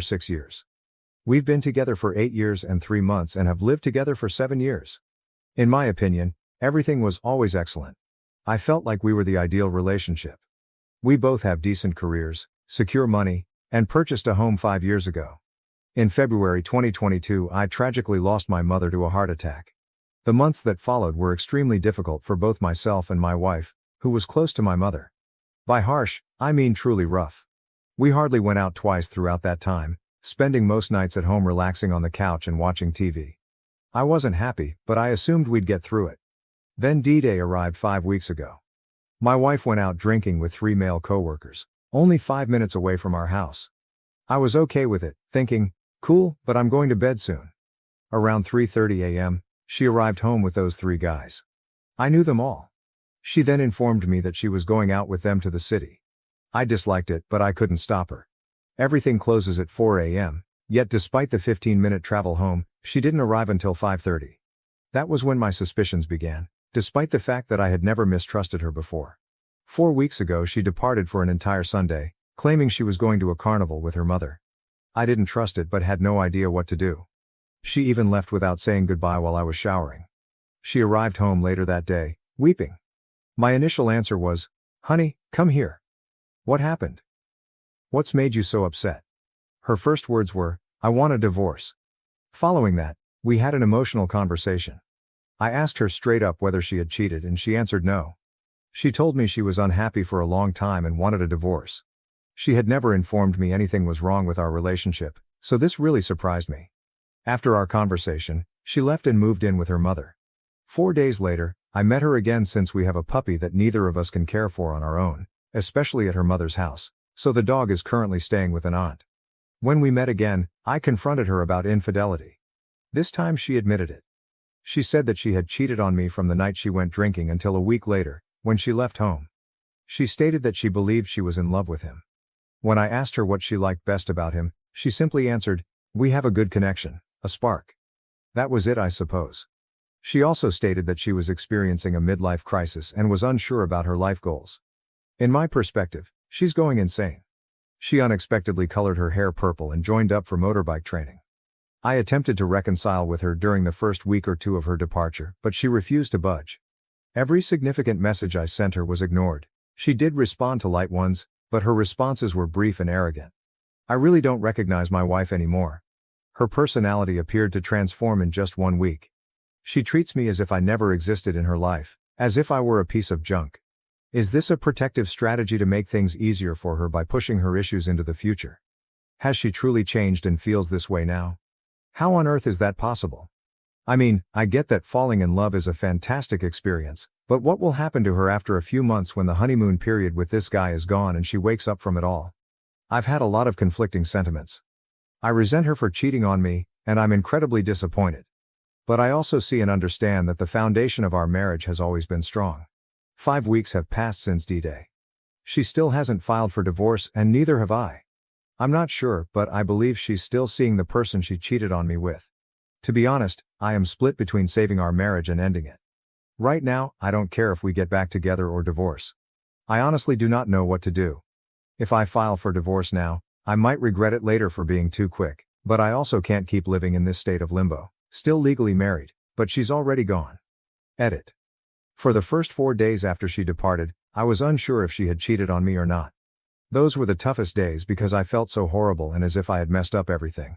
6 years. We've been together for 8 years and 3 months and have lived together for 7 years. In my opinion, everything was always excellent. I felt like we were the ideal relationship. We both have decent careers, secure money, and purchased a home 5 years ago. In February 2022, I tragically lost my mother to a heart attack. The months that followed were extremely difficult for both myself and my wife, who was close to my mother. By harsh, I mean truly rough. We hardly went out twice throughout that time, spending most nights at home relaxing on the couch and watching TV. I wasn't happy, but I assumed we'd get through it. Then D-Day arrived 5 weeks ago. My wife went out drinking with 3 male coworkers, only 5 minutes away from our house. I was okay with it, thinking, cool, but I'm going to bed soon. Around 3:30 a.m., she arrived home with those 3 guys. I knew them all. She then informed me that she was going out with them to the city. I disliked it, but I couldn't stop her. Everything closes at 4 a.m., yet despite the 15-minute travel home, she didn't arrive until 5:30. That was when my suspicions began, despite the fact that I had never mistrusted her before. 4 weeks ago she departed for an entire Sunday, claiming she was going to a carnival with her mother. I didn't trust it but had no idea what to do. She even left without saying goodbye while I was showering. She arrived home later that day, weeping. My initial answer was, "Honey, come here. What happened? What's made you so upset?" Her first words were, "I want a divorce." Following that, we had an emotional conversation. I asked her straight up whether she had cheated and she answered no. She told me she was unhappy for a long time and wanted a divorce. She had never informed me anything was wrong with our relationship, so this really surprised me. After our conversation, she left and moved in with her mother. 4 days later, I met her again since we have a puppy that neither of us can care for on our own, especially at her mother's house, so the dog is currently staying with an aunt. When we met again, I confronted her about infidelity. This time she admitted it. She said that she had cheated on me from the night she went drinking until a week later, when she left home. She stated that she believed she was in love with him. When I asked her what she liked best about him, she simply answered, "We have a good connection, a spark." That was it, I suppose. She also stated that she was experiencing a midlife crisis and was unsure about her life goals. In my perspective, she's going insane. She unexpectedly colored her hair purple and joined up for motorbike training. I attempted to reconcile with her during the first week or 2 of her departure, but she refused to budge. Every significant message I sent her was ignored. She did respond to light ones, but her responses were brief and arrogant. I really don't recognize my wife anymore. Her personality appeared to transform in just 1 week. She treats me as if I never existed in her life, as if I were a piece of junk. Is this a protective strategy to make things easier for her by pushing her issues into the future? Has she truly changed and feels this way now? How on earth is that possible? I mean, I get that falling in love is a fantastic experience, but what will happen to her after a few months when the honeymoon period with this guy is gone and she wakes up from it all? I've had a lot of conflicting sentiments. I resent her for cheating on me, and I'm incredibly disappointed. But I also see and understand that the foundation of our marriage has always been strong. 5 weeks have passed since D-Day. She still hasn't filed for divorce and neither have I. I'm not sure, but I believe she's still seeing the person she cheated on me with. To be honest, I am split between saving our marriage and ending it. Right now, I don't care if we get back together or divorce. I honestly do not know what to do. If I file for divorce now, I might regret it later for being too quick, but I also can't keep living in this state of limbo, still legally married, but she's already gone. Edit. For the first 4 days after she departed, I was unsure if she had cheated on me or not. Those were the toughest days because I felt so horrible and as if I had messed up everything.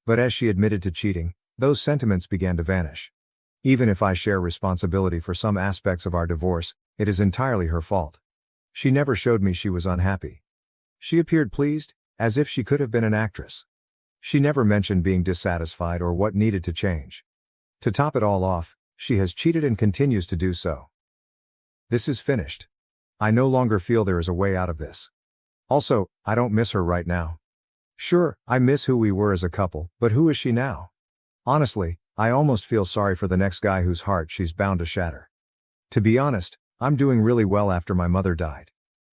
But as she admitted to cheating, those sentiments began to vanish. Even if I share responsibility for some aspects of our divorce, it is entirely her fault. She never showed me she was unhappy. She appeared pleased, as if she could have been an actress. She never mentioned being dissatisfied or what needed to change. To top it all off, she has cheated and continues to do so. This is finished. I no longer feel there is a way out of this. Also, I don't miss her right now. Sure, I miss who we were as a couple, but who is she now? Honestly, I almost feel sorry for the next guy whose heart she's bound to shatter. To be honest, I'm doing really well after my mother died.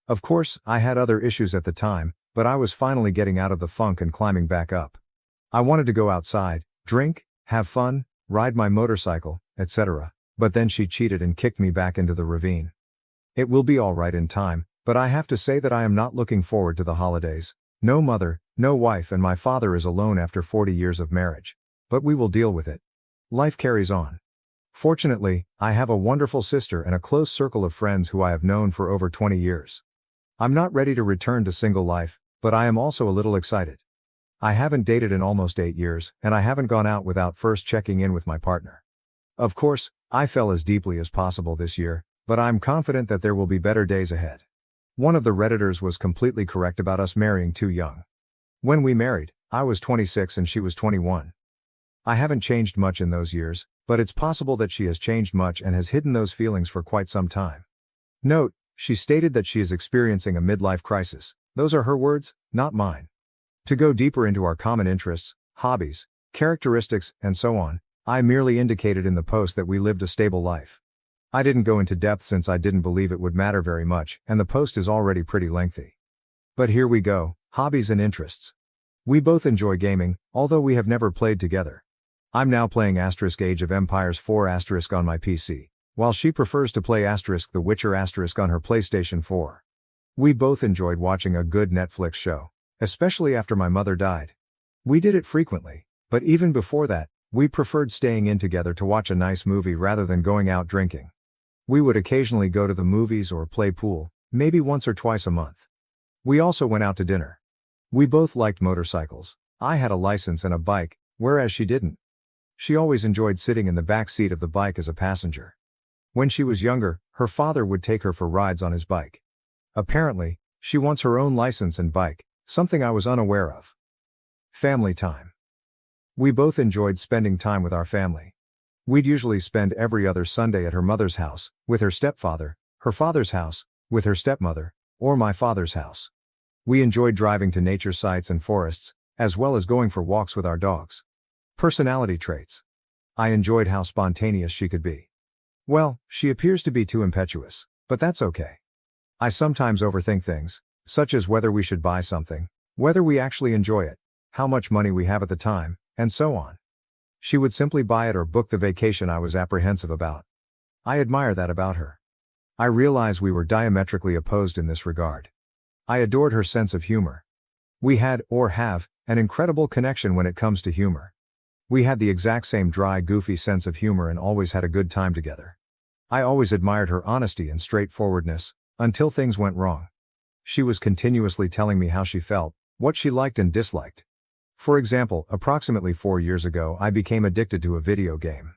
Of course, I had other issues at the time, but I was finally getting out of the funk and climbing back up. I wanted to go outside, drink, have fun, ride my motorcycle, etc., but then she cheated and kicked me back into the ravine. It will be all right in time, but I have to say that I am not looking forward to the holidays, No mother, no wife, and my father is alone after 40 years of marriage. But we will deal with it. Life carries on. Fortunately, I have a wonderful sister and a close circle of friends who I have known for over 20 years. I'm not ready to return to single life, but I am also a little excited. I haven't dated in almost 8 years, and I haven't gone out without first checking in with my partner. Of course, I fell as deeply as possible this year, but I'm confident that there will be better days ahead. One of the Redditors was completely correct about us marrying too young. When we married, I was 26 and she was 21. I haven't changed much in those years, but it's possible that she has changed much and has hidden those feelings for quite some time. Note, she stated that she is experiencing a midlife crisis. Those are her words, not mine. To go deeper into our common interests, hobbies, characteristics, and so on, I merely indicated in the post that we lived a stable life. I didn't go into depth since I didn't believe it would matter very much, and the post is already pretty lengthy. But here we go, hobbies and interests. We both enjoy gaming, although we have never played together. I'm now playing Age of Empires 4 on my PC, while she prefers to play The Witcher on her PlayStation 4. We both enjoyed watching a good Netflix show, especially after my mother died. We did it frequently, but even before that, we preferred staying in together to watch a nice movie rather than going out drinking. We would occasionally go to the movies or play pool, maybe once or twice a month. We also went out to dinner. We both liked motorcycles. I had a license and a bike, whereas she didn't. She always enjoyed sitting in the back seat of the bike as a passenger. When she was younger, her father would take her for rides on his bike. Apparently, she wants her own license and bike, something I was unaware of. Family time. We both enjoyed spending time with our family. We'd usually spend every other Sunday at her mother's house, with her stepfather, her father's house, with her stepmother, or my father's house. We enjoyed driving to nature sites and forests, as well as going for walks with our dogs. Personality traits. I enjoyed how spontaneous she could be. Well, she appears to be too impetuous, but that's okay. I sometimes overthink things, such as whether we should buy something, whether we actually enjoy it, how much money we have at the time, and so on. She would simply buy it or book the vacation I was apprehensive about. I admire that about her. I realize we were diametrically opposed in this regard. I adored her sense of humor. We had, or have, an incredible connection when it comes to humor. We had the exact same dry, goofy sense of humor and always had a good time together. I always admired her honesty and straightforwardness, until things went wrong. She was continuously telling me how she felt, what she liked and disliked. For example, approximately 4 years ago I became addicted to a video game.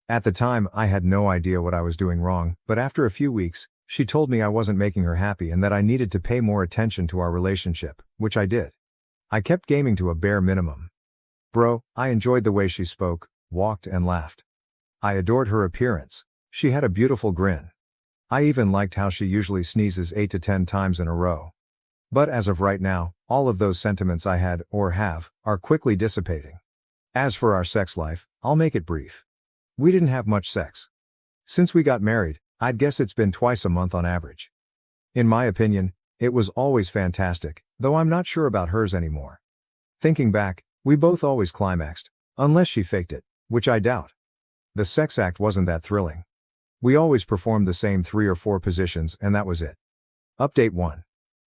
At the time, I had no idea what I was doing wrong, but after a few weeks, she told me I wasn't making her happy and that I needed to pay more attention to our relationship, which I did. I kept gaming to a bare minimum. Bro, I enjoyed the way she spoke, walked and laughed. I adored her appearance. She had a beautiful grin. I even liked how she usually sneezes 8 to 10 times in a row. But as of right now, all of those sentiments I had, or have, are quickly dissipating. As for our sex life, I'll make it brief. We didn't have much sex. Since we got married, I'd guess it's been twice a month on average. In my opinion, it was always fantastic, though I'm not sure about hers anymore. Thinking back, we both always climaxed, unless she faked it, which I doubt. The sex act wasn't that thrilling. We always performed the same 3 or 4 positions and that was it. Update 1.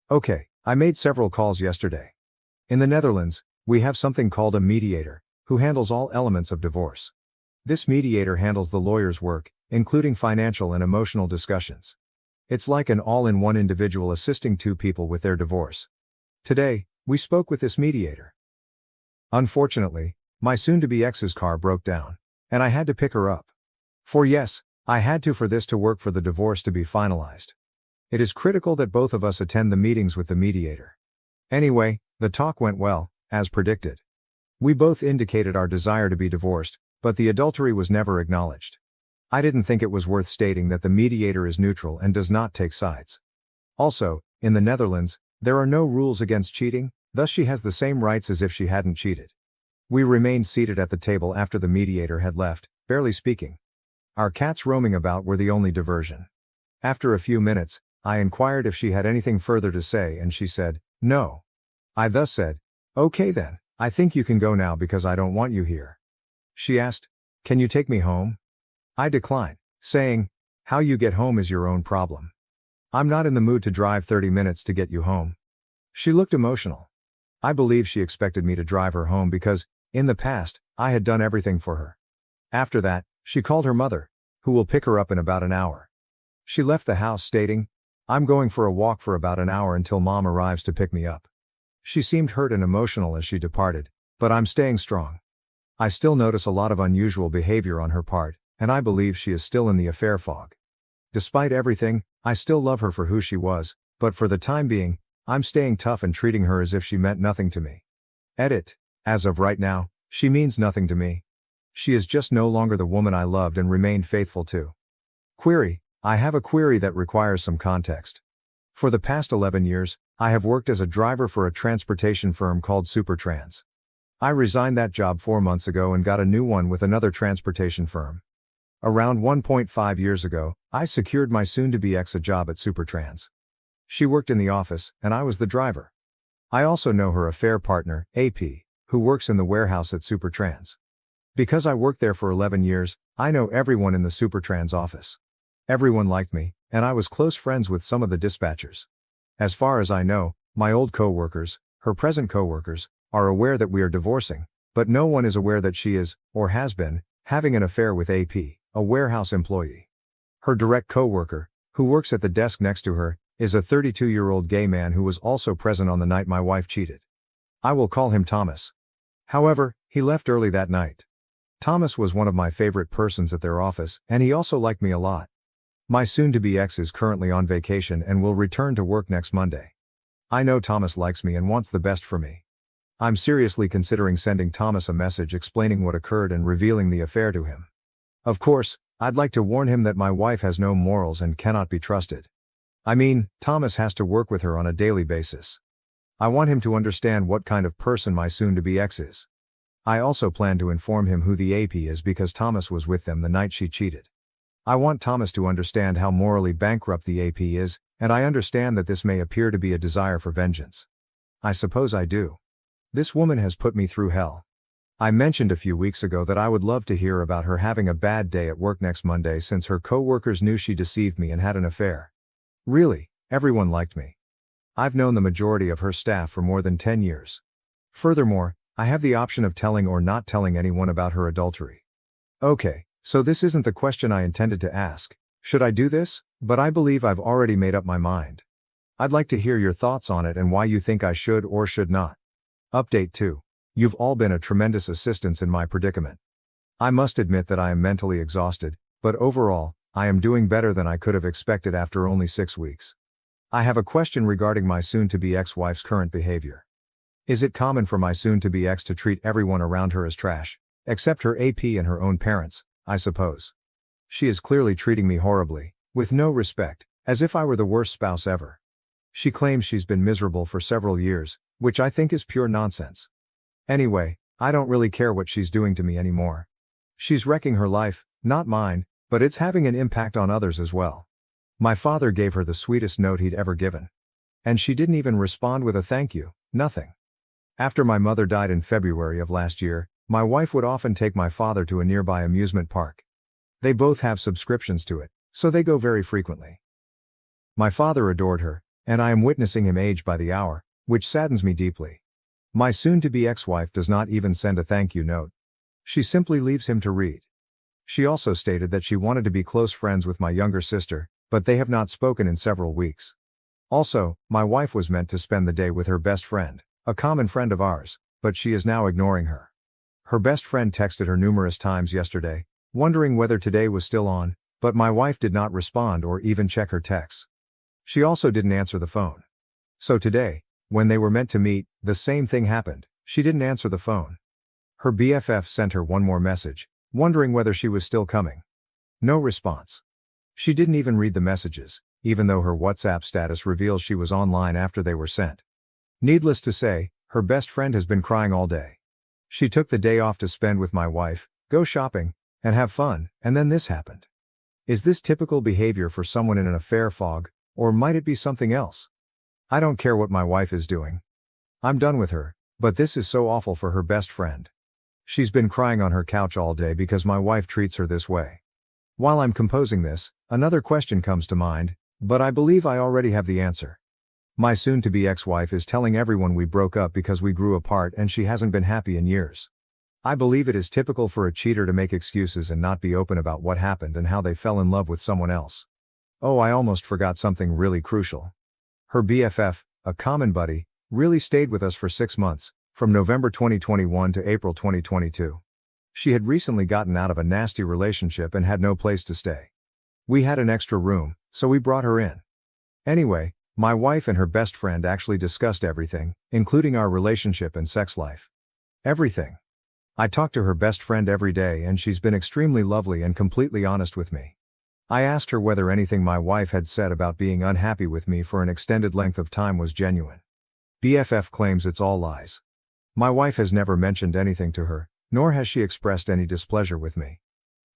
Okay, I made several calls yesterday. In the Netherlands, we have something called a mediator, who handles all elements of divorce. This mediator handles the lawyer's work, including financial and emotional discussions. It's like an all-in-one individual assisting 2 people with their divorce. Today, we spoke with this mediator. Unfortunately, my soon-to-be ex's car broke down, and I had to pick her up. For yes, I had to for this to work for the divorce to be finalized. It is critical that both of us attend the meetings with the mediator. Anyway, the talk went well, as predicted. We both indicated our desire to be divorced, but the adultery was never acknowledged. I didn't think it was worth stating that the mediator is neutral and does not take sides. Also, in the Netherlands, there are no rules against cheating, thus she has the same rights as if she hadn't cheated. We remained seated at the table after the mediator had left, barely speaking. Our cats roaming about were the only diversion. After a few minutes, I inquired if she had anything further to say and she said, no. I thus said, okay then, I think you can go now because I don't want you here. She asked, can you take me home? I declined, saying, how you get home is your own problem. I'm not in the mood to drive 30 minutes to get you home. She looked emotional. I believe she expected me to drive her home because, in the past, I had done everything for her. After that, she called her mother, who will pick her up in about an hour. She left the house stating, "I'm going for a walk for about an hour until mom arrives to pick me up." She seemed hurt and emotional as she departed, but I'm staying strong. I still notice a lot of unusual behavior on her part, and I believe she is still in the affair fog. Despite everything, I still love her for who she was, but for the time being, I'm staying tough and treating her as if she meant nothing to me. Edit. As of right now, she means nothing to me. She is just no longer the woman I loved and remained faithful to. Query. I have a query that requires some context. For the past 11 years, I have worked as a driver for a transportation firm called Supertrans. I resigned that job 4 months ago and got a new one with another transportation firm. Around 1.5 years ago, I secured my soon-to-be ex a job at Supertrans. She worked in the office, and I was the driver. I also know her affair partner, AP, who works in the warehouse at Supertrans. Because I worked there for 11 years, I know everyone in the Supertrans office. Everyone liked me, and I was close friends with some of the dispatchers. As far as I know, my old co-workers, her present co-workers, are aware that we are divorcing, but no one is aware that she is, or has been, having an affair with AP, a warehouse employee. Her direct co-worker, who works at the desk next to her, is a 32-year-old gay man who was also present on the night my wife cheated. I will call him Thomas. However, he left early that night. Thomas was one of my favorite persons at their office, and he also liked me a lot. My soon-to-be ex is currently on vacation and will return to work next Monday. I know Thomas likes me and wants the best for me. I'm seriously considering sending Thomas a message explaining what occurred and revealing the affair to him. Of course, I'd like to warn him that my wife has no morals and cannot be trusted. I mean, Thomas has to work with her on a daily basis. I want him to understand what kind of person my soon-to-be ex is. I also plan to inform him who the AP is because Thomas was with them the night she cheated. I want Thomas to understand how morally bankrupt the AP is, and I understand that this may appear to be a desire for vengeance. I suppose I do. This woman has put me through hell. I mentioned a few weeks ago that I would love to hear about her having a bad day at work next Monday since her co-workers knew she deceived me and had an affair. Really, everyone liked me. I've known the majority of her staff for more than 10 years. Furthermore, I have the option of telling or not telling anyone about her adultery. Okay. So this isn't the question I intended to ask. Should I do this? But I believe I've already made up my mind. I'd like to hear your thoughts on it and why you think I should or should not. Update 2. You've all been a tremendous assistance in my predicament. I must admit that I am mentally exhausted, but overall, I am doing better than I could have expected after only 6 weeks. I have a question regarding my soon-to-be ex-wife's current behavior. Is it common for my soon-to-be ex to treat everyone around her as trash, except her AP and her own parents, I suppose? She is clearly treating me horribly, with no respect, as if I were the worst spouse ever. She claims she's been miserable for several years, which I think is pure nonsense. Anyway, I don't really care what she's doing to me anymore. She's wrecking her life, not mine, but it's having an impact on others as well. My father gave her the sweetest note he'd ever given. And she didn't even respond with a thank you, nothing. After my mother died in February of last year, my wife would often take my father to a nearby amusement park. They both have subscriptions to it, so they go very frequently. My father adored her, and I am witnessing him age by the hour, which saddens me deeply. My soon-to-be ex-wife does not even send a thank you note. She simply leaves him to read. She also stated that she wanted to be close friends with my younger sister, but they have not spoken in several weeks. Also, my wife was meant to spend the day with her best friend, a common friend of ours, but she is now ignoring her. Her best friend texted her numerous times yesterday, wondering whether today was still on, but my wife did not respond or even check her texts. She also didn't answer the phone. So today, when they were meant to meet, the same thing happened. She didn't answer the phone. Her BFF sent her one more message, wondering whether she was still coming. No response. She didn't even read the messages, even though her WhatsApp status reveals she was online after they were sent. Needless to say, her best friend has been crying all day. She took the day off to spend with my wife, go shopping, and have fun, and then this happened. Is this typical behavior for someone in an affair fog, or might it be something else? I don't care what my wife is doing. I'm done with her, but this is so awful for her best friend. She's been crying on her couch all day because my wife treats her this way. While I'm composing this, another question comes to mind, but I believe I already have the answer. My soon-to-be ex-wife is telling everyone we broke up because we grew apart and she hasn't been happy in years. I believe it is typical for a cheater to make excuses and not be open about what happened and how they fell in love with someone else. Oh, I almost forgot something really crucial. Her BFF, a common buddy, really stayed with us for 6 months, from November 2021 to April 2022. She had recently gotten out of a nasty relationship and had no place to stay. We had an extra room, so we brought her in. Anyway, my wife and her best friend actually discussed everything, including our relationship and sex life. Everything. I talk to her best friend every day and she's been extremely lovely and completely honest with me. I asked her whether anything my wife had said about being unhappy with me for an extended length of time was genuine. BFF claims it's all lies. My wife has never mentioned anything to her, nor has she expressed any displeasure with me.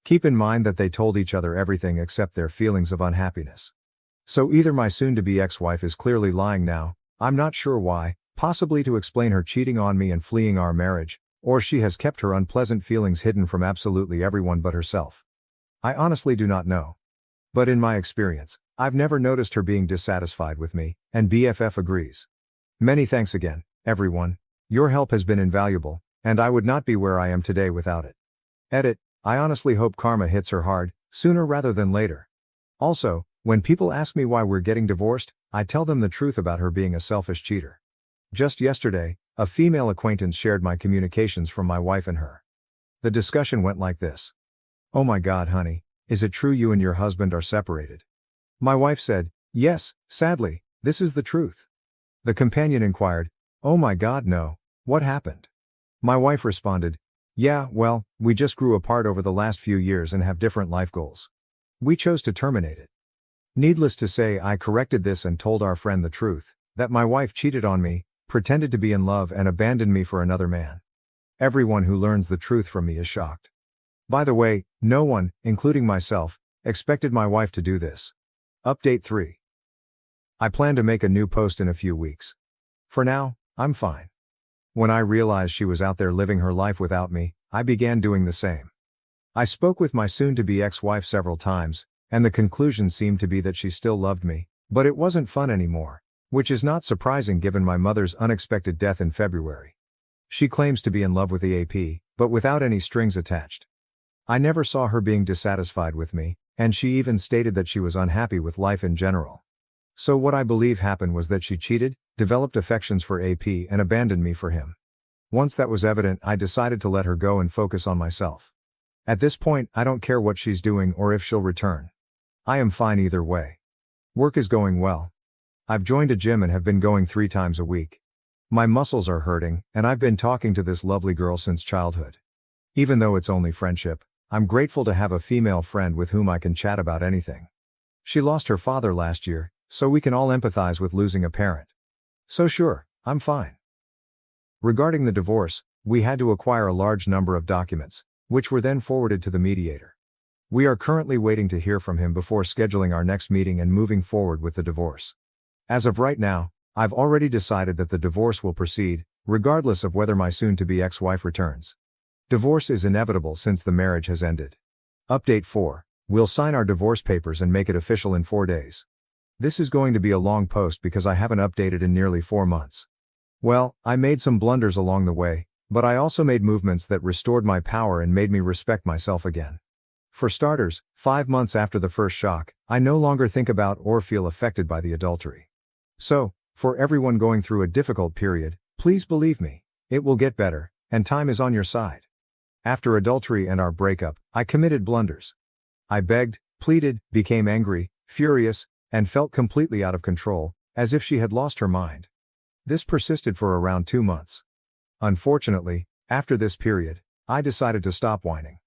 Keep in mind that they told each other everything except their feelings of unhappiness. So either my soon-to-be ex-wife is clearly lying now, I'm not sure why, possibly to explain her cheating on me and fleeing our marriage, or she has kept her unpleasant feelings hidden from absolutely everyone but herself. I honestly do not know. But in my experience, I've never noticed her being dissatisfied with me, and BFF agrees. Many thanks again, everyone. Your help has been invaluable, and I would not be where I am today without it. Edit, I honestly hope karma hits her hard, sooner rather than later. Also, when people ask me why we're getting divorced, I tell them the truth about her being a selfish cheater. Just yesterday, a female acquaintance shared my communications from my wife and her. The discussion went like this. Oh my God, honey, is it true you and your husband are separated? My wife said, yes, sadly, this is the truth. The companion inquired, oh my God, no, what happened? My wife responded, yeah, well, we just grew apart over the last few years and have different life goals. We chose to terminate it. Needless to say, I corrected this and told our friend the truth, that my wife cheated on me, pretended to be in love and abandoned me for another man. Everyone who learns the truth from me is shocked. By the way, no one, including myself, expected my wife to do this. Update 3. I plan to make a new post in a few weeks. For now, I'm fine. When I realized she was out there living her life without me, I began doing the same. I spoke with my soon-to-be ex-wife several times, and the conclusion seemed to be that she still loved me, but it wasn't fun anymore, which is not surprising given my mother's unexpected death in February. She claims to be in love with the AP, but without any strings attached. I never saw her being dissatisfied with me, and she even stated that she was unhappy with life in general. So what I believe happened was that she cheated, developed affections for AP and abandoned me for him. Once that was evident, I decided to let her go and focus on myself. At this point, I don't care what she's doing or if she'll return. I am fine either way. Work is going well. I've joined a gym and have been going 3 times a week. My muscles are hurting, and I've been talking to this lovely girl since childhood. Even though it's only friendship, I'm grateful to have a female friend with whom I can chat about anything. She lost her father last year, so we can all empathize with losing a parent. So sure, I'm fine. Regarding the divorce, we had to acquire a large number of documents, which were then forwarded to the mediator. We are currently waiting to hear from him before scheduling our next meeting and moving forward with the divorce. As of right now, I've already decided that the divorce will proceed, regardless of whether my soon-to-be ex-wife returns. Divorce is inevitable since the marriage has ended. Update 4. We'll sign our divorce papers and make it official in 4 days. This is going to be a long post because I haven't updated in nearly 4 months. Well, I made some blunders along the way, but I also made movements that restored my power and made me respect myself again. For starters, 5 months after the first shock, I no longer think about or feel affected by the adultery. So, for everyone going through a difficult period, please believe me, it will get better, and time is on your side. After adultery and our breakup, I committed blunders. I begged, pleaded, became angry, furious, and felt completely out of control, as if she had lost her mind. This persisted for around 2 months. Unfortunately, after this period, I decided to stop whining.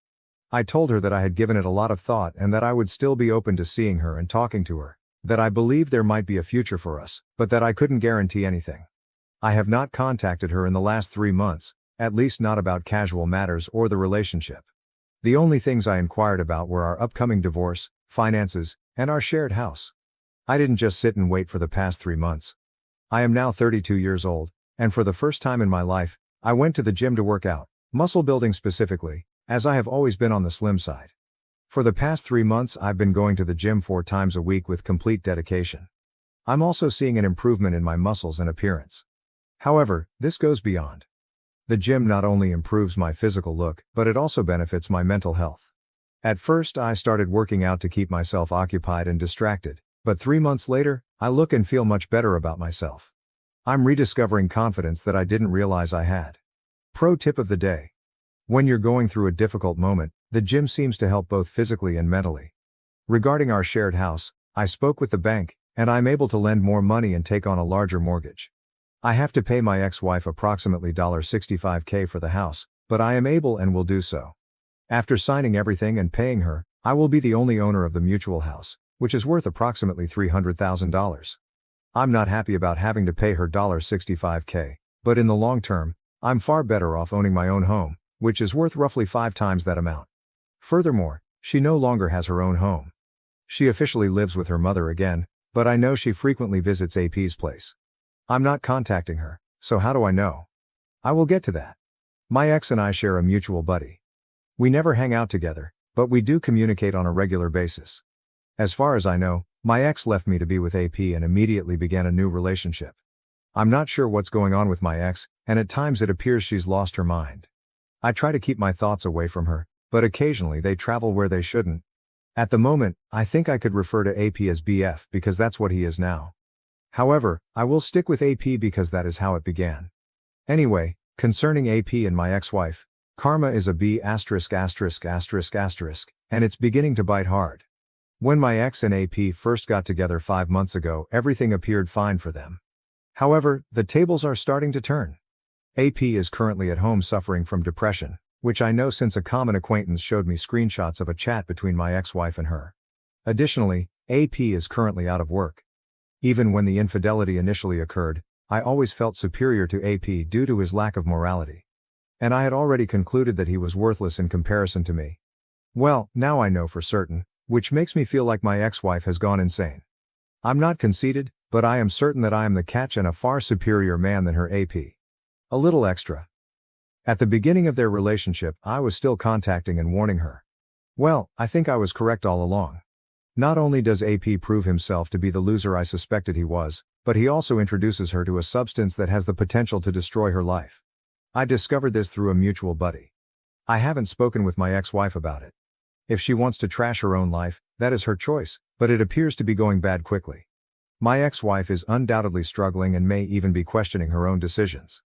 I told her that I had given it a lot of thought and that I would still be open to seeing her and talking to her, that I believed there might be a future for us, but that I couldn't guarantee anything. I have not contacted her in the last 3 months, at least not about casual matters or the relationship. The only things I inquired about were our upcoming divorce, finances, and our shared house. I didn't just sit and wait for the past 3 months. I am now 32 years old, and for the first time in my life, I went to the gym to work out, muscle building specifically, as I have always been on the slim side. For the past 3 months I've been going to the gym 4 times a week with complete dedication. I'm also seeing an improvement in my muscles and appearance. However, this goes beyond. The gym not only improves my physical look, but it also benefits my mental health. At first, I started working out to keep myself occupied and distracted, but 3 months later, I look and feel much better about myself. I'm rediscovering confidence that I didn't realize I had. Pro tip of the day. When you're going through a difficult moment, the gym seems to help both physically and mentally. Regarding our shared house, I spoke with the bank, and I'm able to lend more money and take on a larger mortgage. I have to pay my ex-wife approximately $65K for the house, but I am able and will do so. After signing everything and paying her, I will be the only owner of the mutual house, which is worth approximately $300,000. I'm not happy about having to pay her $65K, but in the long term, I'm far better off owning my own home, which is worth roughly 5 times that amount. Furthermore, she no longer has her own home. She officially lives with her mother again, but I know she frequently visits AP's place. I'm not contacting her, so how do I know? I will get to that. My ex and I share a mutual buddy. We never hang out together, but we do communicate on a regular basis. As far as I know, my ex left me to be with AP and immediately began a new relationship. I'm not sure what's going on with my ex, and at times it appears she's lost her mind. I try to keep my thoughts away from her, but occasionally they travel where they shouldn't. At the moment, I think I could refer to AP as BF because that's what he is now. However, I will stick with AP because that is how it began. Anyway, concerning AP and my ex-wife, karma is a B********, and it's beginning to bite hard. When my ex and AP first got together 5 months ago, everything appeared fine for them. However, the tables are starting to turn. AP is currently at home suffering from depression, which I know since a common acquaintance showed me screenshots of a chat between my ex-wife and her. Additionally, AP is currently out of work. Even when the infidelity initially occurred, I always felt superior to AP due to his lack of morality. And I had already concluded that he was worthless in comparison to me. Well, now I know for certain, which makes me feel like my ex-wife has gone insane. I'm not conceited, but I am certain that I am the catch and a far superior man than her AP. A little extra. At the beginning of their relationship, I was still contacting and warning her. Well, I think I was correct all along. Not only does AP prove himself to be the loser I suspected he was, but he also introduces her to a substance that has the potential to destroy her life. I discovered this through a mutual buddy. I haven't spoken with my ex-wife about it. If she wants to trash her own life, that is her choice, but it appears to be going bad quickly. My ex-wife is undoubtedly struggling and may even be questioning her own decisions.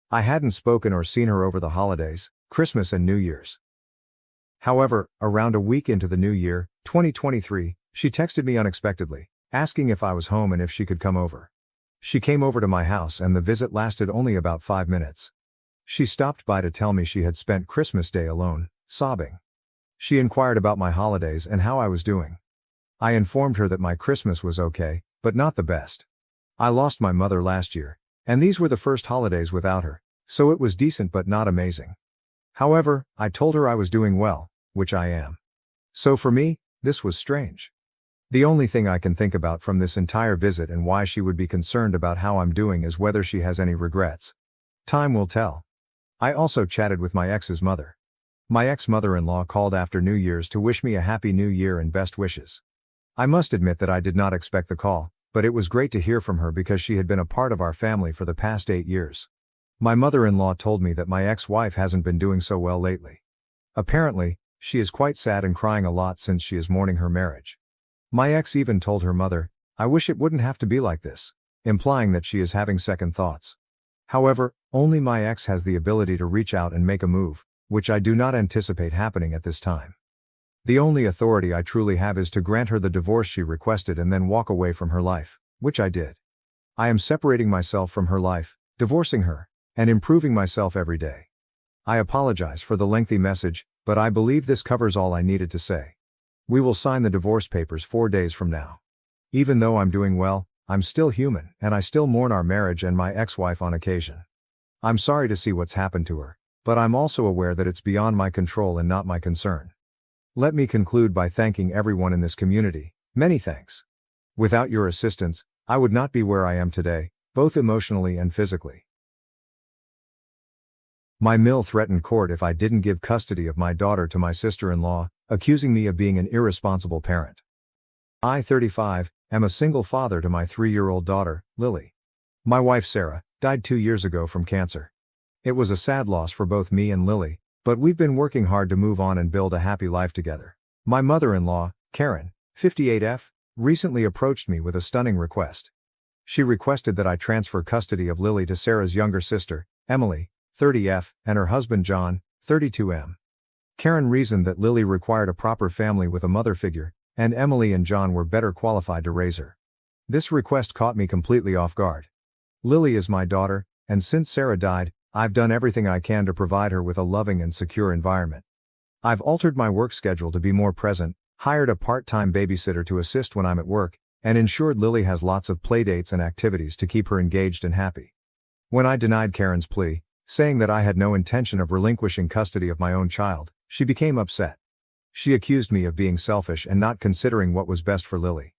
I hadn't spoken or seen her over the holidays, Christmas and New Year's. However, around a week into the new year, 2023, she texted me unexpectedly, asking if I was home and if she could come over. She came over to my house and the visit lasted only about 5 minutes. She stopped by to tell me she had spent Christmas Day alone, sobbing. She inquired about my holidays and how I was doing. I informed her that my Christmas was okay, but not the best. I lost my mother last year, and these were the first holidays without her, so it was decent but not amazing. However, I told her I was doing well, which I am. So for me, this was strange. The only thing I can think about from this entire visit and why she would be concerned about how I'm doing is whether she has any regrets. Time will tell. I also chatted with my ex's mother. My ex-mother-in-law called after New Year's to wish me a happy new year and best wishes. I must admit that I did not expect the call, but it was great to hear from her because she had been a part of our family for the past 8 years. My mother-in-law told me that my ex-wife hasn't been doing so well lately. Apparently, she is quite sad and crying a lot since she is mourning her marriage. My ex even told her mother, "I wish it wouldn't have to be like this," implying that she is having second thoughts. However, only my ex has the ability to reach out and make a move, which I do not anticipate happening at this time. The only authority I truly have is to grant her the divorce she requested and then walk away from her life, which I did. I am separating myself from her life, divorcing her, and improving myself every day. I apologize for the lengthy message, but I believe this covers all I needed to say. We will sign the divorce papers 4 days from now. Even though I'm doing well, I'm still human, and I still mourn our marriage and my ex-wife on occasion. I'm sorry to see what's happened to her, but I'm also aware that it's beyond my control and not my concern. Let me conclude by thanking everyone in this community. Many thanks. Without your assistance, I would not be where I am today, both emotionally and physically. My mill threatened court if I didn't give custody of my daughter to my sister-in-law, accusing me of being an irresponsible parent. I, 35, am a single father to my 3-year-old daughter, Lily. My wife Sarah died 2 years ago from cancer. It was a sad loss for both me and Lily, but we've been working hard to move on and build a happy life together. My mother-in-law, Karen, 58F, recently approached me with a stunning request. She requested that I transfer custody of Lily to Sarah's younger sister, Emily, 30F, and her husband John, 32M. Karen reasoned that Lily required a proper family with a mother figure, and Emily and John were better qualified to raise her. This request caught me completely off guard. Lily is my daughter, and since Sarah died, I've done everything I can to provide her with a loving and secure environment. I've altered my work schedule to be more present, hired a part-time babysitter to assist when I'm at work, and ensured Lily has lots of playdates and activities to keep her engaged and happy. When I denied Karen's plea, saying that I had no intention of relinquishing custody of my own child, she became upset. She accused me of being selfish and not considering what was best for Lily.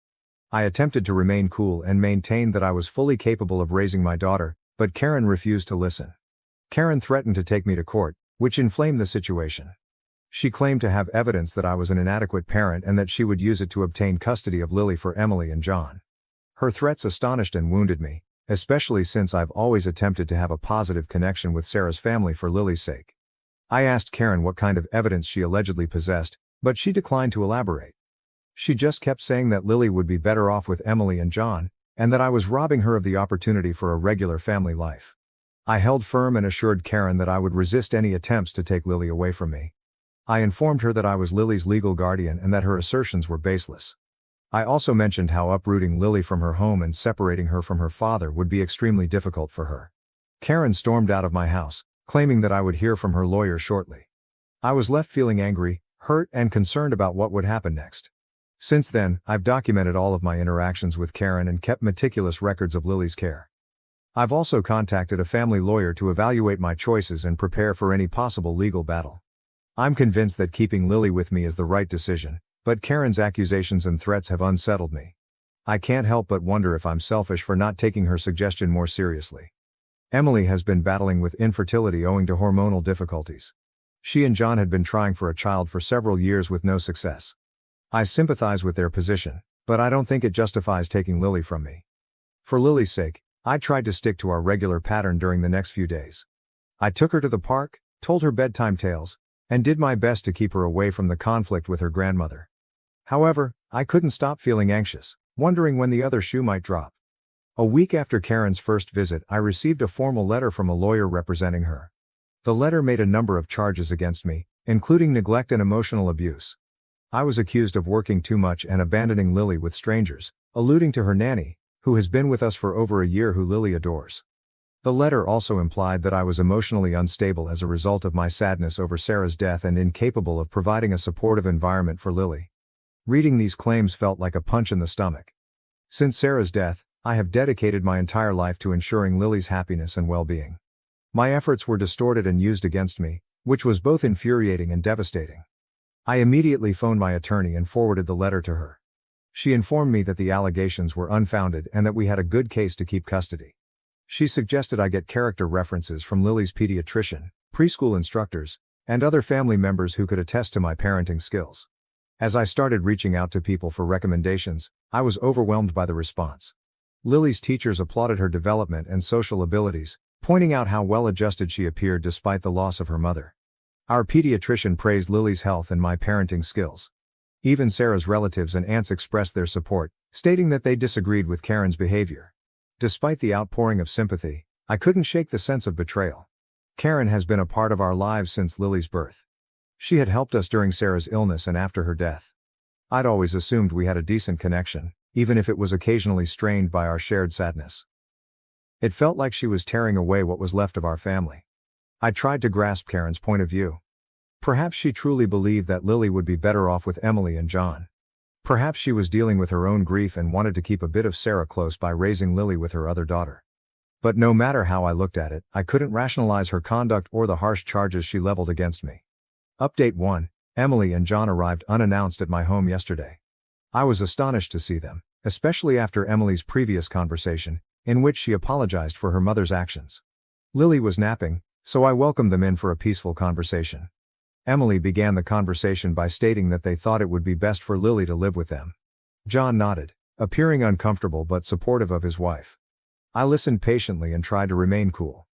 I attempted to remain cool and maintained that I was fully capable of raising my daughter, but Karen refused to listen. Karen threatened to take me to court, which inflamed the situation. She claimed to have evidence that I was an inadequate parent and that she would use it to obtain custody of Lily for Emily and John. Her threats astonished and wounded me, especially since I've always attempted to have a positive connection with Sarah's family for Lily's sake. I asked Karen what kind of evidence she allegedly possessed, but she declined to elaborate. She just kept saying that Lily would be better off with Emily and John, and that I was robbing her of the opportunity for a regular family life. I held firm and assured Karen that I would resist any attempts to take Lily away from me. I informed her that I was Lily's legal guardian and that her assertions were baseless. I also mentioned how uprooting Lily from her home and separating her from her father would be extremely difficult for her. Karen stormed out of my house, claiming that I would hear from her lawyer shortly. I was left feeling angry, hurt, and concerned about what would happen next. Since then, I've documented all of my interactions with Karen and kept meticulous records of Lily's care. I've also contacted a family lawyer to evaluate my choices and prepare for any possible legal battle. I'm convinced that keeping Lily with me is the right decision, but Karen's accusations and threats have unsettled me. I can't help but wonder if I'm selfish for not taking her suggestion more seriously. Emily has been battling with infertility owing to hormonal difficulties. She and John had been trying for a child for several years with no success. I sympathize with their position, but I don't think it justifies taking Lily from me. For Lily's sake, I tried to stick to our regular pattern during the next few days. I took her to the park, told her bedtime tales, and did my best to keep her away from the conflict with her grandmother. However, I couldn't stop feeling anxious, wondering when the other shoe might drop. A week after Karen's first visit, I received a formal letter from a lawyer representing her. The letter made a number of charges against me, including neglect and emotional abuse. I was accused of working too much and abandoning Lily with strangers, alluding to her nanny, who has been with us for over a year, who Lily adores. The letter also implied that I was emotionally unstable as a result of my sadness over Sarah's death and incapable of providing a supportive environment for Lily. Reading these claims felt like a punch in the stomach. Since Sarah's death, I have dedicated my entire life to ensuring Lily's happiness and well-being. My efforts were distorted and used against me, which was both infuriating and devastating. I immediately phoned my attorney and forwarded the letter to her. She informed me that the allegations were unfounded and that we had a good case to keep custody. She suggested I get character references from Lily's pediatrician, preschool instructors, and other family members who could attest to my parenting skills. As I started reaching out to people for recommendations, I was overwhelmed by the response. Lily's teachers applauded her development and social abilities, pointing out how well-adjusted she appeared despite the loss of her mother. Our pediatrician praised Lily's health and my parenting skills. Even Sarah's relatives and aunts expressed their support, stating that they disagreed with Karen's behavior. Despite the outpouring of sympathy, I couldn't shake the sense of betrayal. Karen has been a part of our lives since Lily's birth. She had helped us during Sarah's illness and after her death. I'd always assumed we had a decent connection, even if it was occasionally strained by our shared sadness. It felt like she was tearing away what was left of our family. I tried to grasp Karen's point of view. Perhaps she truly believed that Lily would be better off with Emily and John. Perhaps she was dealing with her own grief and wanted to keep a bit of Sarah close by raising Lily with her other daughter. But no matter how I looked at it, I couldn't rationalize her conduct or the harsh charges she leveled against me. Update 1. Emily and John arrived unannounced at my home yesterday. I was astonished to see them, especially after Emily's previous conversation, in which she apologized for her mother's actions. Lily was napping, so I welcomed them in for a peaceful conversation. Emily began the conversation by stating that they thought it would be best for Lily to live with them. John nodded, appearing uncomfortable but supportive of his wife. I listened patiently and tried to remain cool.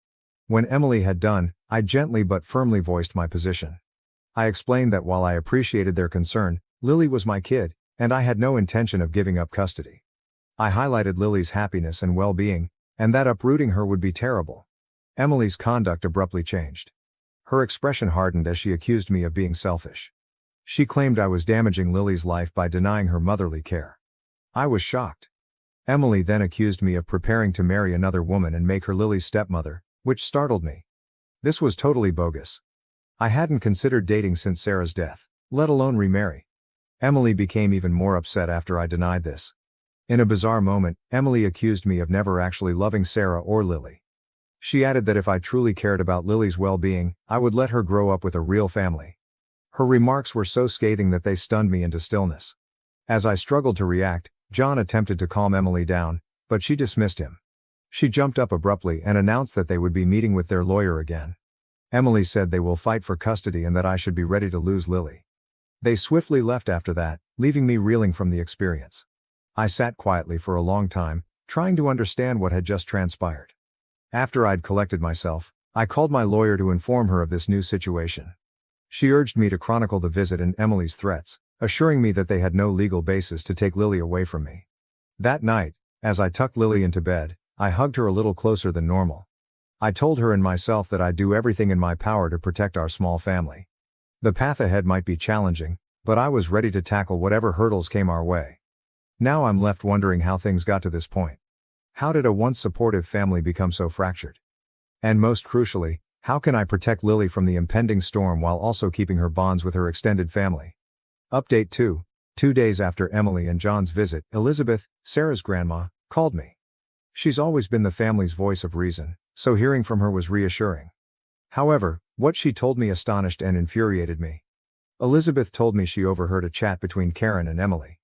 When Emily had done, I gently but firmly voiced my position. I explained that while I appreciated their concern, Lily was my kid, and I had no intention of giving up custody. I highlighted Lily's happiness and well-being, and that uprooting her would be terrible. Emily's conduct abruptly changed. Her expression hardened as she accused me of being selfish. She claimed I was damaging Lily's life by denying her motherly care. I was shocked. Emily then accused me of preparing to marry another woman and make her Lily's stepmother, which startled me. This was totally bogus. I hadn't considered dating since Sarah's death, let alone remarry. Emily became even more upset after I denied this. In a bizarre moment, Emily accused me of never actually loving Sarah or Lily. She added that if I truly cared about Lily's well-being, I would let her grow up with a real family. Her remarks were so scathing that they stunned me into stillness. As I struggled to react, John attempted to calm Emily down, but she dismissed him. She jumped up abruptly and announced that they would be meeting with their lawyer again. Emily said they will fight for custody and that I should be ready to lose Lily. They swiftly left after that, leaving me reeling from the experience. I sat quietly for a long time, trying to understand what had just transpired. After I'd collected myself, I called my lawyer to inform her of this new situation. She urged me to chronicle the visit and Emily's threats, assuring me that they had no legal basis to take Lily away from me. That night, as I tucked Lily into bed, I hugged her a little closer than normal. I told her and myself that I'd do everything in my power to protect our small family. The path ahead might be challenging, but I was ready to tackle whatever hurdles came our way. Now I'm left wondering how things got to this point. How did a once supportive family become so fractured? And most crucially, how can I protect Lily from the impending storm while also keeping her bonds with her extended family? Update 2. 2 days after Emily and John's visit, Elizabeth, Sarah's grandma, called me. She's always been the family's voice of reason, so hearing from her was reassuring. However, what she told me astonished and infuriated me. Elizabeth told me she overheard a chat between Karen and Emily.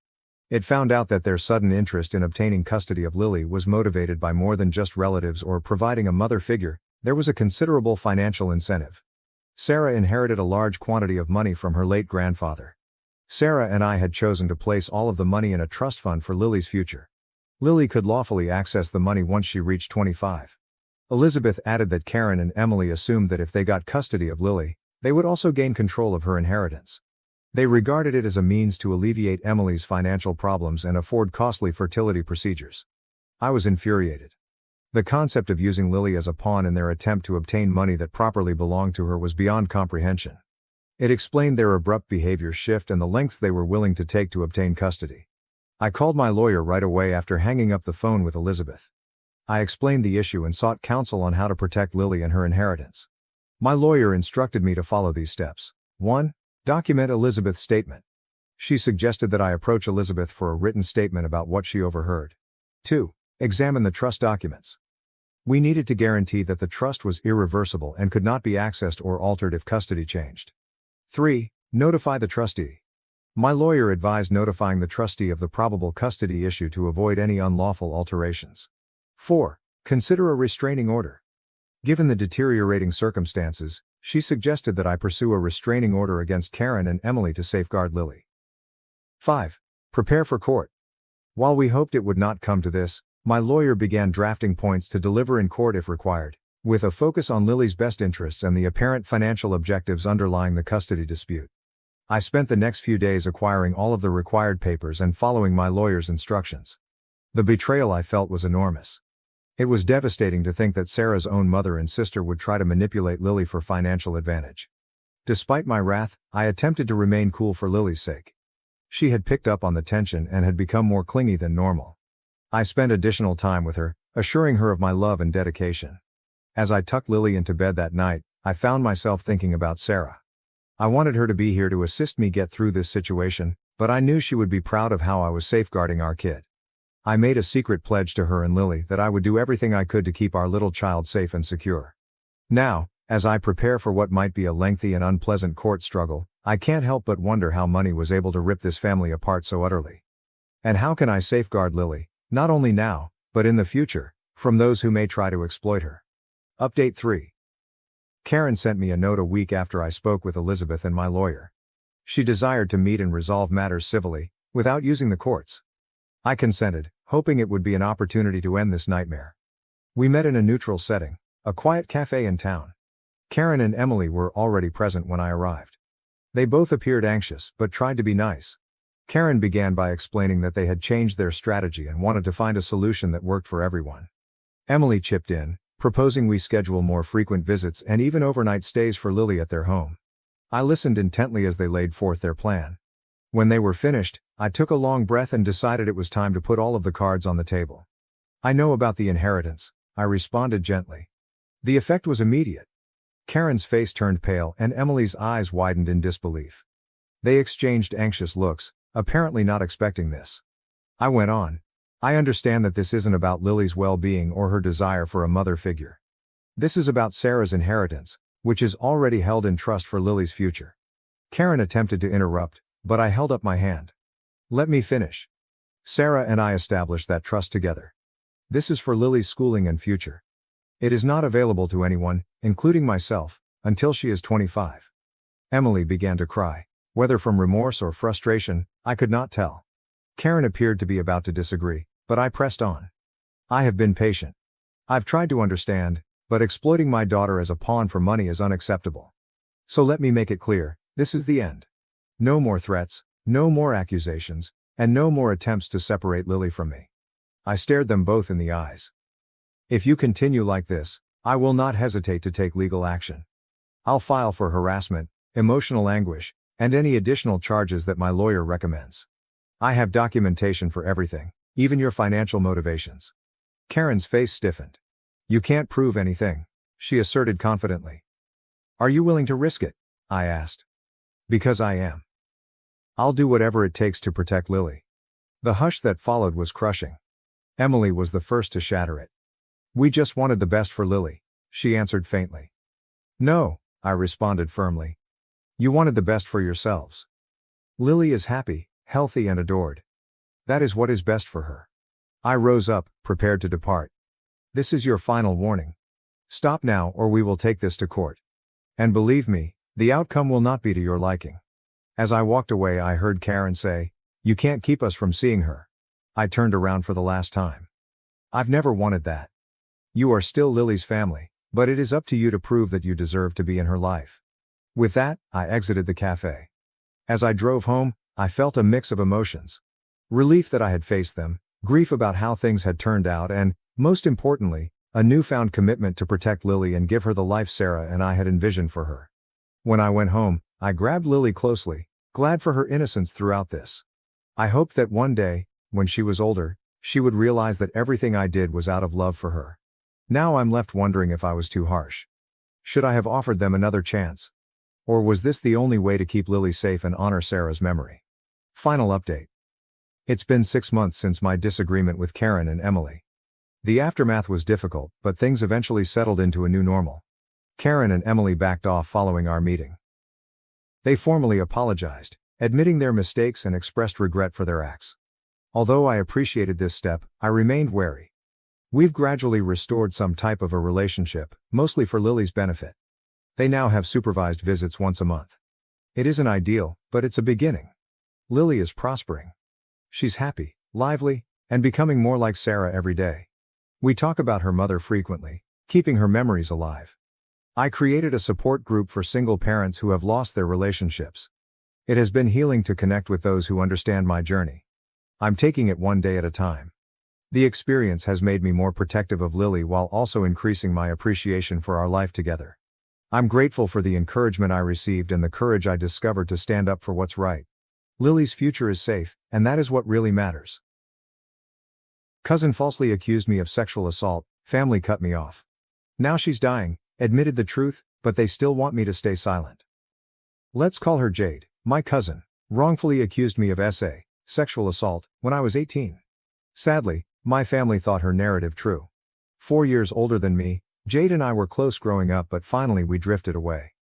It found out that their sudden interest in obtaining custody of Lily was motivated by more than just relatives or providing a mother figure. There was a considerable financial incentive. Sarah inherited a large quantity of money from her late grandfather. Sarah and I had chosen to place all of the money in a trust fund for Lily's future. Lily could lawfully access the money once she reached 25. Elizabeth added that Karen and Emily assumed that if they got custody of Lily, they would also gain control of her inheritance. They regarded it as a means to alleviate Emily's financial problems and afford costly fertility procedures. I was infuriated. The concept of using Lily as a pawn in their attempt to obtain money that properly belonged to her was beyond comprehension. It explained their abrupt behavior shift and the lengths they were willing to take to obtain custody. I called my lawyer right away after hanging up the phone with Elizabeth. I explained the issue and sought counsel on how to protect Lily and her inheritance. My lawyer instructed me to follow these steps. 1. Document Elizabeth's statement. She suggested that I approach Elizabeth for a written statement about what she overheard. 2. Examine the trust documents. We needed to guarantee that the trust was irreversible and could not be accessed or altered if custody changed. 3. Notify the trustee. My lawyer advised notifying the trustee of the probable custody issue to avoid any unlawful alterations. 4. Consider a restraining order. Given the deteriorating circumstances, she suggested that I pursue a restraining order against Karen and Emily to safeguard Lily. 5. Prepare for court. While we hoped it would not come to this, my lawyer began drafting points to deliver in court if required, with a focus on Lily's best interests and the apparent financial objectives underlying the custody dispute. I spent the next few days acquiring all of the required papers and following my lawyer's instructions. The betrayal I felt was enormous. It was devastating to think that Sarah's own mother and sister would try to manipulate Lily for financial advantage. Despite my wrath, I attempted to remain cool for Lily's sake. She had picked up on the tension and had become more clingy than normal. I spent additional time with her, assuring her of my love and dedication. As I tucked Lily into bed that night, I found myself thinking about Sarah. I wanted her to be here to assist me get through this situation, but I knew she would be proud of how I was safeguarding our kid. I made a secret pledge to her and Lily that I would do everything I could to keep our little child safe and secure. Now, as I prepare for what might be a lengthy and unpleasant court struggle, I can't help but wonder how money was able to rip this family apart so utterly. And how can I safeguard Lily, not only now, but in the future, from those who may try to exploit her? Update 3. Karen sent me a note a week after I spoke with Elizabeth and my lawyer. She desired to meet and resolve matters civilly, without using the courts. I consented, hoping it would be an opportunity to end this nightmare. We met in a neutral setting, a quiet cafe in town. Karen and Emily were already present when I arrived. They both appeared anxious, but tried to be nice. Karen began by explaining that they had changed their strategy and wanted to find a solution that worked for everyone. Emily chipped in, proposing we schedule more frequent visits and even overnight stays for Lily at their home. I listened intently as they laid forth their plan. When they were finished, I took a long breath and decided it was time to put all of the cards on the table. I know about the inheritance, I responded gently. The effect was immediate. Karen's face turned pale and Emily's eyes widened in disbelief. They exchanged anxious looks, apparently not expecting this. I went on. I understand that this isn't about Lily's well-being or her desire for a mother figure. This is about Sarah's inheritance, which is already held in trust for Lily's future. Karen attempted to interrupt, but I held up my hand. Let me finish. Sarah and I established that trust together. This is for Lily's schooling and future. It is not available to anyone, including myself, until she is 25. Emily began to cry. Whether from remorse or frustration, I could not tell. Karen appeared to be about to disagree, but I pressed on. I have been patient. I've tried to understand, but exploiting my daughter as a pawn for money is unacceptable. So let me make it clear, this is the end. No more threats, no more accusations, and no more attempts to separate Lily from me. I stared them both in the eyes. If you continue like this, I will not hesitate to take legal action. I'll file for harassment, emotional anguish, and any additional charges that my lawyer recommends. I have documentation for everything, even your financial motivations. Karen's face stiffened. You can't prove anything, she asserted confidently. Are you willing to risk it? I asked. Because I am. I'll do whatever it takes to protect Lily. The hush that followed was crushing. Emily was the first to shatter it. We just wanted the best for Lily, she answered faintly. No, I responded firmly. You wanted the best for yourselves. Lily is happy, healthy and adored. That is what is best for her. I rose up, prepared to depart. This is your final warning. Stop now or we will take this to court. And believe me, the outcome will not be to your liking. As I walked away I heard Karen say, you can't keep us from seeing her. I turned around for the last time. I've never wanted that. You are still Lily's family, but it is up to you to prove that you deserve to be in her life. With that, I exited the cafe. As I drove home, I felt a mix of emotions. Relief that I had faced them, grief about how things had turned out and, most importantly, a newfound commitment to protect Lily and give her the life Sarah and I had envisioned for her. When I went home, I grabbed Lily closely, glad for her innocence throughout this. I hoped that one day, when she was older, she would realize that everything I did was out of love for her. Now I'm left wondering if I was too harsh. Should I have offered them another chance? Or was this the only way to keep Lily safe and honor Sarah's memory? Final update. It's been 6 months since my disagreement with Karen and Emily. The aftermath was difficult, but things eventually settled into a new normal. Karen and Emily backed off following our meeting. They formally apologized, admitting their mistakes and expressed regret for their acts. Although I appreciated this step, I remained wary. We've gradually restored some type of a relationship, mostly for Lily's benefit. They now have supervised visits once a month. It isn't ideal, but it's a beginning. Lily is prospering. She's happy, lively, and becoming more like Sarah every day. We talk about her mother frequently, keeping her memories alive. I created a support group for single parents who have lost their relationships. It has been healing to connect with those who understand my journey. I'm taking it one day at a time. The experience has made me more protective of Lily while also increasing my appreciation for our life together. I'm grateful for the encouragement I received and the courage I discovered to stand up for what's right. Lily's future is safe, and that is what really matters. Cousin falsely accused me of sexual assault, family cut me off. Now she's dying, admitted the truth, but they still want me to stay silent. Let's call her Jade, my cousin, wrongfully accused me of sexual assault, when I was 18. Sadly, my family thought her narrative true. 4 years older than me, Jade and I were close growing up but finally we drifted away.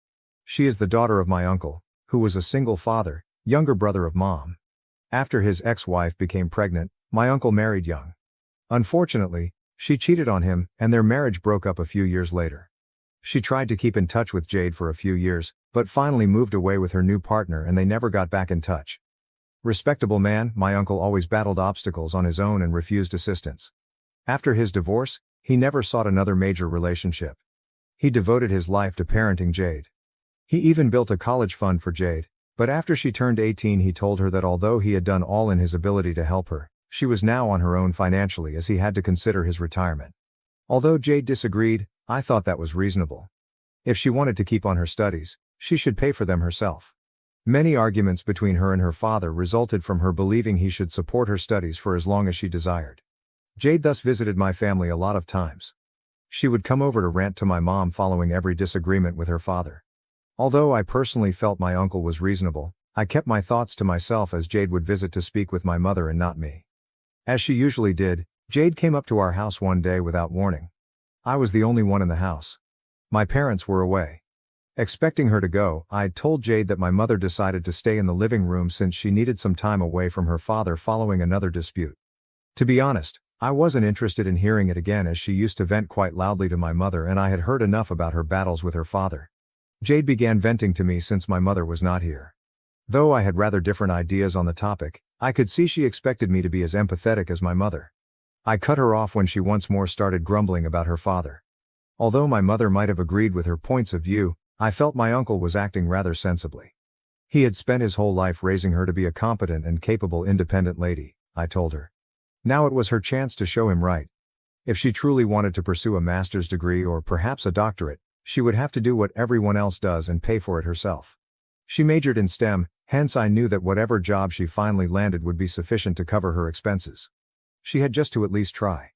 She is the daughter of my uncle, who was a single father, younger brother of Mom. After his ex-wife became pregnant, my uncle married young. Unfortunately, she cheated on him, and their marriage broke up a few years later. She tried to keep in touch with Jade for a few years, but finally moved away with her new partner and they never got back in touch. Respectable man, my uncle always battled obstacles on his own and refused assistance. After his divorce, he never sought another major relationship. He devoted his life to parenting Jade. He even built a college fund for Jade, but after she turned 18 he told her that although he had done all in his ability to help her, she was now on her own financially as he had to consider his retirement. Although Jade disagreed, I thought that was reasonable. If she wanted to keep on her studies, she should pay for them herself. Many arguments between her and her father resulted from her believing he should support her studies for as long as she desired. Jade thus visited my family a lot of times. She would come over to rant to my mom following every disagreement with her father. Although I personally felt my uncle was reasonable, I kept my thoughts to myself as Jade would visit to speak with my mother and not me. As she usually did, Jade came up to our house one day without warning. I was the only one in the house. My parents were away. Expecting her to go, I'd told Jade that my mother decided to stay in the living room since she needed some time away from her father following another dispute. To be honest, I wasn't interested in hearing it again as she used to vent quite loudly to my mother and I had heard enough about her battles with her father. Jade began venting to me since my mother was not here. Though I had rather different ideas on the topic, I could see she expected me to be as empathetic as my mother. I cut her off when she once more started grumbling about her father. Although my mother might have agreed with her points of view, I felt my uncle was acting rather sensibly. He had spent his whole life raising her to be a competent and capable independent lady, I told her. Now it was her chance to show him right. If she truly wanted to pursue a master's degree or perhaps a doctorate, she would have to do what everyone else does and pay for it herself. She majored in STEM, hence I knew that whatever job she finally landed would be sufficient to cover her expenses. She had just to at least try.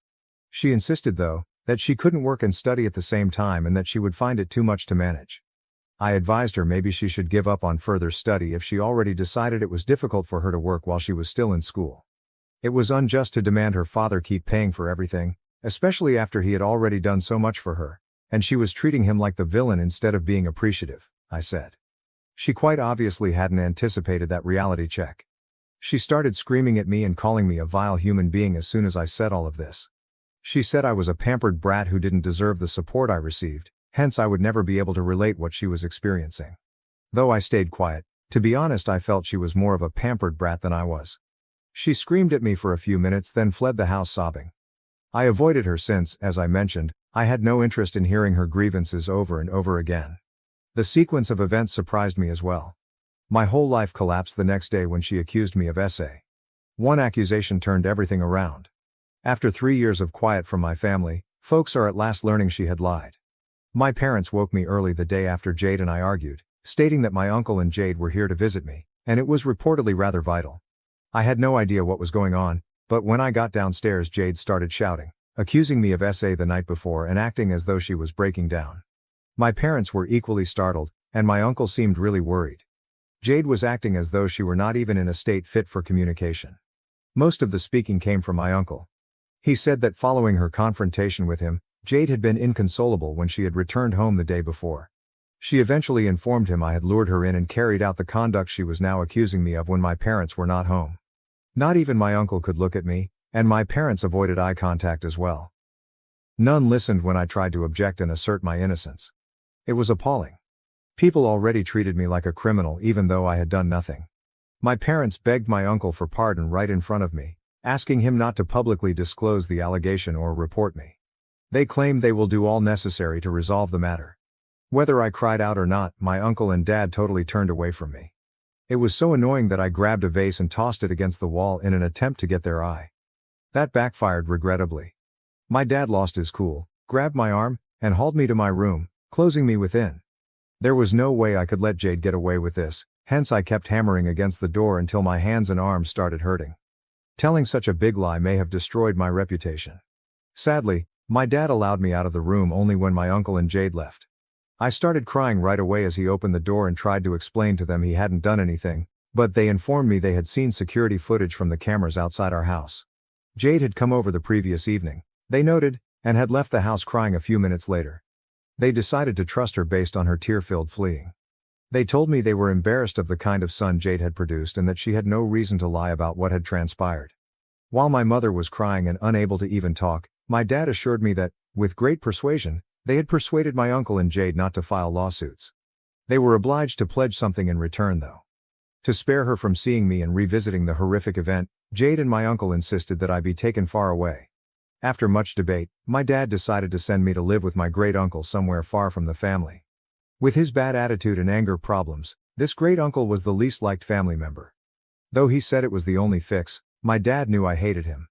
She insisted though, that she couldn't work and study at the same time and that she would find it too much to manage. I advised her maybe she should give up on further study if she already decided it was difficult for her to work while she was still in school. It was unjust to demand her father keep paying for everything, especially after he had already done so much for her, and she was treating him like the villain instead of being appreciative, I said. She quite obviously hadn't anticipated that reality check. She started screaming at me and calling me a vile human being as soon as I said all of this. She said I was a pampered brat who didn't deserve the support I received, hence I would never be able to relate what she was experiencing. Though I stayed quiet, to be honest I felt she was more of a pampered brat than I was. She screamed at me for a few minutes then fled the house sobbing. I avoided her since, as I mentioned, I had no interest in hearing her grievances over and over again. The sequence of events surprised me as well. My whole life collapsed the next day when she accused me of SA. One accusation turned everything around. After 3 years of quiet from my family, folks are at last learning she had lied. My parents woke me early the day after Jade and I argued, stating that my uncle and Jade were here to visit me, and it was reportedly rather vital. I had no idea what was going on, but when I got downstairs Jade started shouting, accusing me of SA the night before and acting as though she was breaking down. My parents were equally startled, and my uncle seemed really worried. Jade was acting as though she were not even in a state fit for communication. Most of the speaking came from my uncle. He said that following her confrontation with him, Jade had been inconsolable when she had returned home the day before. She eventually informed him I had lured her in and carried out the conduct she was now accusing me of when my parents were not home. Not even my uncle could look at me, and my parents avoided eye contact as well. None listened when I tried to object and assert my innocence. It was appalling. People already treated me like a criminal even though I had done nothing. My parents begged my uncle for pardon right in front of me, asking him not to publicly disclose the allegation or report me. They claimed they will do all necessary to resolve the matter. Whether I cried out or not, my uncle and dad totally turned away from me. It was so annoying that I grabbed a vase and tossed it against the wall in an attempt to get their eye. That backfired regrettably. My dad lost his cool, grabbed my arm, and hauled me to my room, closing me within. There was no way I could let Jade get away with this, hence I kept hammering against the door until my hands and arms started hurting. Telling such a big lie may have destroyed my reputation. Sadly, my dad allowed me out of the room only when my uncle and Jade left. I started crying right away as he opened the door and tried to explain to them he hadn't done anything, but they informed me they had seen security footage from the cameras outside our house. Jade had come over the previous evening, they noted, and had left the house crying a few minutes later. They decided to trust her based on her tear-filled fleeing. They told me they were embarrassed of the kind of son Jade had produced and that she had no reason to lie about what had transpired. While my mother was crying and unable to even talk, my dad assured me that, with great persuasion, they had persuaded my uncle and Jade not to file lawsuits. They were obliged to pledge something in return though. To spare her from seeing me and revisiting the horrific event, Jade and my uncle insisted that I be taken far away. After much debate, my dad decided to send me to live with my great uncle somewhere far from the family. With his bad attitude and anger problems, this great uncle was the least liked family member. Though he said it was the only fix, my dad knew I hated him.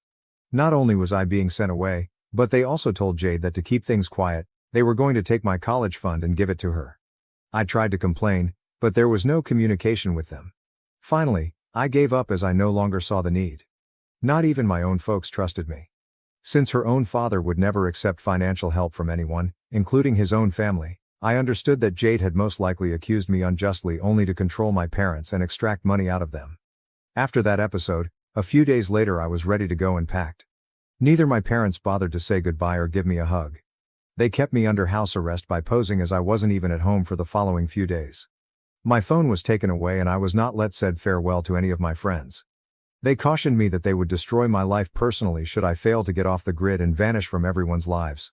Not only was I being sent away, but they also told Jade that to keep things quiet, they were going to take my college fund and give it to her. I tried to complain, but there was no communication with them. Finally, I gave up as I no longer saw the need. Not even my own folks trusted me. Since her own father would never accept financial help from anyone, including his own family, I understood that Jade had most likely accused me unjustly only to control my parents and extract money out of them. After that episode, a few days later I was ready to go and packed. Neither my parents bothered to say goodbye or give me a hug. They kept me under house arrest by posing as I wasn't even at home for the following few days. My phone was taken away and I was not let said farewell to any of my friends. They cautioned me that they would destroy my life personally should I fail to get off the grid and vanish from everyone's lives.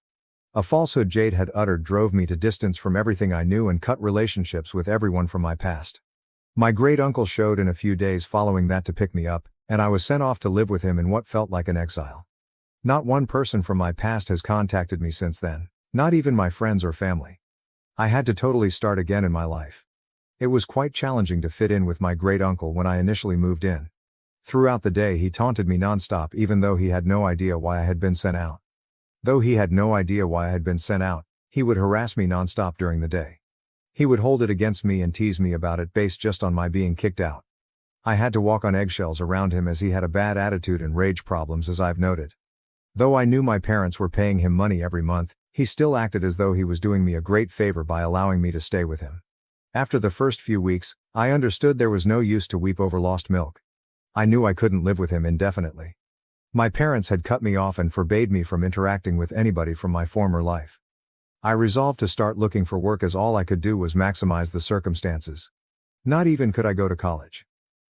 A falsehood Jade had uttered drove me to distance from everything I knew and cut relationships with everyone from my past. My great uncle showed in a few days following that to pick me up, and I was sent off to live with him in what felt like an exile. Not one person from my past has contacted me since then, not even my friends or family. I had to totally start again in my life. It was quite challenging to fit in with my great uncle when I initially moved in. Throughout the day he taunted me nonstop even though he had no idea why I had been sent out. Though he had no idea why I had been sent out, he would harass me nonstop during the day. He would hold it against me and tease me about it based just on my being kicked out. I had to walk on eggshells around him as he had a bad attitude and rage problems, as I've noted. Though I knew my parents were paying him money every month, he still acted as though he was doing me a great favor by allowing me to stay with him. After the first few weeks, I understood there was no use to weep over lost milk. I knew I couldn't live with him indefinitely. My parents had cut me off and forbade me from interacting with anybody from my former life. I resolved to start looking for work as all I could do was maximize the circumstances. Not even could I go to college.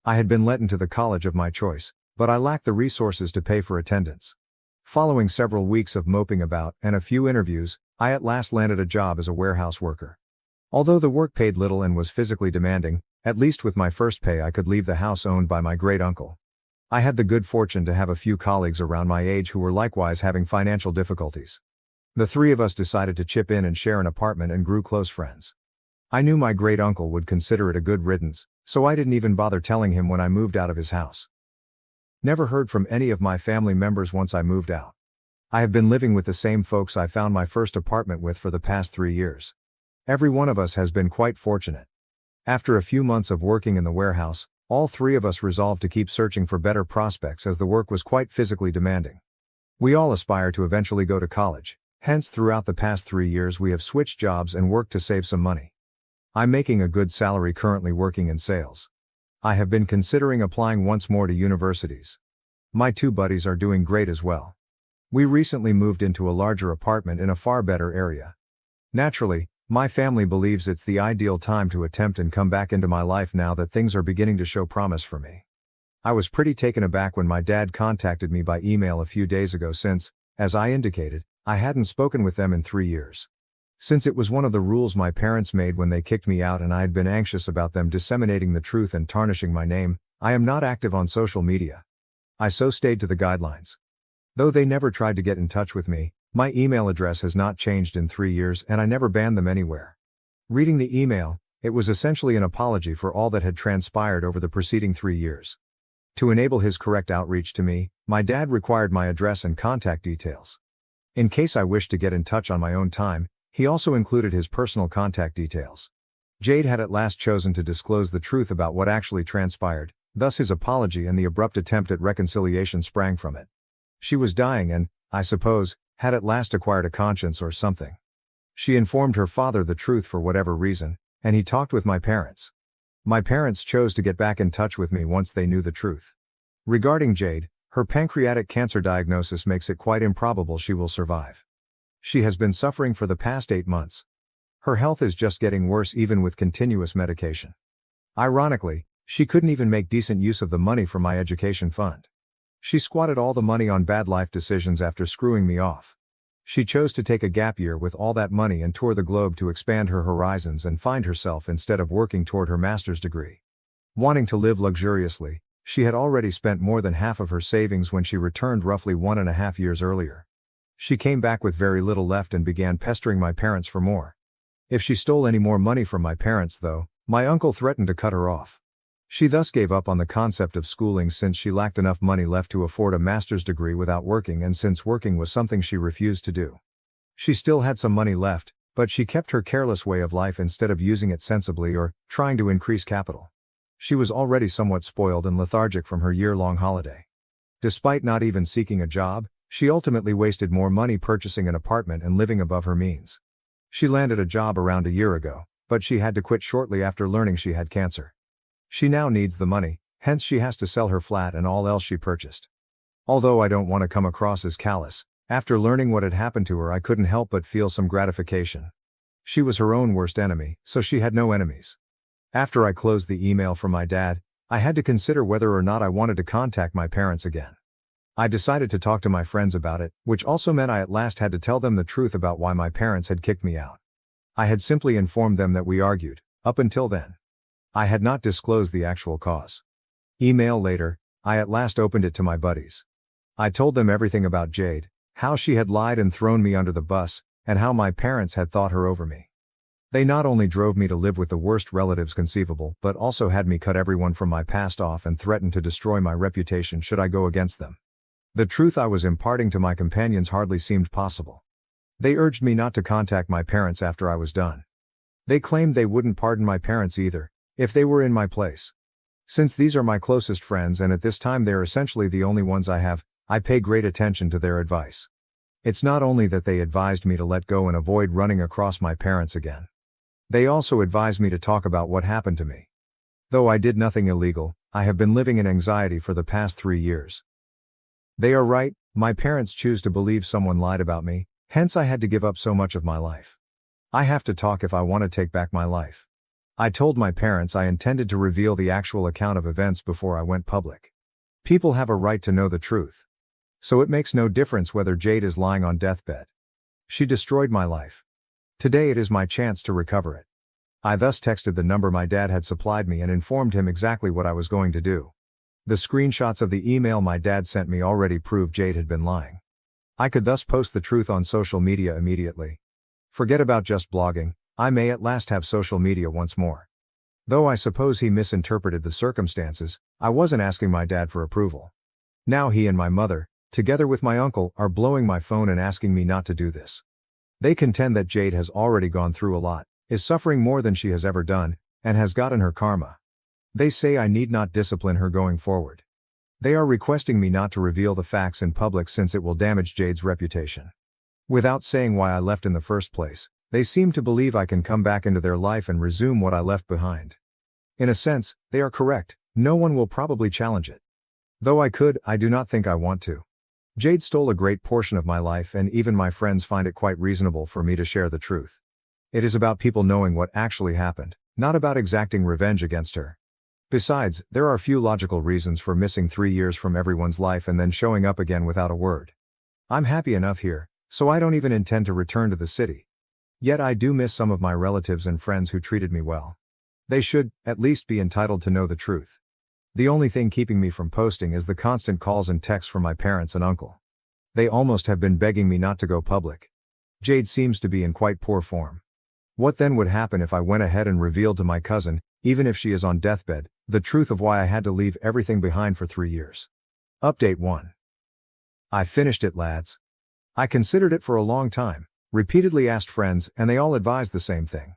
I had been let into the college of my choice, but I lacked the resources to pay for attendance. Following several weeks of moping about and a few interviews, I at last landed a job as a warehouse worker. Although the work paid little and was physically demanding, at least with my first pay I could leave the house owned by my great uncle. I had the good fortune to have a few colleagues around my age who were likewise having financial difficulties. The three of us decided to chip in and share an apartment and grew close friends. I knew my great uncle would consider it a good riddance, so I didn't even bother telling him when I moved out of his house. Never heard from any of my family members once I moved out. I have been living with the same folks I found my first apartment with for the past 3 years. Every one of us has been quite fortunate. After a few months of working in the warehouse, all three of us resolved to keep searching for better prospects as the work was quite physically demanding. We all aspire to eventually go to college, hence throughout the past 3 years we have switched jobs and worked to save some money. I'm making a good salary currently working in sales. I have been considering applying once more to universities. My two buddies are doing great as well. We recently moved into a larger apartment in a far better area. Naturally, my family believes it's the ideal time to attempt and come back into my life now that things are beginning to show promise for me. I was pretty taken aback when my dad contacted me by email a few days ago since, as I indicated, I hadn't spoken with them in 3 years. Since it was one of the rules my parents made when they kicked me out and I had been anxious about them disseminating the truth and tarnishing my name, I am not active on social media. I so stayed to the guidelines. Though they never tried to get in touch with me, my email address has not changed in 3 years and I never banned them anywhere. Reading the email, it was essentially an apology for all that had transpired over the preceding 3 years. To enable his correct outreach to me, my dad required my address and contact details. In case I wished to get in touch on my own time, he also included his personal contact details. Jade had at last chosen to disclose the truth about what actually transpired, thus his apology and the abrupt attempt at reconciliation sprang from it. She was dying and, I suppose, had at last acquired a conscience or something. She informed her father the truth for whatever reason, and he talked with my parents. My parents chose to get back in touch with me once they knew the truth. Regarding Jade, her pancreatic cancer diagnosis makes it quite improbable she will survive. She has been suffering for the past 8 months. Her health is just getting worse even with continuous medication. Ironically, she couldn't even make decent use of the money from my education fund. She squatted all the money on bad life decisions after screwing me off. She chose to take a gap year with all that money and tour the globe to expand her horizons and find herself instead of working toward her master's degree. Wanting to live luxuriously, she had already spent more than half of her savings when she returned roughly 1.5 years earlier. She came back with very little left and began pestering my parents for more. If she stole any more money from my parents though, my uncle threatened to cut her off. She thus gave up on the concept of schooling since she lacked enough money left to afford a master's degree without working, and since working was something she refused to do. She still had some money left, but she kept her careless way of life instead of using it sensibly or trying to increase capital. She was already somewhat spoiled and lethargic from her year-long holiday. Despite not even seeking a job, she ultimately wasted more money purchasing an apartment and living above her means. She landed a job around a year ago, but she had to quit shortly after learning she had cancer. She now needs the money, hence she has to sell her flat and all else she purchased. Although I don't want to come across as callous, after learning what had happened to her I couldn't help but feel some gratification. She was her own worst enemy, so she had no enemies. After I closed the email from my dad, I had to consider whether or not I wanted to contact my parents again. I decided to talk to my friends about it, which also meant I at last had to tell them the truth about why my parents had kicked me out. I had simply informed them that we argued. Up until then, I had not disclosed the actual cause. Email later, I at last opened it to my buddies. I told them everything about Jade, how she had lied and thrown me under the bus, and how my parents had thought her over me. They not only drove me to live with the worst relatives conceivable, but also had me cut everyone from my past off and threatened to destroy my reputation should I go against them. The truth I was imparting to my companions hardly seemed possible. They urged me not to contact my parents after I was done. They claimed they wouldn't pardon my parents either, if they were in my place. Since these are my closest friends and at this time they are essentially the only ones I have, I pay great attention to their advice. It's not only that they advised me to let go and avoid running across my parents again. They also advised me to talk about what happened to me. Though I did nothing illegal, I have been living in anxiety for the past 3 years. They are right, my parents choose to believe someone lied about me, hence I had to give up so much of my life. I have to talk if I want to take back my life. I told my parents I intended to reveal the actual account of events before I went public. People have a right to know the truth. So it makes no difference whether Jade is lying on deathbed. She destroyed my life. Today it is my chance to recover it. I thus texted the number my dad had supplied me and informed him exactly what I was going to do. The screenshots of the email my dad sent me already proved Jade had been lying. I could thus post the truth on social media immediately. Forget about just blogging, I may at last have social media once more. Though I suppose he misinterpreted the circumstances, I wasn't asking my dad for approval. Now he and my mother, together with my uncle, are blowing my phone and asking me not to do this. They contend that Jade has already gone through a lot, is suffering more than she has ever done, and has gotten her karma. They say I need not discipline her going forward. They are requesting me not to reveal the facts in public since it will damage Jade's reputation. Without saying why I left in the first place, they seem to believe I can come back into their life and resume what I left behind. In a sense, they are correct, no one will probably challenge it. Though I could, I do not think I want to. Jade stole a great portion of my life and even my friends find it quite reasonable for me to share the truth. It is about people knowing what actually happened, not about exacting revenge against her. Besides, there are few logical reasons for missing 3 years from everyone's life and then showing up again without a word. I'm happy enough here, so I don't even intend to return to the city. Yet I do miss some of my relatives and friends who treated me well. They should, at least, be entitled to know the truth. The only thing keeping me from posting is the constant calls and texts from my parents and uncle. They almost have been begging me not to go public. Jade seems to be in quite poor form. What then would happen if I went ahead and revealed to my cousin, even if she is on deathbed, the truth of why I had to leave everything behind for 3 years? Update 1. I finished it, lads. I considered it for a long time. Repeatedly asked friends, and they all advised the same thing.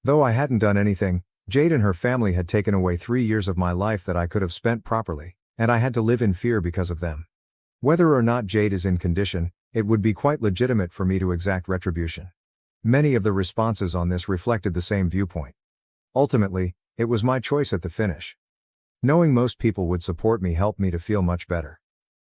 Though I hadn't done anything, Jade and her family had taken away 3 years of my life that I could have spent properly, and I had to live in fear because of them. Whether or not Jade is in condition, it would be quite legitimate for me to exact retribution. Many of the responses on this reflected the same viewpoint. Ultimately, it was my choice at the finish. Knowing most people would support me helped me to feel much better.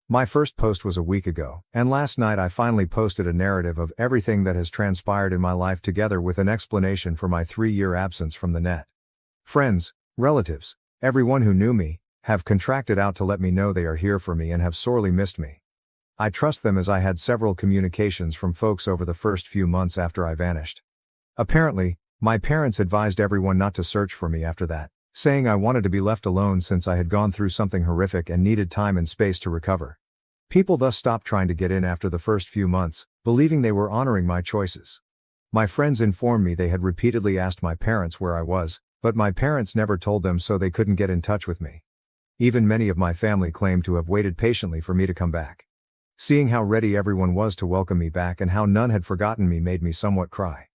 My first post was a week ago, and last night I finally posted a narrative of everything that has transpired in my life together with an explanation for my 3-year absence from the net. Friends, relatives, everyone who knew me, have contracted out to let me know they are here for me and have sorely missed me. I trust them as I had several communications from folks over the first few months after I vanished. Apparently, my parents advised everyone not to search for me after that, saying I wanted to be left alone since I had gone through something horrific and needed time and space to recover. People thus stopped trying to get in after the first few months, believing they were honoring my choices. My friends informed me they had repeatedly asked my parents where I was, but my parents never told them, so they couldn't get in touch with me. Even many of my family claimed to have waited patiently for me to come back. Seeing how ready everyone was to welcome me back and how none had forgotten me made me somewhat cry.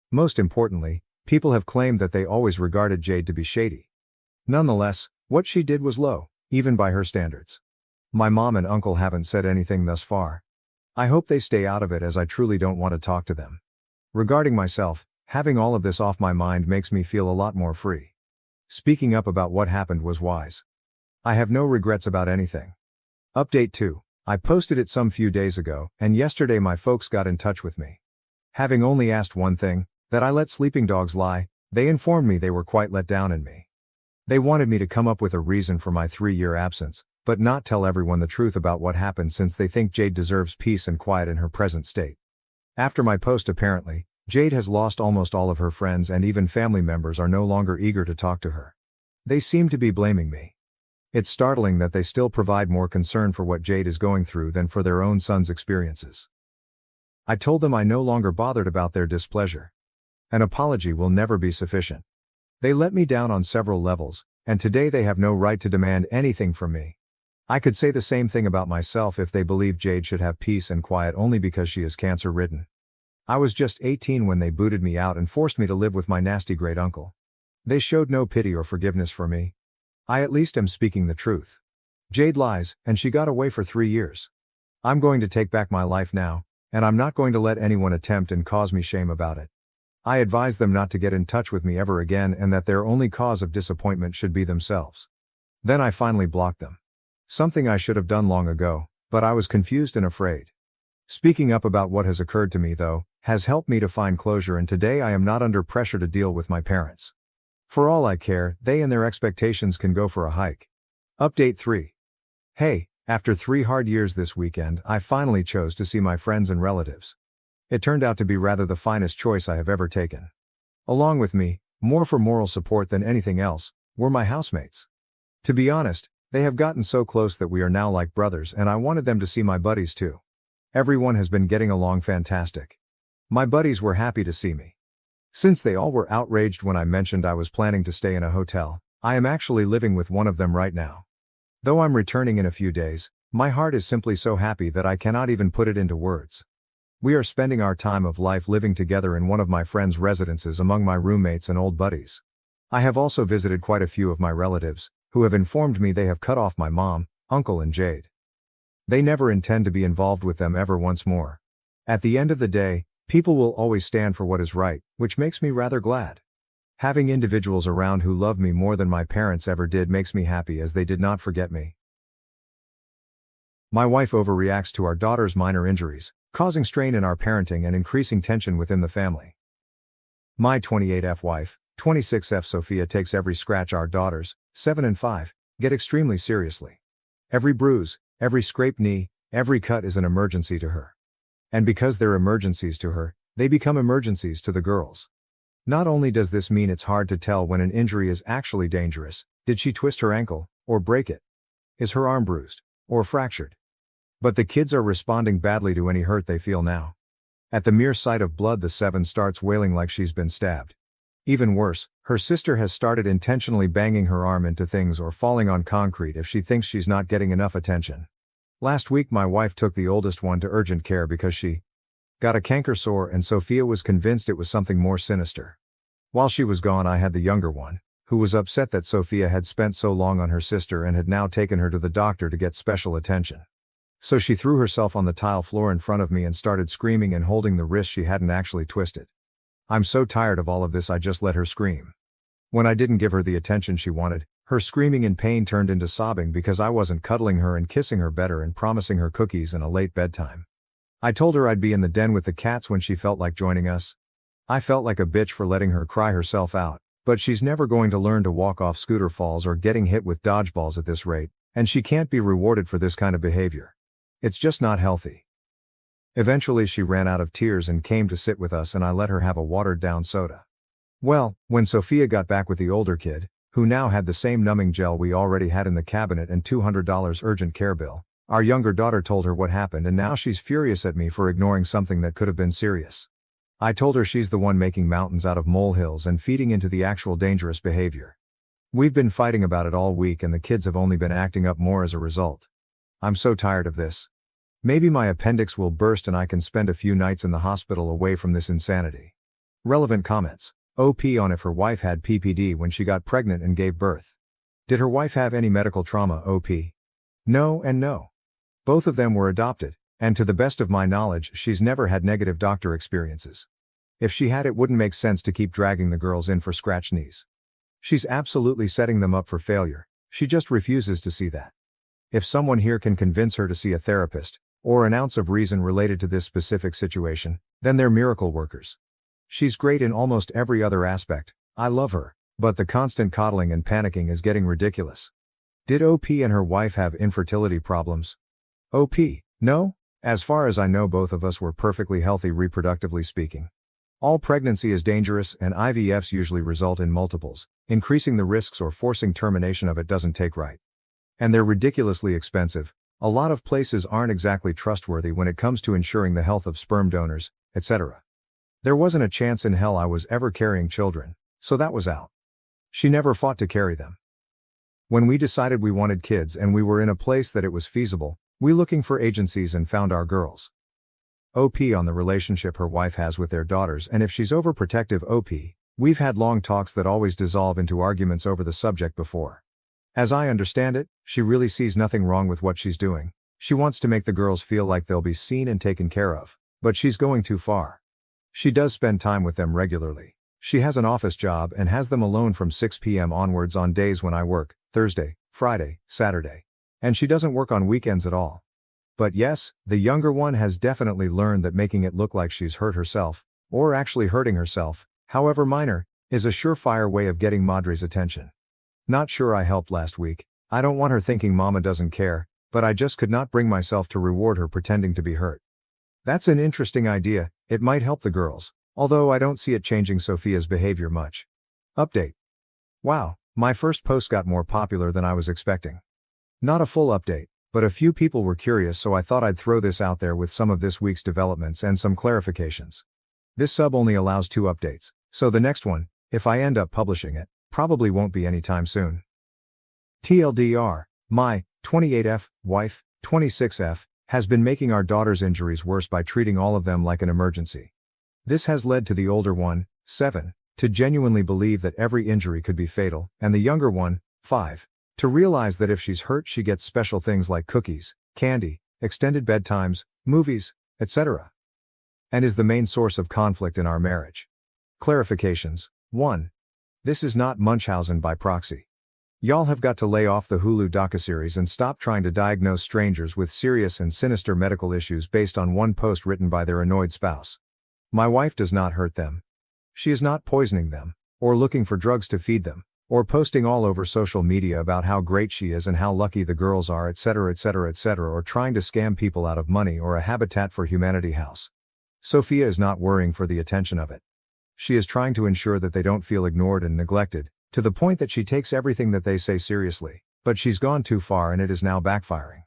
Most importantly, people have claimed that they always regarded Jade to be shady. Nonetheless, what she did was low, even by her standards. My mom and uncle haven't said anything thus far. I hope they stay out of it, as I truly don't want to talk to them. Regarding myself, having all of this off my mind makes me feel a lot more free. Speaking up about what happened was wise. I have no regrets about anything. Update 2. I posted it some few days ago, and yesterday my folks got in touch with me. Having only asked one thing, that I let sleeping dogs lie, they informed me they were quite let down in me. They wanted me to come up with a reason for my 3-year absence, but not tell everyone the truth about what happened, since they think Jade deserves peace and quiet in her present state. After my post, apparently, Jade has lost almost all of her friends, and even family members are no longer eager to talk to her. They seem to be blaming me. It's startling that they still provide more concern for what Jade is going through than for their own son's experiences. I told them I no longer bothered about their displeasure. An apology will never be sufficient. They let me down on several levels, and today they have no right to demand anything from me. I could say the same thing about myself if they believe Jade should have peace and quiet only because she is cancer-ridden. I was just 18 when they booted me out and forced me to live with my nasty great uncle. They showed no pity or forgiveness for me. I at least am speaking the truth. Jade lies, and she got away for 3 years. I'm going to take back my life now, and I'm not going to let anyone attempt and cause me shame about it. I advise them not to get in touch with me ever again, and that their only cause of disappointment should be themselves. Then I finally blocked them. Something I should have done long ago, but I was confused and afraid. Speaking up about what has occurred to me, though, has helped me to find closure, and today I am not under pressure to deal with my parents. For all I care, they and their expectations can go for a hike. Update 3. Hey, after 3 hard years this weekend, I finally chose to see my friends and relatives. It turned out to be rather the finest choice I have ever taken. Along with me, more for moral support than anything else, were my housemates. To be honest, they have gotten so close that we are now like brothers, and I wanted them to see my buddies too. Everyone has been getting along fantastic. My buddies were happy to see me. Since they all were outraged when I mentioned I was planning to stay in a hotel, I am actually living with one of them right now. Though I'm returning in a few days, my heart is simply so happy that I cannot even put it into words. We are spending our time of life living together in one of my friend's residences among my roommates and old buddies. I have also visited quite a few of my relatives, who have informed me they have cut off my mom, uncle and Jade. They never intend to be involved with them ever once more. At the end of the day, people will always stand for what is right, which makes me rather glad. Having individuals around who love me more than my parents ever did makes me happy, as they did not forget me. My wife overreacts to our daughter's minor injuries, causing strain in our parenting and increasing tension within the family. My 28F wife, 26F Sophia, takes every scratch our daughters, 7 and 5, get extremely seriously. Every bruise, every scraped knee, every cut is an emergency to her. And because they're emergencies to her, they become emergencies to the girls. Not only does this mean it's hard to tell when an injury is actually dangerous, did she twist her ankle, or break it? Is her arm bruised, or fractured? But the kids are responding badly to any hurt they feel now. At the mere sight of blood, the 7 starts wailing like she's been stabbed. Even worse, her sister has started intentionally banging her arm into things or falling on concrete if she thinks she's not getting enough attention. Last week my wife took the oldest one to urgent care because she got a canker sore, and Sophia was convinced it was something more sinister. While she was gone, I had the younger one, who was upset that Sophia had spent so long on her sister and had now taken her to the doctor to get special attention. So she threw herself on the tile floor in front of me and started screaming and holding the wrist she hadn't actually twisted. I'm so tired of all of this, I just let her scream. When I didn't give her the attention she wanted, her screaming in pain turned into sobbing because I wasn't cuddling her and kissing her better and promising her cookies and a late bedtime. I told her I'd be in the den with the cats when she felt like joining us. I felt like a bitch for letting her cry herself out, but she's never going to learn to walk off scooter falls or getting hit with dodgeballs at this rate, and she can't be rewarded for this kind of behavior. It's just not healthy. Eventually she ran out of tears and came to sit with us, and I let her have a watered-down soda. Well, when Sophia got back with the older kid, who now had the same numbing gel we already had in the cabinet and $200 urgent care bill. Our younger daughter told her what happened and now she's furious at me for ignoring something that could have been serious. I told her she's the one making mountains out of molehills and feeding into the actual dangerous behavior. We've been fighting about it all week and the kids have only been acting up more as a result. I'm so tired of this. Maybe my appendix will burst and I can spend a few nights in the hospital away from this insanity. Relevant comments. OP on if her wife had PPD when she got pregnant and gave birth. Did her wife have any medical trauma? OP. No and no. Both of them were adopted, and to the best of my knowledge she's never had negative doctor experiences. If she had, it wouldn't make sense to keep dragging the girls in for scratch knees. She's absolutely setting them up for failure, she just refuses to see that. If someone here can convince her to see a therapist, or an ounce of reason related to this specific situation, then they're miracle workers. She's great in almost every other aspect, I love her, but the constant coddling and panicking is getting ridiculous. Did OP and her wife have infertility problems? OP, no, as far as I know both of us were perfectly healthy reproductively speaking. All pregnancy is dangerous and IVFs usually result in multiples, increasing the risks or forcing termination of it doesn't take right. And they're ridiculously expensive, a lot of places aren't exactly trustworthy when it comes to ensuring the health of sperm donors, etc. There wasn't a chance in hell I was ever carrying children, so that was out. She never fought to carry them. When we decided we wanted kids and we were in a place that it was feasible, we looking for agencies and found our girls. OP on the relationship her wife has with their daughters and if she's overprotective. OP, we've had long talks that always dissolve into arguments over the subject before. As I understand it, she really sees nothing wrong with what she's doing. She wants to make the girls feel like they'll be seen and taken care of, but she's going too far. She does spend time with them regularly. She has an office job and has them alone from 6 p.m. onwards on days when I work, Thursday, Friday, Saturday. And she doesn't work on weekends at all. But yes, the younger one has definitely learned that making it look like she's hurt herself, or actually hurting herself, however minor, is a surefire way of getting Madre's attention. Not sure I helped last week. I don't want her thinking mama doesn't care, but I just could not bring myself to reward her pretending to be hurt. That's an interesting idea, it might help the girls, although I don't see it changing Sophia's behavior much. Update. Wow, my first post got more popular than I was expecting. Not a full update, but a few people were curious, so I thought I'd throw this out there with some of this week's developments and some clarifications. This sub only allows 2 updates, so the next one, if I end up publishing it, probably won't be anytime soon. TLDR, my 28F wife, 26F, has been making our daughter's injuries worse by treating all of them like an emergency. This has led to the older one, 7, to genuinely believe that every injury could be fatal, and the younger one, 5, to realize that if she's hurt she gets special things like cookies, candy, extended bedtimes, movies, etc. And is the main source of conflict in our marriage. Clarifications. 1. This is not Munchausen by proxy. Y'all have got to lay off the Hulu docuseries and stop trying to diagnose strangers with serious and sinister medical issues based on one post written by their annoyed spouse. My wife does not hurt them. She is not poisoning them, or looking for drugs to feed them, or posting all over social media about how great she is and how lucky the girls are, etc., etc., etc., or trying to scam people out of money or a Habitat for Humanity house. Sophia is not worrying for the attention of it. She is trying to ensure that they don't feel ignored and neglected, to the point that she takes everything that they say seriously, but she's gone too far and it is now backfiring.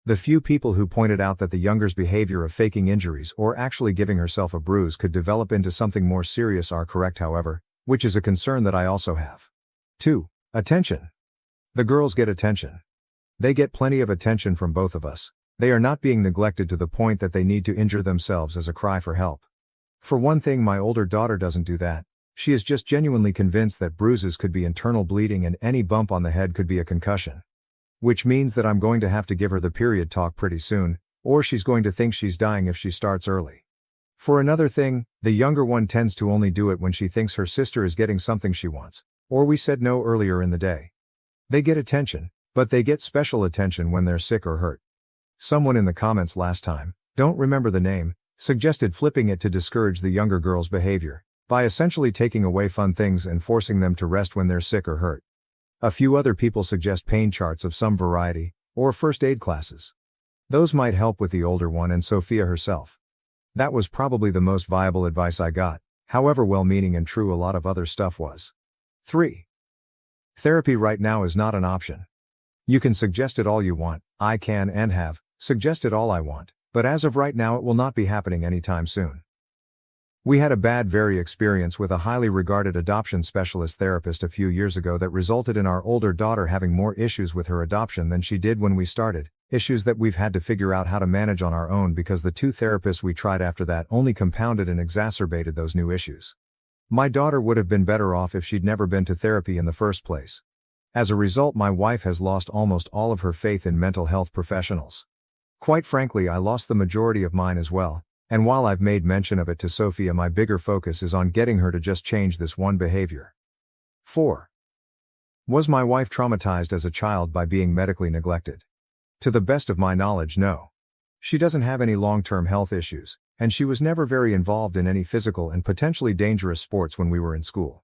The few people who pointed out that the younger's behavior of faking injuries or actually giving herself a bruise could develop into something more serious are correct, however, which is a concern that I also have. 2. Attention. The girls get attention. They get plenty of attention from both of us. They are not being neglected to the point that they need to injure themselves as a cry for help. For one thing, my older daughter doesn't do that. She is just genuinely convinced that bruises could be internal bleeding and any bump on the head could be a concussion. Which means that I'm going to have to give her the period talk pretty soon, or she's going to think she's dying if she starts early. For another thing, the younger one tends to only do it when she thinks her sister is getting something she wants, or we said no earlier in the day. They get attention, but they get special attention when they're sick or hurt. Someone in the comments last time, don't remember the name, suggested flipping it to discourage the younger girl's behavior, by essentially taking away fun things and forcing them to rest when they're sick or hurt. A few other people suggest pain charts of some variety, or first aid classes. Those might help with the older one and Sophia herself. That was probably the most viable advice I got, however well-meaning and true a lot of other stuff was. 3. Therapy right now is not an option. You can suggest it all you want, I can and have suggested all I want, but as of right now it will not be happening anytime soon. We had a bad very experience with a highly regarded adoption specialist therapist a few years ago that resulted in our older daughter having more issues with her adoption than she did when we started, issues that we've had to figure out how to manage on our own because the two therapists we tried after that only compounded and exacerbated those new issues. My daughter would have been better off if she'd never been to therapy in the first place. As a result, my wife has lost almost all of her faith in mental health professionals. Quite frankly, I lost the majority of mine as well. And while I've made mention of it to Sophia, my bigger focus is on getting her to just change this one behavior. 4. Was my wife traumatized as a child by being medically neglected? To the best of my knowledge, no. She doesn't have any long-term health issues, and she was never very involved in any physical and potentially dangerous sports when we were in school.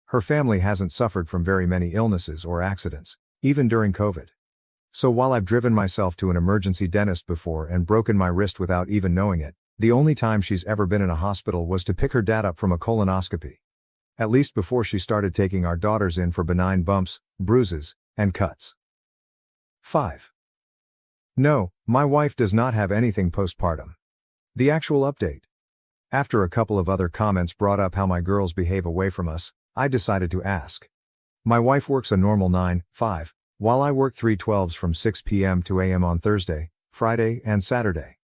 Her family hasn't suffered from very many illnesses or accidents, even during COVID. So while I've driven myself to an emergency dentist before and broken my wrist without even knowing it, the only time she's ever been in a hospital was to pick her dad up from a colonoscopy. At least before she started taking our daughters in for benign bumps, bruises, and cuts. 5. No, my wife does not have anything postpartum. The actual update. After a couple of other comments brought up how my girls behave away from us, I decided to ask. My wife works a normal 9-5, while I work 3/12s from 6 p.m. to a.m. on Thursday, Friday, and Saturday.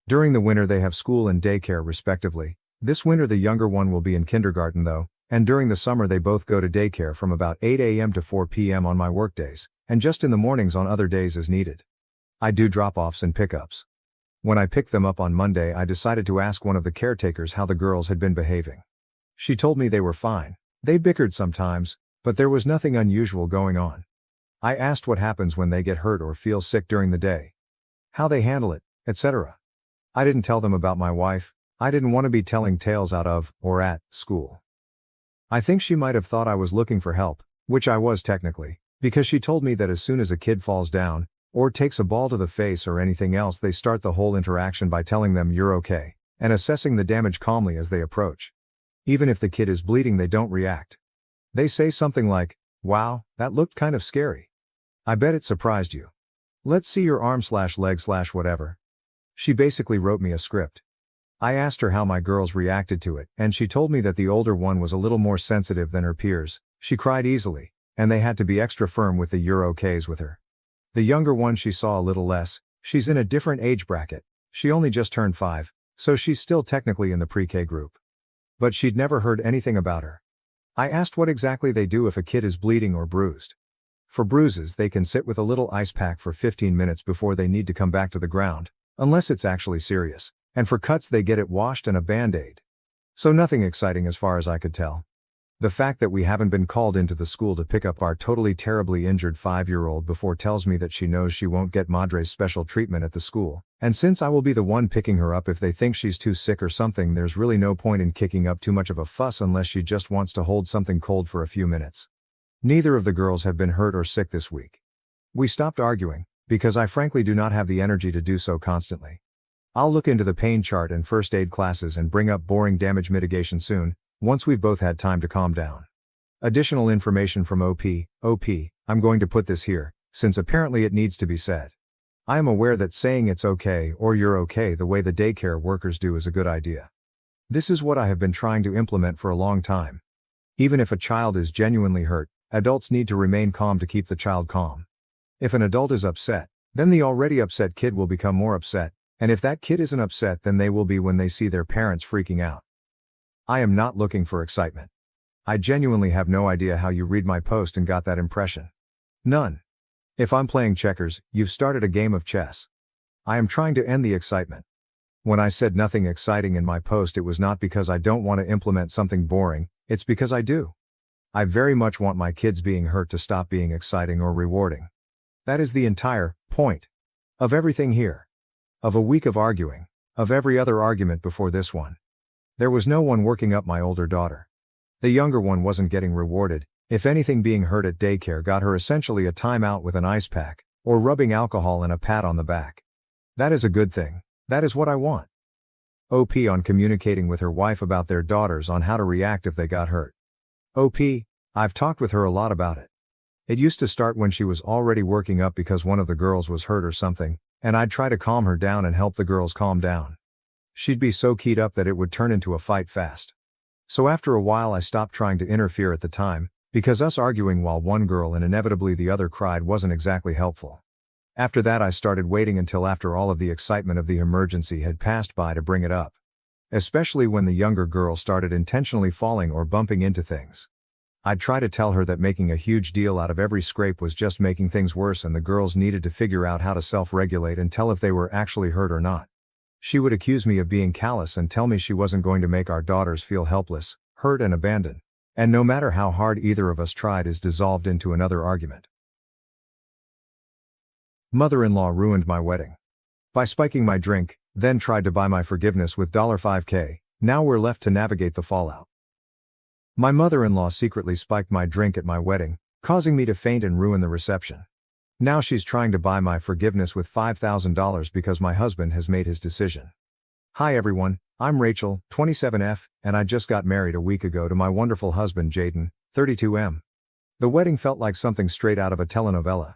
During the winter they have school and daycare respectively. This winter the younger one will be in kindergarten though, and during the summer they both go to daycare from about 8 a.m. to 4 p.m. on my workdays, and just in the mornings on other days as needed. I do drop-offs and pickups. When I picked them up on Monday, I decided to ask one of the caretakers how the girls had been behaving. She told me they were fine. They bickered sometimes, but there was nothing unusual going on. I asked what happens when they get hurt or feel sick during the day, how they handle it, etc. I didn't tell them about my wife. I didn't want to be telling tales out of, or at, school. I think she might have thought I was looking for help, which I was technically, because she told me that as soon as a kid falls down, or takes a ball to the face or anything else, they start the whole interaction by telling them you're okay, and assessing the damage calmly as they approach. Even if the kid is bleeding, they don't react. They say something like, "Wow, that looked kind of scary. I bet it surprised you. Let's see your arm/leg/whatever." She basically wrote me a script. I asked her how my girls reacted to it, and she told me that the older one was a little more sensitive than her peers. She cried easily, and they had to be extra firm with the "you're okays" with her. The younger one she saw a little less. She's in a different age bracket. She only just turned 5, so she's still technically in the pre-K group. But she'd never heard anything about her. I asked what exactly they do if a kid is bleeding or bruised. For bruises, they can sit with a little ice pack for 15 minutes before they need to come back to the ground, unless it's actually serious. And for cuts, they get it washed and a band-aid. So nothing exciting as far as I could tell. The fact that we haven't been called into the school to pick up our totally terribly injured 5-year-old before tells me that she knows she won't get Madre's special treatment at the school, and since I will be the one picking her up if they think she's too sick or something, there's really no point in kicking up too much of a fuss unless she just wants to hold something cold for a few minutes. Neither of the girls have been hurt or sick this week. We stopped arguing, because I frankly do not have the energy to do so constantly. I'll look into the pain chart and first aid classes and bring up boring damage mitigation soon, once we've both had time to calm down. Additional information from OP, I'm going to put this here, since apparently it needs to be said. I am aware that saying it's okay or you're okay the way the daycare workers do is a good idea. This is what I have been trying to implement for a long time. Even if a child is genuinely hurt, adults need to remain calm to keep the child calm. If an adult is upset, then the already upset kid will become more upset, and if that kid isn't upset, then they will be when they see their parents freaking out. I am not looking for excitement. I genuinely have no idea how you read my post and got that impression. None. If I'm playing checkers, you've started a game of chess. I am trying to end the excitement. When I said nothing exciting in my post, it was not because I don't want to implement something boring, it's because I do. I very much want my kids being hurt to stop being exciting or rewarding. That is the entire point of everything here. Of a week of arguing, of every other argument before this one. There was no one working up my older daughter. The younger one wasn't getting rewarded. If anything, being hurt at daycare got her essentially a timeout with an ice pack, or rubbing alcohol and a pat on the back. That is a good thing. That is what I want. OP on communicating with her wife about their daughters on how to react if they got hurt. OP, I've talked with her a lot about it. It used to start when she was already working up because one of the girls was hurt or something, and I'd try to calm her down and help the girls calm down. She'd be so keyed up that it would turn into a fight fast. So after a while I stopped trying to interfere at the time, because us arguing while one girl and inevitably the other cried wasn't exactly helpful. After that I started waiting until after all of the excitement of the emergency had passed by to bring it up. Especially when the younger girl started intentionally falling or bumping into things. I'd try to tell her that making a huge deal out of every scrape was just making things worse and the girls needed to figure out how to self-regulate and tell if they were actually hurt or not. She would accuse me of being callous and tell me she wasn't going to make our daughters feel helpless, hurt and abandoned. And no matter how hard either of us tried is dissolved into another argument. Mother-in-law ruined my wedding. By spiking my drink, then tried to buy my forgiveness with $5K, now we're left to navigate the fallout. My mother-in-law secretly spiked my drink at my wedding, causing me to faint and ruin the reception. Now she's trying to buy my forgiveness with $5,000 because my husband has made his decision. Hi everyone, I'm Rachel, 27F, and I just got married a week ago to my wonderful husband Jaden, 32M. The wedding felt like something straight out of a telenovela.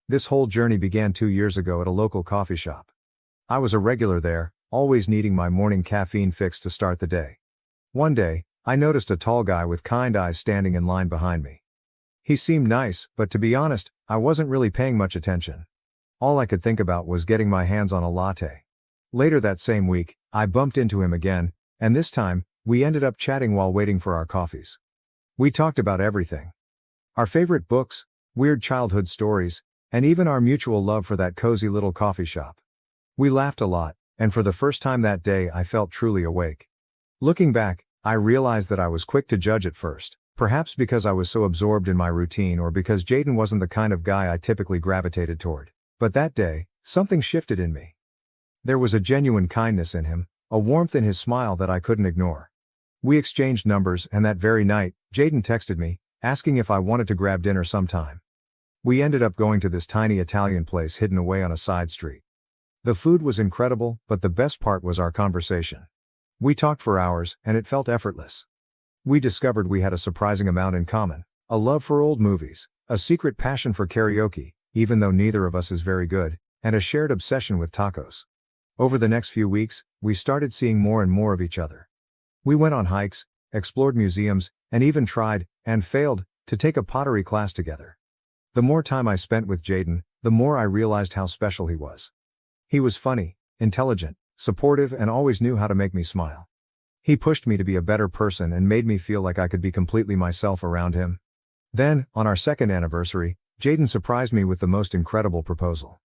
This whole journey began 2 years ago at a local coffee shop. I was a regular there, always needing my morning caffeine fix to start the day. One day, I noticed a tall guy with kind eyes standing in line behind me. He seemed nice, but to be honest, I wasn't really paying much attention. All I could think about was getting my hands on a latte. Later that same week, I bumped into him again, and this time, we ended up chatting while waiting for our coffees. We talked about everything. Our favorite books, weird childhood stories, and even our mutual love for that cozy little coffee shop. We laughed a lot, and for the first time that day I felt truly awake. Looking back, I realized that I was quick to judge at first, perhaps because I was so absorbed in my routine or because Jaden wasn't the kind of guy I typically gravitated toward. But that day, something shifted in me. There was a genuine kindness in him, a warmth in his smile that I couldn't ignore. We exchanged numbers and that very night, Jaden texted me, asking if I wanted to grab dinner sometime. We ended up going to this tiny Italian place hidden away on a side street. The food was incredible, but the best part was our conversation. We talked for hours, and it felt effortless. We discovered we had a surprising amount in common, a love for old movies, a secret passion for karaoke, even though neither of us is very good, and a shared obsession with tacos. Over the next few weeks, we started seeing more and more of each other. We went on hikes, explored museums, and even tried, and failed, to take a pottery class together. The more time I spent with Jaden, the more I realized how special he was. He was funny, intelligent, supportive, and always knew how to make me smile. He pushed me to be a better person and made me feel like I could be completely myself around him. Then, on our second anniversary, Jaden surprised me with the most incredible proposal.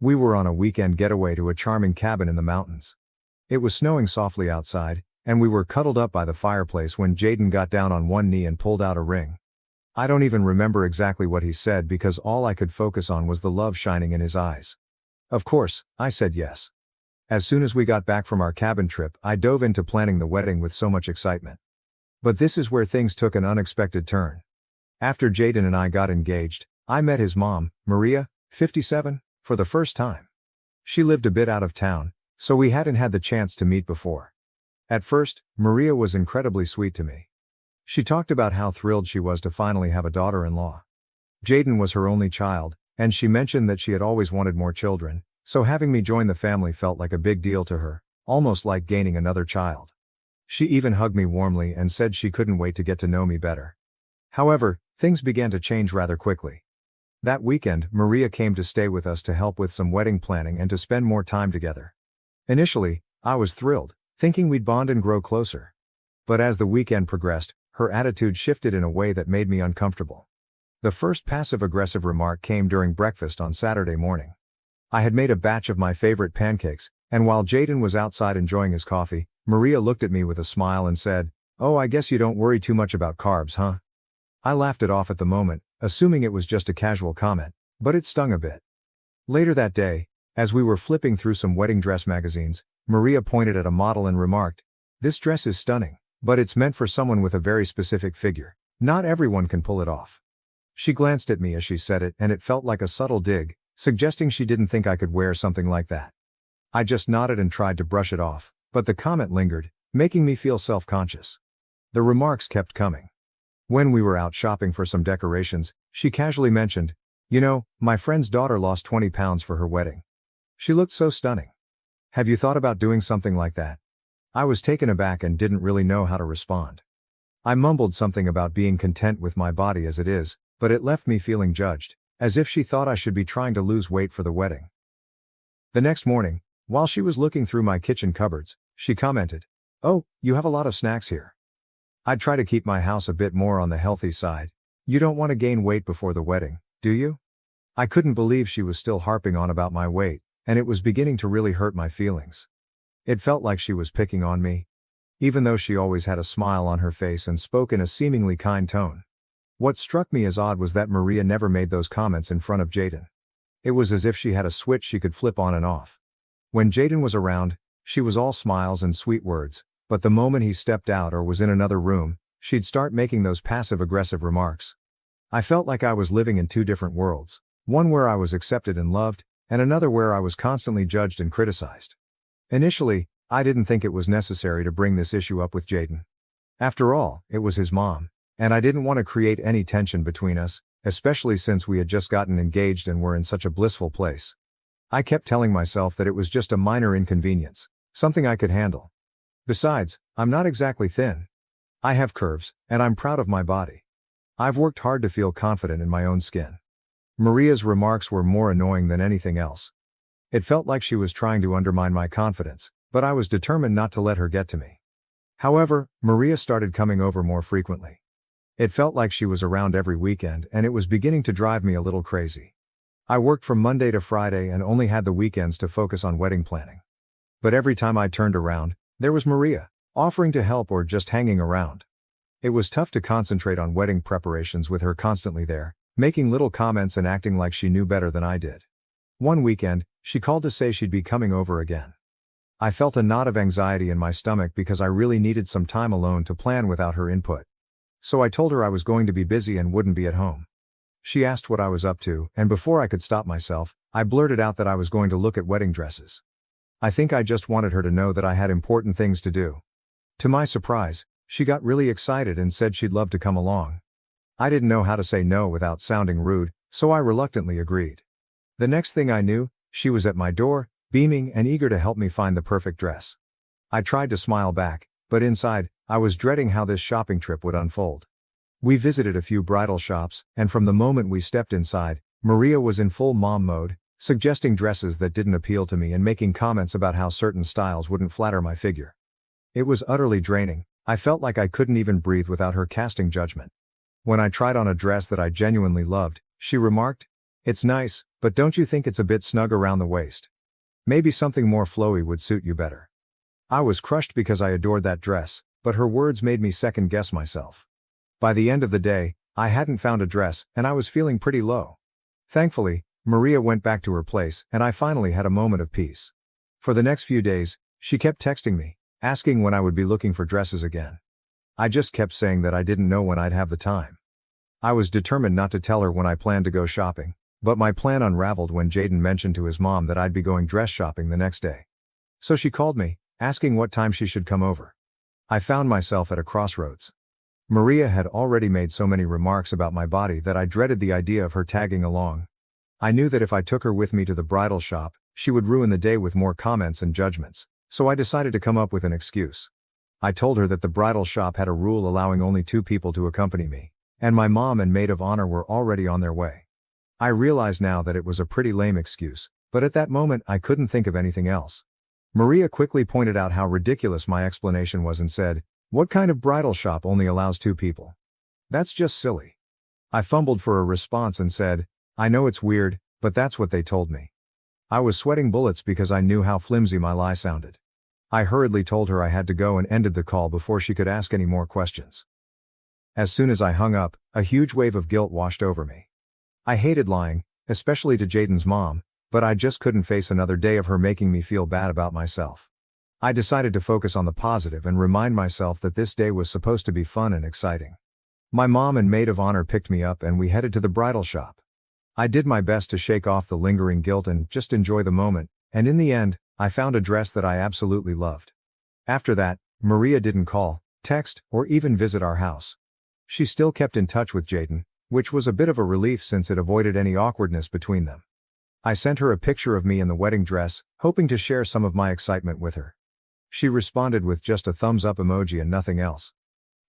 We were on a weekend getaway to a charming cabin in the mountains. It was snowing softly outside, and we were cuddled up by the fireplace when Jaden got down on one knee and pulled out a ring. I don't even remember exactly what he said because all I could focus on was the love shining in his eyes. Of course, I said yes. As soon as we got back from our cabin trip, I dove into planning the wedding with so much excitement. But this is where things took an unexpected turn. After Jaden and I got engaged, I met his mom, Maria, 57, for the first time. She lived a bit out of town, so we hadn't had the chance to meet before. At first, Maria was incredibly sweet to me. She talked about how thrilled she was to finally have a daughter-in-law. Jaden was her only child, and she mentioned that she had always wanted more children, so having me join the family felt like a big deal to her, almost like gaining another child. She even hugged me warmly and said she couldn't wait to get to know me better. However, things began to change rather quickly. That weekend, Maria came to stay with us to help with some wedding planning and to spend more time together. Initially, I was thrilled, thinking we'd bond and grow closer. But as the weekend progressed, her attitude shifted in a way that made me uncomfortable. The first passive-aggressive remark came during breakfast on Saturday morning. I had made a batch of my favorite pancakes, and while Jaden was outside enjoying his coffee, Maria looked at me with a smile and said, "Oh, I guess you don't worry too much about carbs, huh?" I laughed it off at the moment, assuming it was just a casual comment, but it stung a bit. Later that day, as we were flipping through some wedding dress magazines, Maria pointed at a model and remarked, "This dress is stunning, but it's meant for someone with a very specific figure. Not everyone can pull it off." She glanced at me as she said it, and it felt like a subtle dig, suggesting she didn't think I could wear something like that. I just nodded and tried to brush it off, but the comment lingered, making me feel self-conscious. The remarks kept coming. When we were out shopping for some decorations, she casually mentioned, "You know, my friend's daughter lost 20 pounds for her wedding. She looked so stunning. Have you thought about doing something like that?" I was taken aback and didn't really know how to respond. I mumbled something about being content with my body as it is, but it left me feeling judged, as if she thought I should be trying to lose weight for the wedding. The next morning, while she was looking through my kitchen cupboards, she commented, "Oh, you have a lot of snacks here. I'd try to keep my house a bit more on the healthy side. You don't want to gain weight before the wedding, do you?" I couldn't believe she was still harping on about my weight, and it was beginning to really hurt my feelings. It felt like she was picking on me, even though she always had a smile on her face and spoke in a seemingly kind tone. What struck me as odd was that Maria never made those comments in front of Jaden. It was as if she had a switch she could flip on and off. When Jaden was around, she was all smiles and sweet words, but the moment he stepped out or was in another room, she'd start making those passive-aggressive remarks. I felt like I was living in two different worlds, one where I was accepted and loved, and another where I was constantly judged and criticized. Initially, I didn't think it was necessary to bring this issue up with Jaden. After all, it was his mom, and I didn't want to create any tension between us, especially since we had just gotten engaged and were in such a blissful place. I kept telling myself that it was just a minor inconvenience, something I could handle. Besides, I'm not exactly thin. I have curves, and I'm proud of my body. I've worked hard to feel confident in my own skin. Maria's remarks were more annoying than anything else. It felt like she was trying to undermine my confidence, but I was determined not to let her get to me. However, Maria started coming over more frequently. It felt like she was around every weekend, and it was beginning to drive me a little crazy. I worked from Monday to Friday and only had the weekends to focus on wedding planning. But every time I turned around, there was Maria, offering to help or just hanging around. It was tough to concentrate on wedding preparations with her constantly there, making little comments and acting like she knew better than I did. One weekend, she called to say she'd be coming over again. I felt a knot of anxiety in my stomach because I really needed some time alone to plan without her input. So I told her I was going to be busy and wouldn't be at home. She asked what I was up to, and before I could stop myself, I blurted out that I was going to look at wedding dresses. I think I just wanted her to know that I had important things to do. To my surprise, she got really excited and said she'd love to come along. I didn't know how to say no without sounding rude, so I reluctantly agreed. The next thing I knew, she was at my door, beaming and eager to help me find the perfect dress. I tried to smile back, but inside, I was dreading how this shopping trip would unfold. We visited a few bridal shops, and from the moment we stepped inside, Maria was in full mom mode, suggesting dresses that didn't appeal to me and making comments about how certain styles wouldn't flatter my figure. It was utterly draining. I felt like I couldn't even breathe without her casting judgment. When I tried on a dress that I genuinely loved, she remarked, "It's nice, but don't you think it's a bit snug around the waist? Maybe something more flowy would suit you better." I was crushed because I adored that dress, but her words made me second-guess myself. By the end of the day, I hadn't found a dress, and I was feeling pretty low. Thankfully, Maria went back to her place, and I finally had a moment of peace. For the next few days, she kept texting me, asking when I would be looking for dresses again. I just kept saying that I didn't know when I'd have the time. I was determined not to tell her when I planned to go shopping, but my plan unraveled when Jaden mentioned to his mom that I'd be going dress shopping the next day. So she called me, asking what time she should come over. I found myself at a crossroads. Maria had already made so many remarks about my body that I dreaded the idea of her tagging along. I knew that if I took her with me to the bridal shop, she would ruin the day with more comments and judgments, so I decided to come up with an excuse. I told her that the bridal shop had a rule allowing only 2 people to accompany me, and my mom and maid of honor were already on their way. I realize now that it was a pretty lame excuse, but at that moment I couldn't think of anything else. Maria quickly pointed out how ridiculous my explanation was and said, "What kind of bridal shop only allows 2 people? That's just silly." I fumbled for a response and said, "I know it's weird, but that's what they told me." I was sweating bullets because I knew how flimsy my lie sounded. I hurriedly told her I had to go and ended the call before she could ask any more questions. As soon as I hung up, a huge wave of guilt washed over me. I hated lying, especially to Jaden's mom, but I just couldn't face another day of her making me feel bad about myself. I decided to focus on the positive and remind myself that this day was supposed to be fun and exciting. My mom and maid of honor picked me up and we headed to the bridal shop. I did my best to shake off the lingering guilt and just enjoy the moment, and in the end, I found a dress that I absolutely loved. After that, Maria didn't call, text, or even visit our house. She still kept in touch with Jaden, which was a bit of a relief since it avoided any awkwardness between them. I sent her a picture of me in the wedding dress, hoping to share some of my excitement with her. She responded with just a thumbs up emoji and nothing else.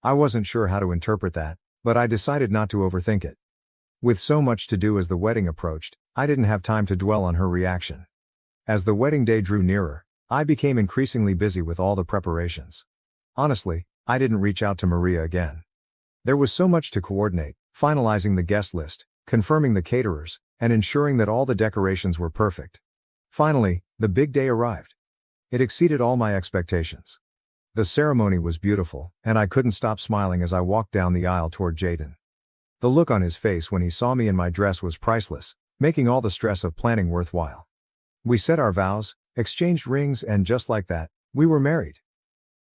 I wasn't sure how to interpret that, but I decided not to overthink it. With so much to do as the wedding approached, I didn't have time to dwell on her reaction. As the wedding day drew nearer, I became increasingly busy with all the preparations. Honestly, I didn't reach out to Maria again. There was so much to coordinate, finalizing the guest list, confirming the caterers, and ensuring that all the decorations were perfect. Finally, the big day arrived. It exceeded all my expectations. The ceremony was beautiful, and I couldn't stop smiling as I walked down the aisle toward Jaden. The look on his face when he saw me in my dress was priceless, making all the stress of planning worthwhile. We said our vows, exchanged rings, and just like that, we were married.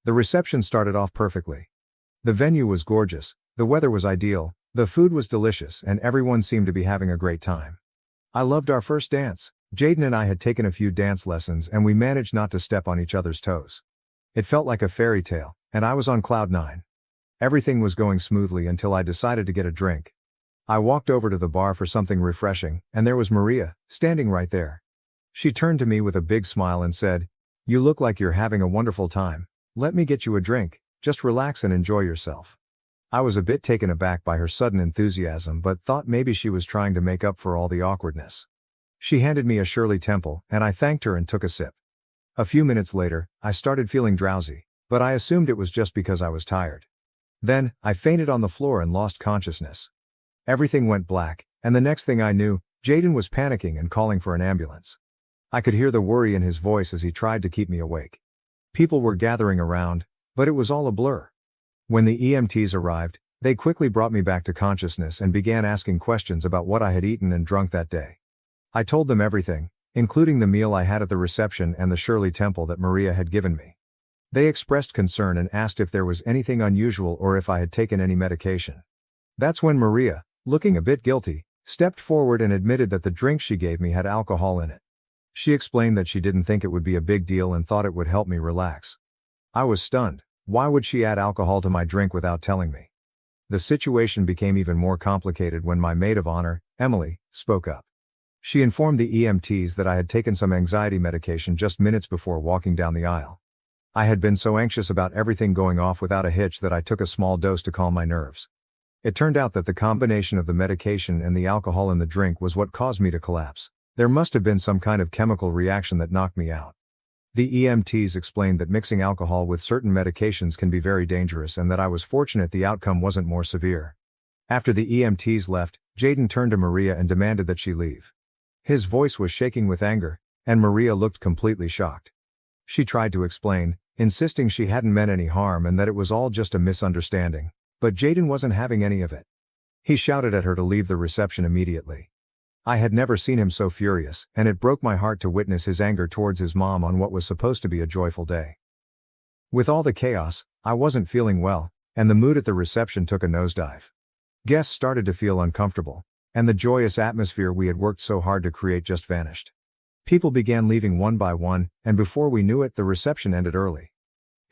The reception started off perfectly. The venue was gorgeous, the weather was ideal, the food was delicious, and everyone seemed to be having a great time. I loved our first dance. Jaden and I had taken a few dance lessons and we managed not to step on each other's toes. It felt like a fairy tale, and I was on cloud 9. Everything was going smoothly until I decided to get a drink. I walked over to the bar for something refreshing, and there was Maria, standing right there. She turned to me with a big smile and said, "You look like you're having a wonderful time. Let me get you a drink, just relax and enjoy yourself." I was a bit taken aback by her sudden enthusiasm but thought maybe she was trying to make up for all the awkwardness. She handed me a Shirley Temple, and I thanked her and took a sip. A few minutes later, I started feeling drowsy, but I assumed it was just because I was tired. Then, I fainted on the floor and lost consciousness. Everything went black, and the next thing I knew, Jaden was panicking and calling for an ambulance. I could hear the worry in his voice as he tried to keep me awake. People were gathering around, but it was all a blur. When the EMTs arrived, they quickly brought me back to consciousness and began asking questions about what I had eaten and drunk that day. I told them everything, including the meal I had at the reception and the Shirley Temple that Maria had given me. They expressed concern and asked if there was anything unusual or if I had taken any medication. That's when Maria, looking a bit guilty, stepped forward and admitted that the drink she gave me had alcohol in it. She explained that she didn't think it would be a big deal and thought it would help me relax. I was stunned. Why would she add alcohol to my drink without telling me? The situation became even more complicated when my maid of honor, Emily, spoke up. She informed the EMTs that I had taken some anxiety medication just minutes before walking down the aisle. I had been so anxious about everything going off without a hitch that I took a small dose to calm my nerves. It turned out that the combination of the medication and the alcohol in the drink was what caused me to collapse. There must have been some kind of chemical reaction that knocked me out. The EMTs explained that mixing alcohol with certain medications can be very dangerous and that I was fortunate the outcome wasn't more severe. After the EMTs left, Jaden turned to Maria and demanded that she leave. His voice was shaking with anger, and Maria looked completely shocked. She tried to explain, insisting she hadn't meant any harm and that it was all just a misunderstanding, but Jaden wasn't having any of it. He shouted at her to leave the reception immediately. I had never seen him so furious, and it broke my heart to witness his anger towards his mom on what was supposed to be a joyful day. With all the chaos, I wasn't feeling well, and the mood at the reception took a nosedive. Guests started to feel uncomfortable, and the joyous atmosphere we had worked so hard to create just vanished. People began leaving one by one, and before we knew it, the reception ended early.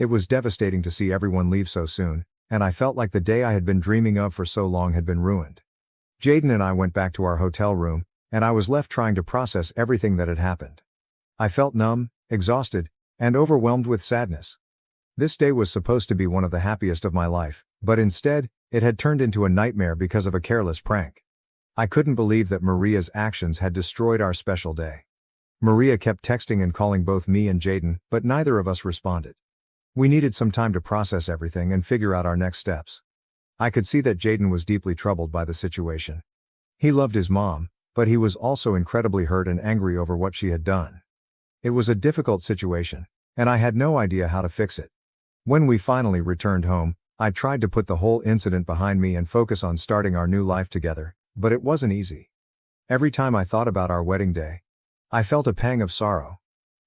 It was devastating to see everyone leave so soon, and I felt like the day I had been dreaming of for so long had been ruined. Jaden and I went back to our hotel room, and I was left trying to process everything that had happened. I felt numb, exhausted, and overwhelmed with sadness. This day was supposed to be one of the happiest of my life, but instead, it had turned into a nightmare because of a careless prank. I couldn't believe that Maria's actions had destroyed our special day. Maria kept texting and calling both me and Jaden, but neither of us responded. We needed some time to process everything and figure out our next steps. I could see that Jaden was deeply troubled by the situation. He loved his mom, but he was also incredibly hurt and angry over what she had done. It was a difficult situation, and I had no idea how to fix it. When we finally returned home, I tried to put the whole incident behind me and focus on starting our new life together, but it wasn't easy. Every time I thought about our wedding day, I felt a pang of sorrow.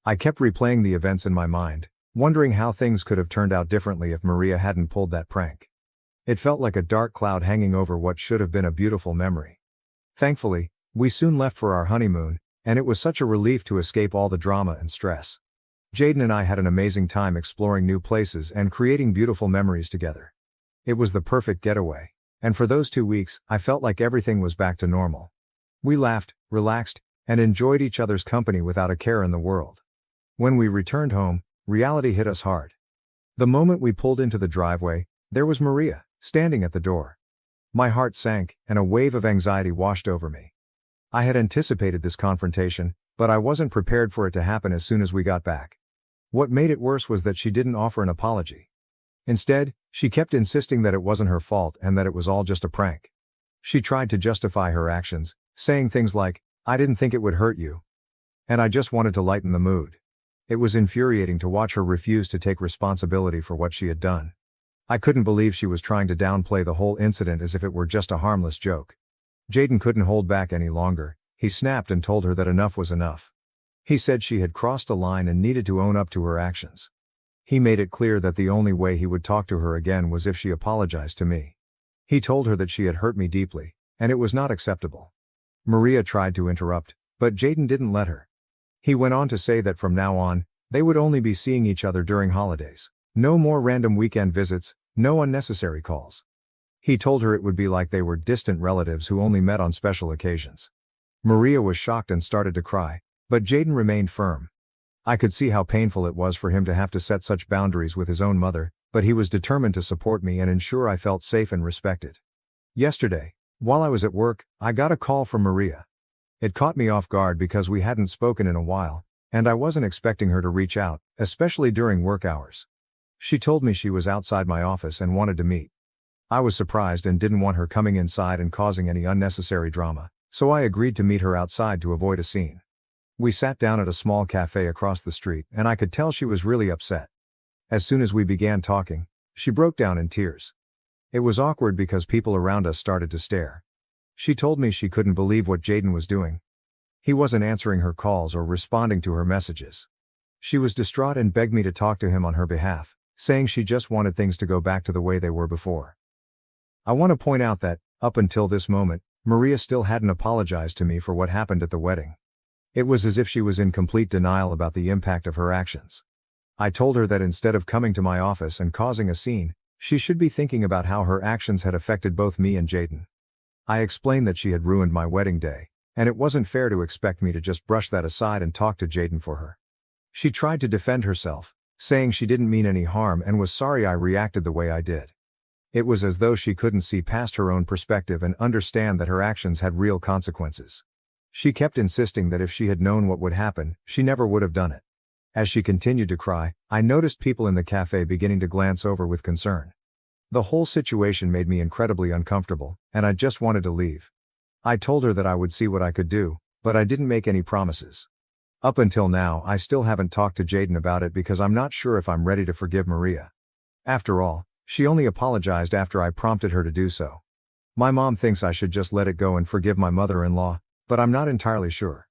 I kept replaying the events in my mind, wondering how things could have turned out differently if Maria hadn't pulled that prank. It felt like a dark cloud hanging over what should have been a beautiful memory. Thankfully, we soon left for our honeymoon, and it was such a relief to escape all the drama and stress. Jaden and I had an amazing time exploring new places and creating beautiful memories together. It was the perfect getaway. And for those 2 weeks, I felt like everything was back to normal. We laughed, relaxed, and enjoyed each other's company without a care in the world. When we returned home, reality hit us hard. The moment we pulled into the driveway, there was Maria, standing at the door. My heart sank, and a wave of anxiety washed over me. I had anticipated this confrontation, but I wasn't prepared for it to happen as soon as we got back. What made it worse was that she didn't offer an apology. Instead, she kept insisting that it wasn't her fault and that it was all just a prank. She tried to justify her actions, saying things like, "I didn't think it would hurt you. And I just wanted to lighten the mood." It was infuriating to watch her refuse to take responsibility for what she had done. I couldn't believe she was trying to downplay the whole incident as if it were just a harmless joke. Jaden couldn't hold back any longer. He snapped and told her that enough was enough. He said she had crossed a line and needed to own up to her actions. He made it clear that the only way he would talk to her again was if she apologized to me. He told her that she had hurt me deeply, and it was not acceptable. Maria tried to interrupt, but Jaden didn't let her. He went on to say that from now on, they would only be seeing each other during holidays. No more random weekend visits, no unnecessary calls. He told her it would be like they were distant relatives who only met on special occasions. Maria was shocked and started to cry, but Jaden remained firm. I could see how painful it was for him to have to set such boundaries with his own mother, but he was determined to support me and ensure I felt safe and respected. Yesterday, while I was at work, I got a call from Maria. It caught me off guard because we hadn't spoken in a while, and I wasn't expecting her to reach out, especially during work hours. She told me she was outside my office and wanted to meet. I was surprised and didn't want her coming inside and causing any unnecessary drama, so I agreed to meet her outside to avoid a scene. We sat down at a small cafe across the street, and I could tell she was really upset. As soon as we began talking, she broke down in tears. It was awkward because people around us started to stare. She told me she couldn't believe what Jaden was doing. He wasn't answering her calls or responding to her messages. She was distraught and begged me to talk to him on her behalf, saying she just wanted things to go back to the way they were before. I want to point out that, up until this moment, Maria still hadn't apologized to me for what happened at the wedding. It was as if she was in complete denial about the impact of her actions. I told her that instead of coming to my office and causing a scene, she should be thinking about how her actions had affected both me and Jaden. I explained that she had ruined my wedding day, and it wasn't fair to expect me to just brush that aside and talk to Jaden for her. She tried to defend herself, saying she didn't mean any harm and was sorry I reacted the way I did. It was as though she couldn't see past her own perspective and understand that her actions had real consequences. She kept insisting that if she had known what would happen, she never would have done it. As she continued to cry, I noticed people in the cafe beginning to glance over with concern. The whole situation made me incredibly uncomfortable, and I just wanted to leave. I told her that I would see what I could do, but I didn't make any promises. Up until now, I still haven't talked to Jaden about it because I'm not sure if I'm ready to forgive Maria. After all, she only apologized after I prompted her to do so. My mom thinks I should just let it go and forgive my mother-in-law, but I'm not entirely sure.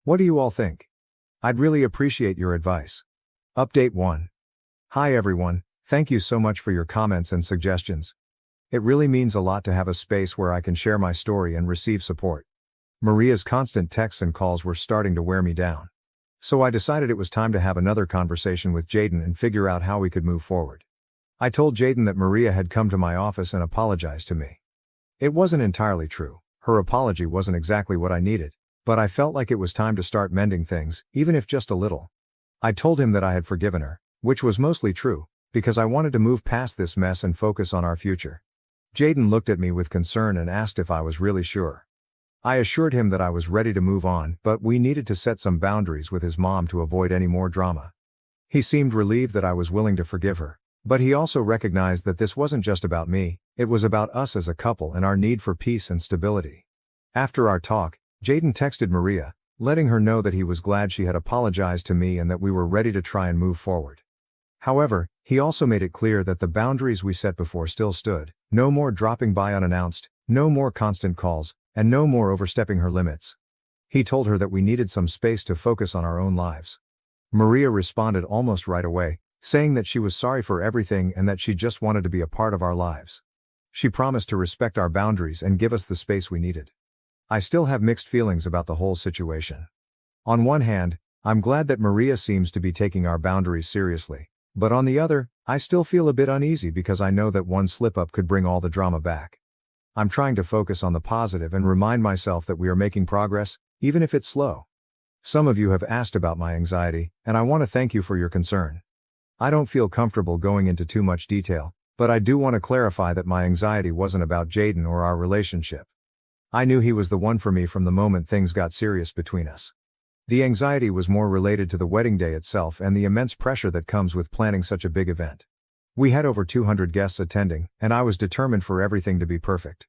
What do you all think? I'd really appreciate your advice. Update 1. Hi everyone, thank you so much for your comments and suggestions. It really means a lot to have a space where I can share my story and receive support. Maria's constant texts and calls were starting to wear me down. So I decided it was time to have another conversation with Jaden and figure out how we could move forward. I told Jaden that Maria had come to my office and apologized to me. It wasn't entirely true. Her apology wasn't exactly what I needed, but I felt like it was time to start mending things, even if just a little. I told him that I had forgiven her, which was mostly true, because I wanted to move past this mess and focus on our future. Jaden looked at me with concern and asked if I was really sure. I assured him that I was ready to move on, but we needed to set some boundaries with his mom to avoid any more drama. He seemed relieved that I was willing to forgive her, but he also recognized that this wasn't just about me, it was about us as a couple and our need for peace and stability. After our talk, Jaden texted Maria, letting her know that he was glad she had apologized to me and that we were ready to try and move forward. However, he also made it clear that the boundaries we set before still stood: no more dropping by unannounced, no more constant calls, and no more overstepping her limits. He told her that we needed some space to focus on our own lives. Maria responded almost right away, saying that she was sorry for everything and that she just wanted to be a part of our lives. She promised to respect our boundaries and give us the space we needed. I still have mixed feelings about the whole situation. On one hand, I'm glad that Maria seems to be taking our boundaries seriously, But on the other, I still feel a bit uneasy because I know that one slip-up could bring all the drama back. I'm trying to focus on the positive and remind myself that we are making progress, even if it's slow. Some of you have asked about my anxiety, and I want to thank you for your concern. I don't feel comfortable going into too much detail, but I do want to clarify that my anxiety wasn't about Jaden or our relationship. I knew he was the one for me from the moment things got serious between us. The anxiety was more related to the wedding day itself and the immense pressure that comes with planning such a big event. We had over 200 guests attending, and I was determined for everything to be perfect.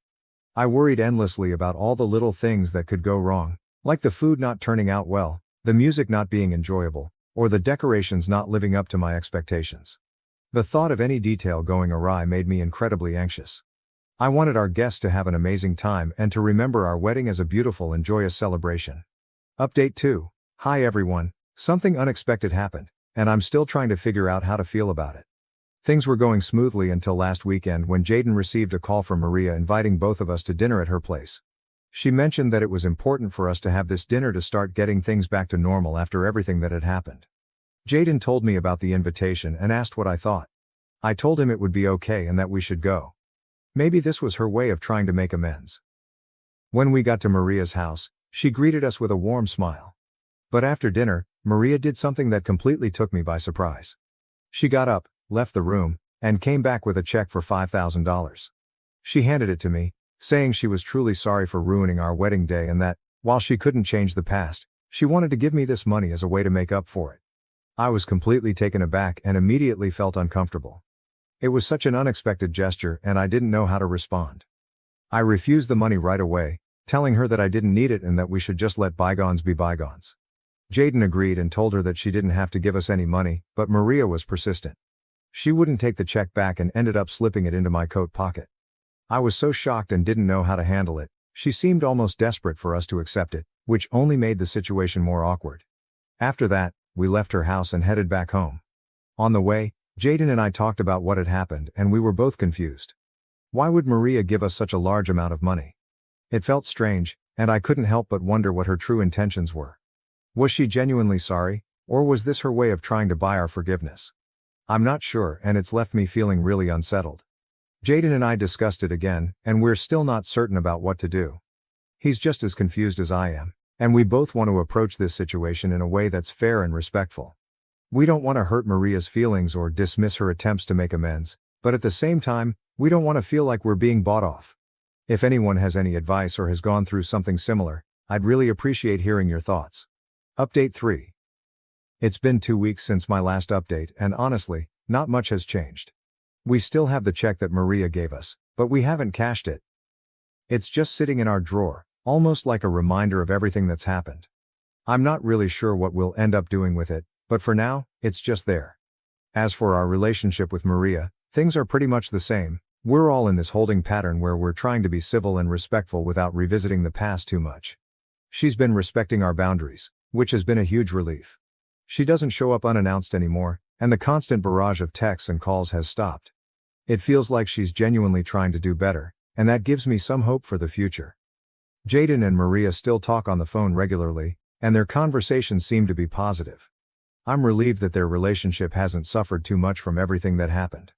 I worried endlessly about all the little things that could go wrong, like the food not turning out well, the music not being enjoyable, or the decorations not living up to my expectations. The thought of any detail going awry made me incredibly anxious. I wanted our guests to have an amazing time and to remember our wedding as a beautiful and joyous celebration. Update 2. Hi everyone, something unexpected happened, and I'm still trying to figure out how to feel about it. Things were going smoothly until last weekend when Jaden received a call from Maria inviting both of us to dinner at her place. She mentioned that it was important for us to have this dinner to start getting things back to normal after everything that had happened. Jaden told me about the invitation and asked what I thought. I told him it would be okay and that we should go. Maybe this was her way of trying to make amends. When we got to Maria's house, she greeted us with a warm smile. But after dinner, Maria did something that completely took me by surprise. She got up, left the room, and came back with a check for $5,000. She handed it to me, saying she was truly sorry for ruining our wedding day and that, while she couldn't change the past, she wanted to give me this money as a way to make up for it. I was completely taken aback and immediately felt uncomfortable. It was such an unexpected gesture and I didn't know how to respond. I refused the money right away, telling her that I didn't need it and that we should just let bygones be bygones. Jaden agreed and told her that she didn't have to give us any money, but Maria was persistent. She wouldn't take the check back and ended up slipping it into my coat pocket. I was so shocked and didn't know how to handle it. She seemed almost desperate for us to accept it, which only made the situation more awkward. After that, we left her house and headed back home. On the way, Jaden and I talked about what had happened and we were both confused. Why would Maria give us such a large amount of money? It felt strange, and I couldn't help but wonder what her true intentions were. Was she genuinely sorry, or was this her way of trying to buy our forgiveness? I'm not sure and it's left me feeling really unsettled. Jaden and I discussed it again, and we're still not certain about what to do. He's just as confused as I am, and we both want to approach this situation in a way that's fair and respectful. We don't want to hurt Maria's feelings or dismiss her attempts to make amends, but at the same time, we don't want to feel like we're being bought off. If anyone has any advice or has gone through something similar, I'd really appreciate hearing your thoughts. Update 3. It's been 2 weeks since my last update and honestly, not much has changed. We still have the check that Maria gave us, but we haven't cashed it. It's just sitting in our drawer, almost like a reminder of everything that's happened. I'm not really sure what we'll end up doing with it, but for now, it's just there. As for our relationship with Maria, things are pretty much the same. We're all in this holding pattern where we're trying to be civil and respectful without revisiting the past too much. She's been respecting our boundaries, which has been a huge relief. She doesn't show up unannounced anymore, and the constant barrage of texts and calls has stopped. It feels like she's genuinely trying to do better, and that gives me some hope for the future. Jaden and Maria still talk on the phone regularly, and their conversations seem to be positive. I'm relieved that their relationship hasn't suffered too much from everything that happened.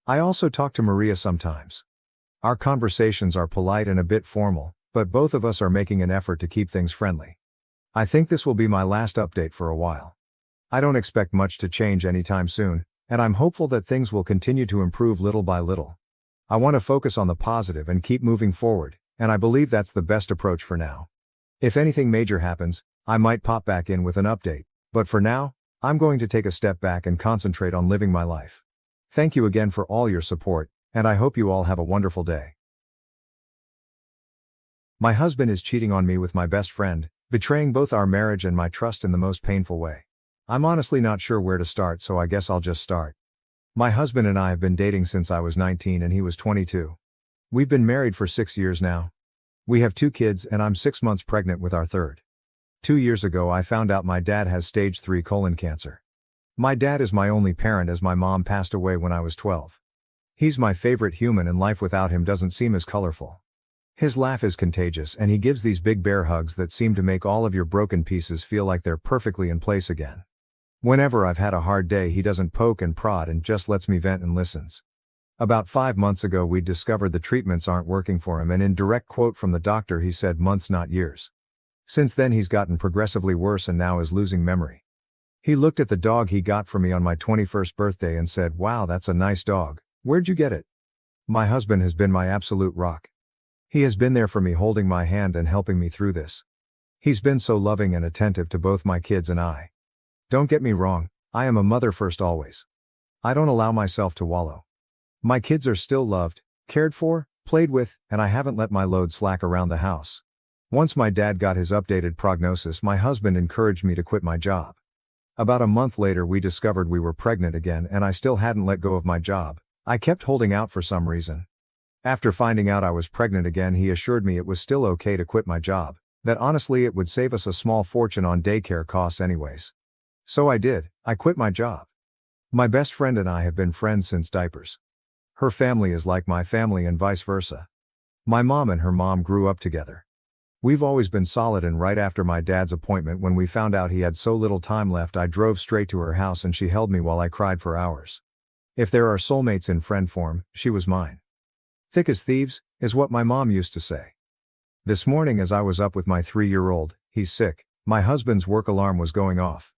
I also talk to Maria sometimes. Our conversations are polite and a bit formal, but both of us are making an effort to keep things friendly. I think this will be my last update for a while. I don't expect much to change anytime soon, and I'm hopeful that things will continue to improve little by little. I want to focus on the positive and keep moving forward, and I believe that's the best approach for now. If anything major happens, I might pop back in with an update, but for now, I'm going to take a step back and concentrate on living my life. Thank you again for all your support, and I hope you all have a wonderful day. My husband is cheating on me with my best friend, betraying both our marriage and my trust in the most painful way. I'm honestly not sure where to start, so I guess I'll just start. My husband and I have been dating since I was 19 and he was 22. We've been married for 6 years now. We have 2 kids and I'm 6 months pregnant with our third. 2 years ago I found out my dad has stage 3 colon cancer. My dad is my only parent as my mom passed away when I was 12. He's my favorite human and life without him doesn't seem as colorful. His laugh is contagious and he gives these big bear hugs that seem to make all of your broken pieces feel like they're perfectly in place again. Whenever I've had a hard day, he doesn't poke and prod and just lets me vent and listens. About 5 months ago we discovered the treatments aren't working for him, and in direct quote from the doctor he said months not years. Since then he's gotten progressively worse and now is losing memory. He looked at the dog he got for me on my 21st birthday and said, "Wow, that's a nice dog. Where'd you get it?" My husband has been my absolute rock. He has been there for me, holding my hand and helping me through this. He's been so loving and attentive to both my kids and I. Don't get me wrong, I am a mother first always. I don't allow myself to wallow. My kids are still loved, cared for, played with, and I haven't let my load slack around the house. Once my dad got his updated prognosis, my husband encouraged me to quit my job. About a month later we discovered we were pregnant again, and I still hadn't let go of my job. I kept holding out for some reason. After finding out I was pregnant again, he assured me it was still okay to quit my job, that honestly it would save us a small fortune on daycare costs anyways. So I did, I quit my job. My best friend and I have been friends since diapers. Her family is like my family and vice versa. My mom and her mom grew up together. We've always been solid, and right after my dad's appointment, when we found out he had so little time left, I drove straight to her house and she held me while I cried for hours. If there are soulmates in friend form, she was mine. Thick as thieves, is what my mom used to say. This morning as I was up with my 3-year-old, he's sick, my husband's work alarm was going off.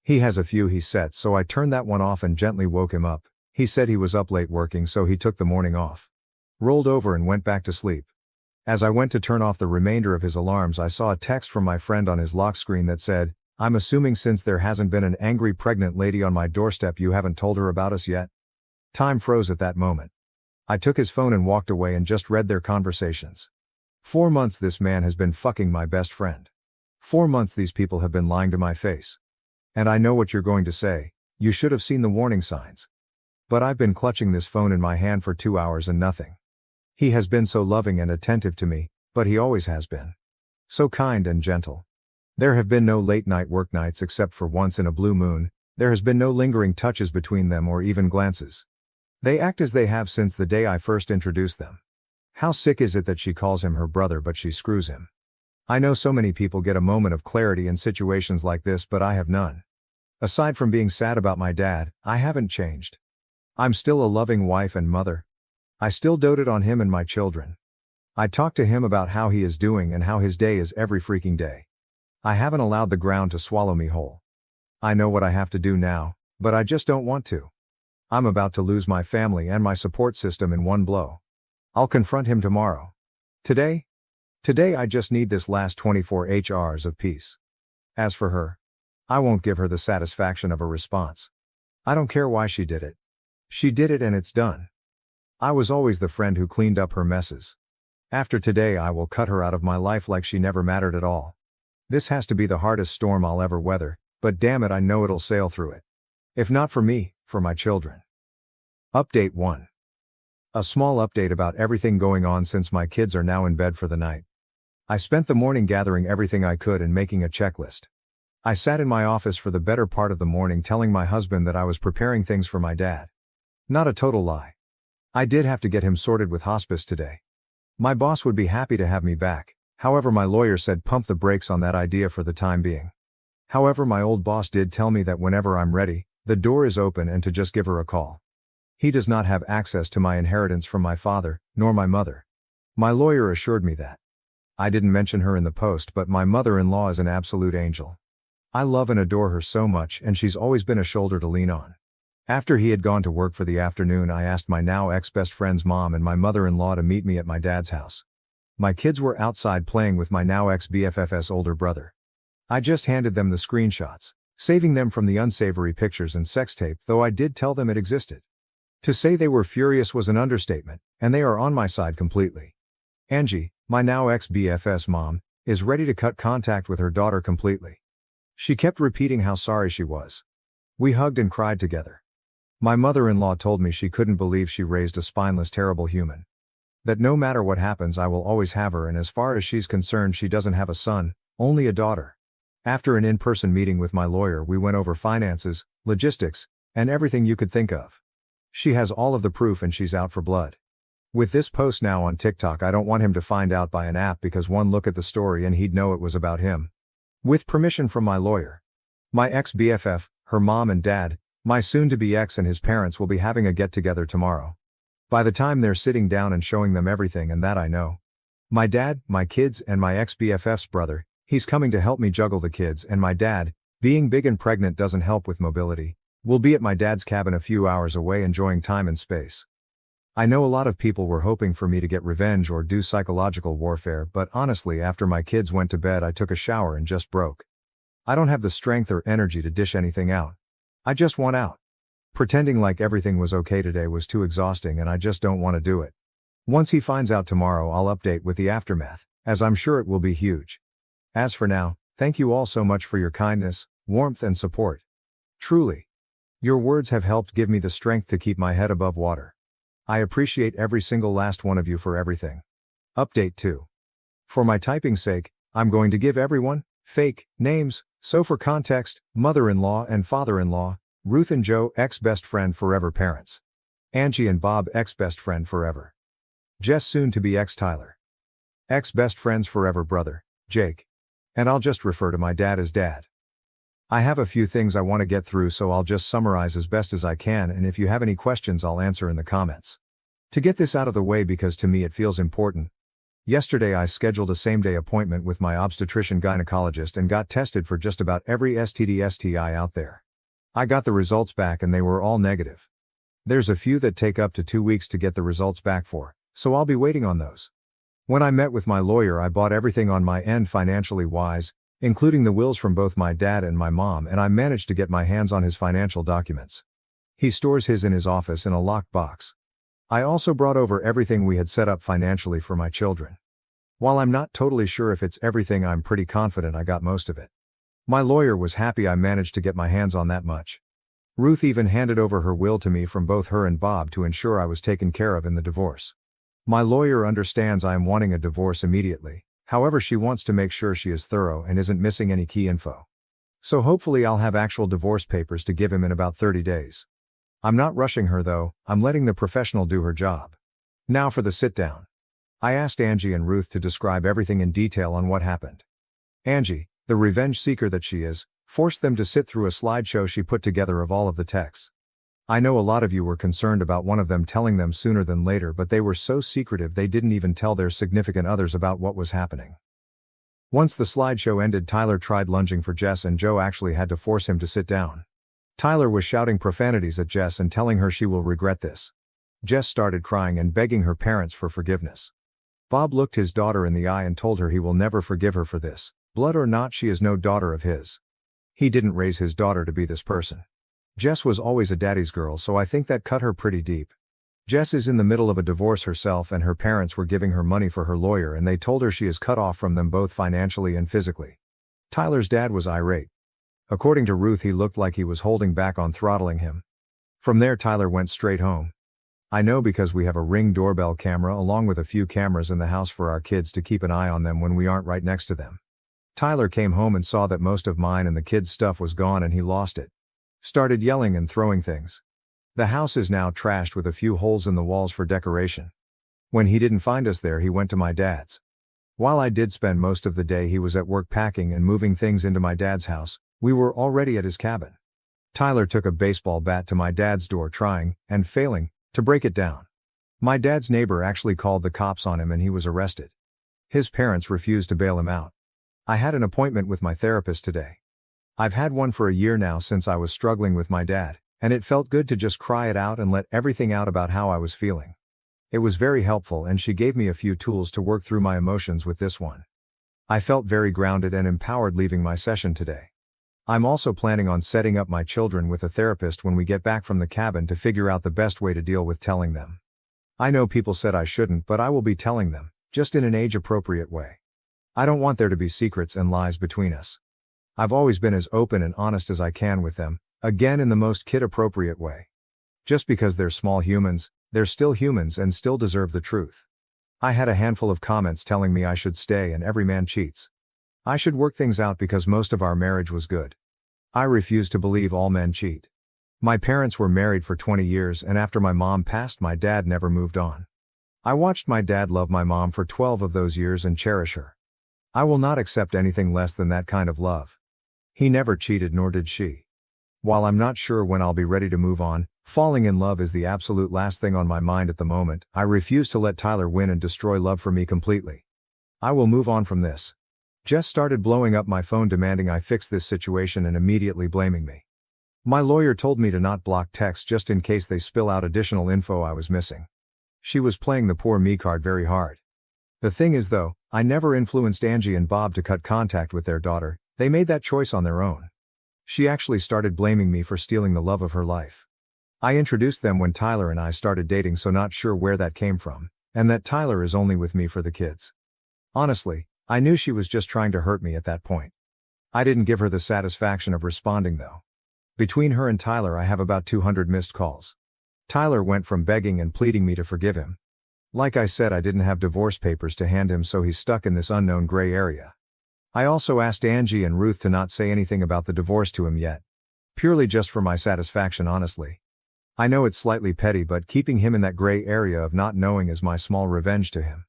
He has a few he sets, so I turned that one off and gently woke him up. He said he was up late working, so he took the morning off. Rolled over and went back to sleep. As I went to turn off the remainder of his alarms, I saw a text from my friend on his lock screen that said, "I'm assuming since there hasn't been an angry pregnant lady on my doorstep you haven't told her about us yet." Time froze at that moment. I took his phone and walked away and just read their conversations. 4 months this man has been fucking my best friend. 4 months these people have been lying to my face. And I know what you're going to say, you should have seen the warning signs. But I've been clutching this phone in my hand for 2 hours and nothing. He has been so loving and attentive to me, but he always has been. So kind and gentle. There have been no late night work nights except for once in a blue moon. There has been no lingering touches between them or even glances. They act as they have since the day I first introduced them. How sick is it that she calls him her brother but she screws him? I know so many people get a moment of clarity in situations like this, but I have none. Aside from being sad about my dad, I haven't changed. I'm still a loving wife and mother. I still doted on him and my children. I talk to him about how he is doing and how his day is every freaking day. I haven't allowed the ground to swallow me whole. I know what I have to do now, but I just don't want to. I'm about to lose my family and my support system in one blow. I'll confront him tomorrow. Today I just need this last 24 hours of peace. As for her, I won't give her the satisfaction of a response. I don't care why she did it. She did it and it's done. I was always the friend who cleaned up her messes. After today I will cut her out of my life like she never mattered at all. This has to be the hardest storm I'll ever weather, but damn it, I know it'll sail through it. If not for me, for my children. Update 1. A small update about everything going on since my kids are now in bed for the night. I spent the morning gathering everything I could and making a checklist. I sat in my office for the better part of the morning telling my husband that I was preparing things for my dad. Not a total lie. I did have to get him sorted with hospice today. My boss would be happy to have me back, however my lawyer said pump the brakes on that idea for the time being. However, my old boss did tell me that whenever I'm ready, the door is open and to just give her a call. He does not have access to my inheritance from my father, nor my mother. My lawyer assured me that. I didn't mention her in the post, but my mother-in-law is an absolute angel. I love and adore her so much, and she's always been a shoulder to lean on. After he had gone to work for the afternoon, I asked my now ex-best friend's mom and my mother-in-law to meet me at my dad's house. My kids were outside playing with my now ex-BFF's older brother. I just handed them the screenshots, saving them from the unsavory pictures and sex tape, though I did tell them it existed. To say they were furious was an understatement, and they are on my side completely. Angie, my now ex-BFF's mom, is ready to cut contact with her daughter completely. She kept repeating how sorry she was. We hugged and cried together. My mother-in-law told me she couldn't believe she raised a spineless, terrible human. That no matter what happens I will always have her, and as far as she's concerned she doesn't have a son, only a daughter. After an in-person meeting with my lawyer we went over finances, logistics, and everything you could think of. She has all of the proof and she's out for blood. With this post now on TikTok, I don't want him to find out by an app because one look at the story and he'd know it was about him. With permission from my lawyer. My ex-BFF, her mom and dad, my soon-to-be ex and his parents will be having a get-together tomorrow. By the time they're sitting down and showing them everything and that I know. My dad, my kids and my ex-BFF's brother, he's coming to help me juggle the kids, and my dad, being big and pregnant doesn't help with mobility, will be at my dad's cabin a few hours away enjoying time and space. I know a lot of people were hoping for me to get revenge or do psychological warfare, but honestly after my kids went to bed I took a shower and just broke. I don't have the strength or energy to dish anything out. I just want out. Pretending like everything was okay today was too exhausting and I just don't want to do it. Once he finds out tomorrow I'll update with the aftermath, as I'm sure it will be huge. As for now, thank you all so much for your kindness, warmth and support. Truly. Your words have helped give me the strength to keep my head above water. I appreciate every single last one of you for everything. Update 2. For my typing's sake, I'm going to give everyone fake names, so for context, mother-in-law and father-in-law, Ruth and Joe ex-best friend forever parents. Angie and Bob ex-best friend forever. Jess soon-to-be ex-Tyler. Ex-best friends forever brother, Jake. And I'll just refer to my dad as Dad. I have a few things I want to get through, so I'll just summarize as best as I can, and if you have any questions I'll answer in the comments. To get this out of the way, because to me it feels important. Yesterday I scheduled a same-day appointment with my obstetrician gynecologist and got tested for just about every STD/STI out there. I got the results back and they were all negative. There's a few that take up to 2 weeks to get the results back for, so I'll be waiting on those. When I met with my lawyer I bought everything on my end financially wise, including the wills from both my dad and my mom, and I managed to get my hands on his financial documents. He stores his in his office in a locked box. I also brought over everything we had set up financially for my children. While I'm not totally sure if it's everything, I'm pretty confident I got most of it. My lawyer was happy I managed to get my hands on that much. Ruth even handed over her will to me from both her and Bob to ensure I was taken care of in the divorce. My lawyer understands I am wanting a divorce immediately. However, she wants to make sure she is thorough and isn't missing any key info. So hopefully I'll have actual divorce papers to give him in about 30 days. I'm not rushing her though, I'm letting the professional do her job. Now for the sit down. I asked Angie and Ruth to describe everything in detail on what happened. Angie, the revenge seeker that she is, forced them to sit through a slideshow she put together of all of the texts. I know a lot of you were concerned about one of them telling them sooner than later, but they were so secretive they didn't even tell their significant others about what was happening. Once the slideshow ended, Tyler tried lunging for Jess and Joe actually had to force him to sit down. Tyler was shouting profanities at Jess and telling her she will regret this. Jess started crying and begging her parents for forgiveness. Bob looked his daughter in the eye and told her he will never forgive her for this. Blood or not, she is no daughter of his. He didn't raise his daughter to be this person. Jess was always a daddy's girl, so I think that cut her pretty deep. Jess is in the middle of a divorce herself and her parents were giving her money for her lawyer and they told her she is cut off from them both financially and physically. Tyler's dad was irate. According to Ruth, he looked like he was holding back on throttling him. From there Tyler went straight home. I know because we have a Ring doorbell camera along with a few cameras in the house for our kids to keep an eye on them when we aren't right next to them. Tyler came home and saw that most of mine and the kids' stuff was gone and he lost it. Started yelling and throwing things. The house is now trashed with a few holes in the walls for decoration. When he didn't find us there, he went to my dad's. While I did spend most of the day, he was at work packing and moving things into my dad's house. We were already at his cabin. Tyler took a baseball bat to my dad's door trying, and failing, to break it down. My dad's neighbor actually called the cops on him and he was arrested. His parents refused to bail him out. I had an appointment with my therapist today. I've had one for a year now since I was struggling with my dad, and it felt good to just cry it out and let everything out about how I was feeling. It was very helpful and she gave me a few tools to work through my emotions with this one. I felt very grounded and empowered leaving my session today. I'm also planning on setting up my children with a therapist when we get back from the cabin to figure out the best way to deal with telling them. I know people said I shouldn't, but I will be telling them, just in an age-appropriate way. I don't want there to be secrets and lies between us. I've always been as open and honest as I can with them, again in the most kid-appropriate way. Just because they're small humans, they're still humans and still deserve the truth. I had a handful of comments telling me I should stay and every man cheats. I should work things out because most of our marriage was good. I refuse to believe all men cheat. My parents were married for 20 years and after my mom passed, my dad never moved on. I watched my dad love my mom for 12 of those years and cherish her. I will not accept anything less than that kind of love. He never cheated, nor did she. While I'm not sure when I'll be ready to move on, falling in love is the absolute last thing on my mind at the moment. I refuse to let Tyler win and destroy love for me completely. I will move on from this. Jess started blowing up my phone demanding I fix this situation and immediately blaming me. My lawyer told me to not block texts just in case they spill out additional info I was missing. She was playing the poor me card very hard. The thing is though, I never influenced Angie and Bob to cut contact with their daughter, they made that choice on their own. She actually started blaming me for stealing the love of her life. I introduced them when Tyler and I started dating, so not sure where that came from, and that Tyler is only with me for the kids. Honestly, I knew she was just trying to hurt me at that point. I didn't give her the satisfaction of responding though. Between her and Tyler I have about 200 missed calls. Tyler went from begging and pleading me to forgive him. Like I said, I didn't have divorce papers to hand him, so he's stuck in this unknown gray area. I also asked Angie and Ruth to not say anything about the divorce to him yet. Purely just for my satisfaction, honestly. I know it's slightly petty, but keeping him in that gray area of not knowing is my small revenge to him.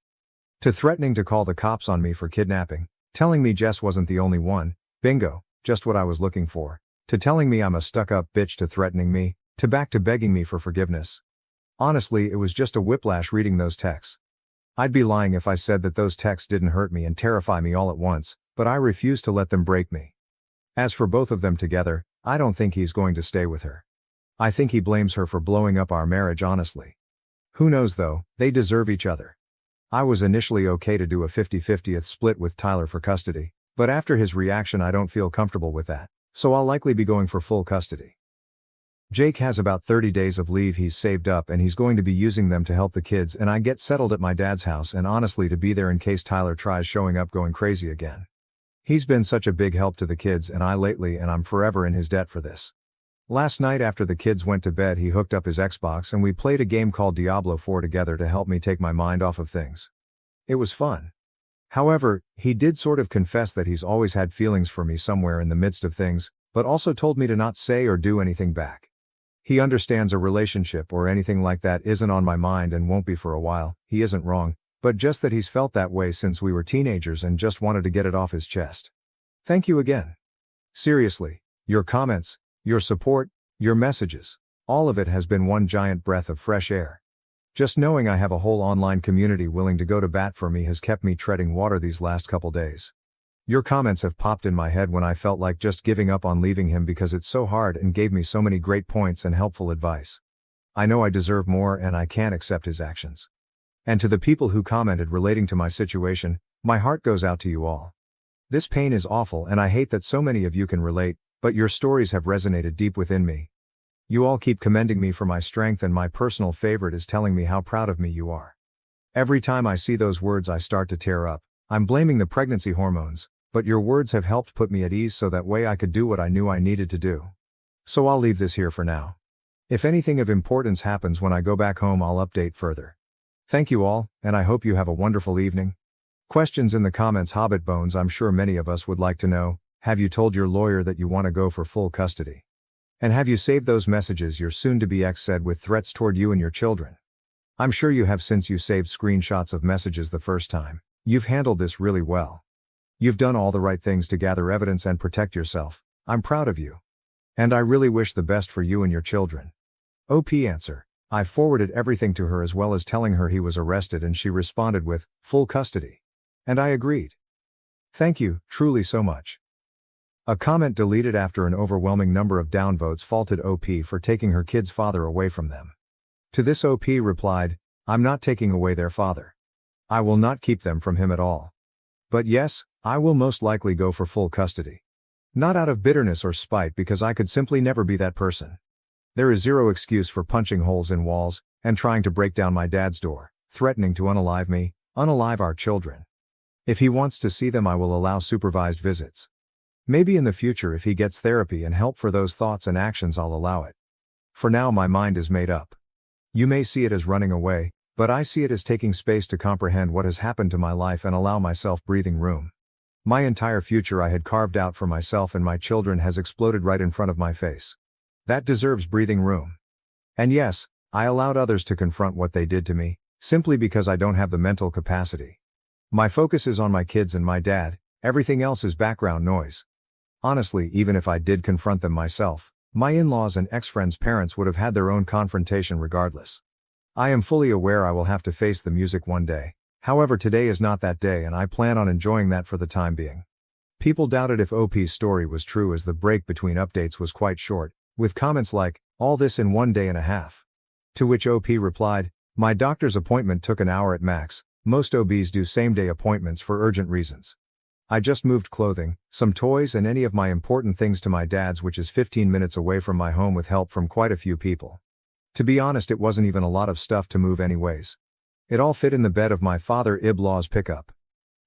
To threatening to call the cops on me for kidnapping, telling me Jess wasn't the only one, bingo, just what I was looking for, to telling me I'm a stuck-up bitch, to threatening me, to back to begging me for forgiveness. Honestly, it was just a whiplash reading those texts. I'd be lying if I said that those texts didn't hurt me and terrify me all at once, but I refuse to let them break me. As for both of them together, I don't think he's going to stay with her. I think he blames her for blowing up our marriage, honestly. Who knows though, they deserve each other. I was initially okay to do a 50-50th split with Tyler for custody, but after his reaction I don't feel comfortable with that, so I'll likely be going for full custody. Jake has about 30 days of leave he's saved up, and he's going to be using them to help the kids and I get settled at my dad's house, and honestly to be there in case Tyler tries showing up going crazy again. He's been such a big help to the kids and I lately, and I'm forever in his debt for this. Last night after the kids went to bed he hooked up his Xbox and we played a game called Diablo 4 together to help me take my mind off of things. It was fun. However, he did sort of confess that he's always had feelings for me somewhere in the midst of things, but also told me to not say or do anything back. He understands a relationship or anything like that isn't on my mind and won't be for a while. He isn't wrong, but just that he's felt that way since we were teenagers and just wanted to get it off his chest. Thank you again. Seriously, your comments, your support, your messages, all of it has been one giant breath of fresh air. Just knowing I have a whole online community willing to go to bat for me has kept me treading water these last couple days. Your comments have popped in my head when I felt like just giving up on leaving him because it's so hard, and gave me so many great points and helpful advice. I know I deserve more and I can't accept his actions. And to the people who commented relating to my situation, my heart goes out to you all. This pain is awful and I hate that so many of you can relate, but your stories have resonated deep within me. You all keep commending me for my strength, and my personal favorite is telling me how proud of me you are. Every time I see those words I start to tear up. I'm blaming the pregnancy hormones, but your words have helped put me at ease so that way I could do what I knew I needed to do. So I'll leave this here for now. If anything of importance happens when I go back home I'll update further. Thank you all, and I hope you have a wonderful evening. Questions in the comments. Hobbit Bones. I'm sure many of us would like to know, have you told your lawyer that you want to go for full custody? And have you saved those messages your soon-to-be ex said with threats toward you and your children? I'm sure you have, since you saved screenshots of messages the first time. You've handled this really well. You've done all the right things to gather evidence and protect yourself. I'm proud of you. And I really wish the best for you and your children. OP answer. I forwarded everything to her as well as telling her he was arrested, and she responded with, full custody. And I agreed. Thank you, truly so much. A comment deleted after an overwhelming number of downvotes faulted OP for taking her kid's father away from them. To this OP replied, I'm not taking away their father. I will not keep them from him at all. But yes, I will most likely go for full custody. Not out of bitterness or spite, because I could simply never be that person. There is zero excuse for punching holes in walls, and trying to break down my dad's door, threatening to unalive me, unalive our children. If he wants to see them I will allow supervised visits. Maybe in the future if he gets therapy and help for those thoughts and actions I'll allow it. For now my mind is made up. You may see it as running away, but I see it as taking space to comprehend what has happened to my life and allow myself breathing room. My entire future I had carved out for myself and my children has exploded right in front of my face. That deserves breathing room. And yes, I allowed others to confront what they did to me, simply because I don't have the mental capacity. My focus is on my kids and my dad, everything else is background noise. Honestly, even if I did confront them myself, My in-laws and ex-friends' parents would have had their own confrontation regardless. I am fully aware I will have to face the music one day. However, today is not that day and I plan on enjoying that for the time being. People doubted if OP's story was true as the break between updates was quite short, with comments like, "All this in 1.5 days." To which OP replied, "My doctor's appointment took an hour at max. Most OBs do same-day appointments for urgent reasons. I just moved clothing, some toys and any of my important things to my dad's, which is 15 minutes away from my home, with help from quite a few people. To be honest, it wasn't even a lot of stuff to move anyways. It all fit in the bed of my father-in-law's pickup.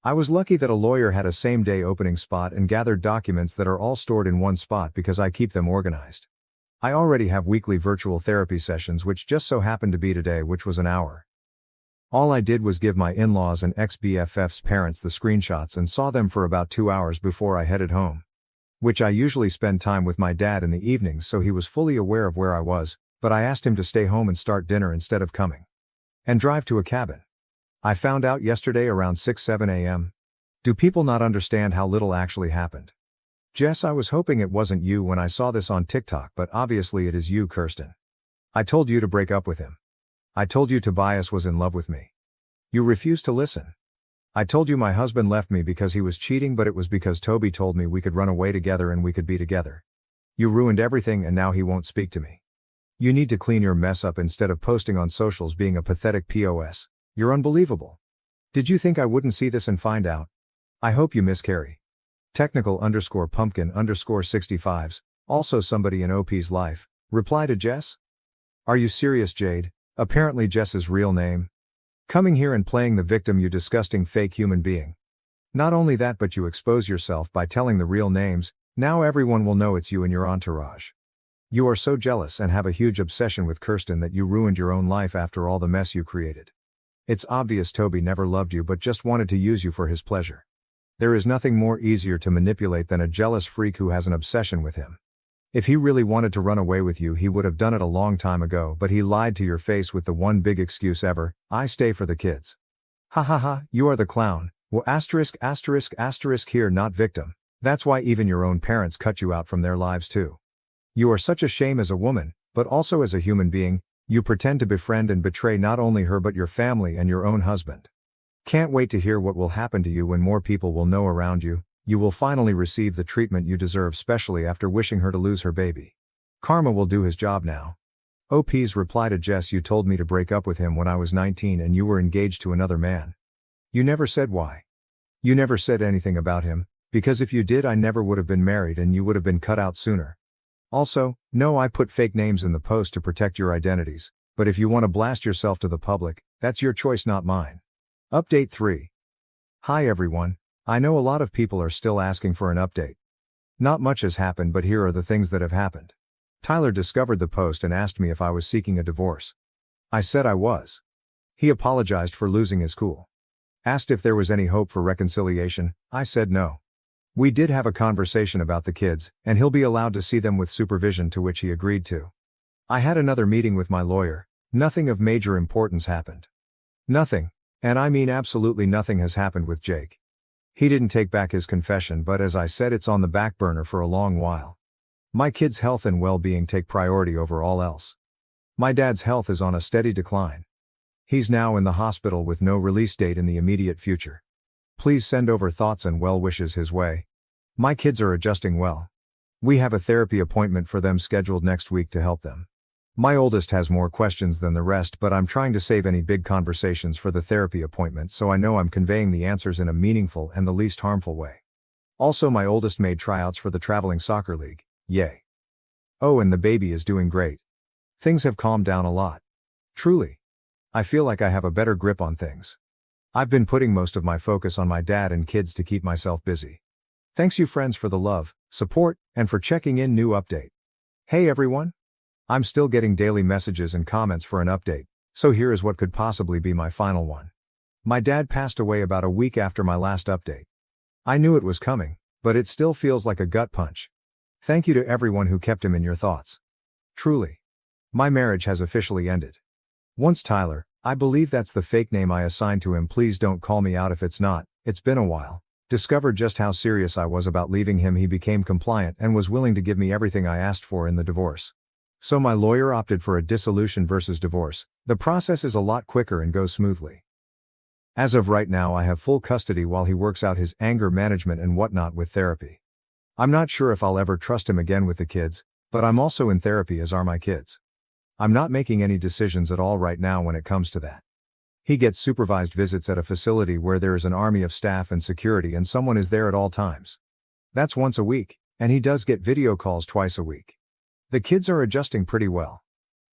I was lucky that a lawyer had a same-day opening spot and gathered documents that are all stored in one spot because I keep them organized. I already have weekly virtual therapy sessions, which just so happened to be today, which was an hour. All I did was give my in-laws and ex-BFF's parents the screenshots and saw them for about 2 hours before I headed home. Which I usually spend time with my dad in the evenings, so he was fully aware of where I was, but I asked him to stay home and start dinner instead of coming and drive to a cabin. I found out yesterday around 6-7 a.m. Do people not understand how little actually happened? Jess, I was hoping it wasn't you when I saw this on TikTok, but obviously it is you, Kirsten. I told you to break up with him. I told you Tobias was in love with me. You refused to listen. I told you my husband left me because he was cheating, but it was because Toby told me we could run away together and we could be together. You ruined everything and now he won't speak to me. You need to clean your mess up instead of posting on socials being a pathetic POS. You're unbelievable. Did you think I wouldn't see this and find out? I hope you miscarry. Technical_pumpkin_65s, also somebody in OP's life, reply to Jess? Are you serious, Jade? Apparently Jess's real name. Coming here and playing the victim, you disgusting fake human being. Not only that, but you expose yourself by telling the real names. Now everyone will know it's you and your entourage. You are so jealous and have a huge obsession with Kirsten that you ruined your own life after all the mess you created. It's obvious Toby never loved you but just wanted to use you for his pleasure. There is nothing more easier to manipulate than a jealous freak who has an obsession with him. If he really wanted to run away with you, he would have done it a long time ago, but he lied to your face with the one big excuse ever: I stay for the kids. Ha ha ha, you are the clown. Well, **** here, not victim. That's why even your own parents cut you out from their lives too. You are such a shame as a woman, but also as a human being. You pretend to befriend and betray not only her but your family and your own husband. Can't wait to hear what will happen to you when more people will know around you. You will finally receive the treatment you deserve, especially after wishing her to lose her baby. Karma will do his job now. OP's reply to Jess: you told me to break up with him when I was 19 and you were engaged to another man. You never said why. You never said anything about him, because if you did I never would have been married and you would have been cut out sooner. Also, no, I put fake names in the post to protect your identities, but if you want to blast yourself to the public, that's your choice, not mine. Update 3. Hi everyone. I know a lot of people are still asking for an update. Not much has happened, but here are the things that have happened. Tyler discovered the post and asked me if I was seeking a divorce. I said I was. He apologized for losing his cool. Asked if there was any hope for reconciliation. I said no. We did have a conversation about the kids, and he'll be allowed to see them with supervision, to which he agreed to. I had another meeting with my lawyer. Nothing of major importance happened. Nothing, and I mean absolutely nothing, has happened with Jake. He didn't take back his confession, but as I said, it's on the back burner for a long while. My kids' health and well-being take priority over all else. My dad's health is on a steady decline. He's now in the hospital with no release date in the immediate future. Please send over thoughts and well wishes his way. My kids are adjusting well. We have a therapy appointment for them scheduled next week to help them. My oldest has more questions than the rest, but I'm trying to save any big conversations for the therapy appointment, so I know I'm conveying the answers in a meaningful and the least harmful way. Also, my oldest made tryouts for the traveling soccer league. Yay. Oh, and the baby is doing great. Things have calmed down a lot. Truly. I feel like I have a better grip on things. I've been putting most of my focus on my dad and kids to keep myself busy. Thanks you friends for the love, support, and for checking in. New update. Hey everyone. I'm still getting daily messages and comments for an update, so here is what could possibly be my final one. My dad passed away about a week after my last update. I knew it was coming, but it still feels like a gut punch. Thank you to everyone who kept him in your thoughts. Truly. My marriage has officially ended. Once Tyler, I believe that's the fake name I assigned to him. Please don't call me out if it's not, it's been a while. Discovered just how serious I was about leaving him. He became compliant and was willing to give me everything I asked for in the divorce. So my lawyer opted for a dissolution versus divorce. The process is a lot quicker and goes smoothly. As of right now, I have full custody while he works out his anger management and whatnot with therapy. I'm not sure if I'll ever trust him again with the kids, but I'm also in therapy, as are my kids. I'm not making any decisions at all right now when it comes to that. He gets supervised visits at a facility where there is an army of staff and security and someone is there at all times. That's once a week, and he does get video calls twice a week. The kids are adjusting pretty well.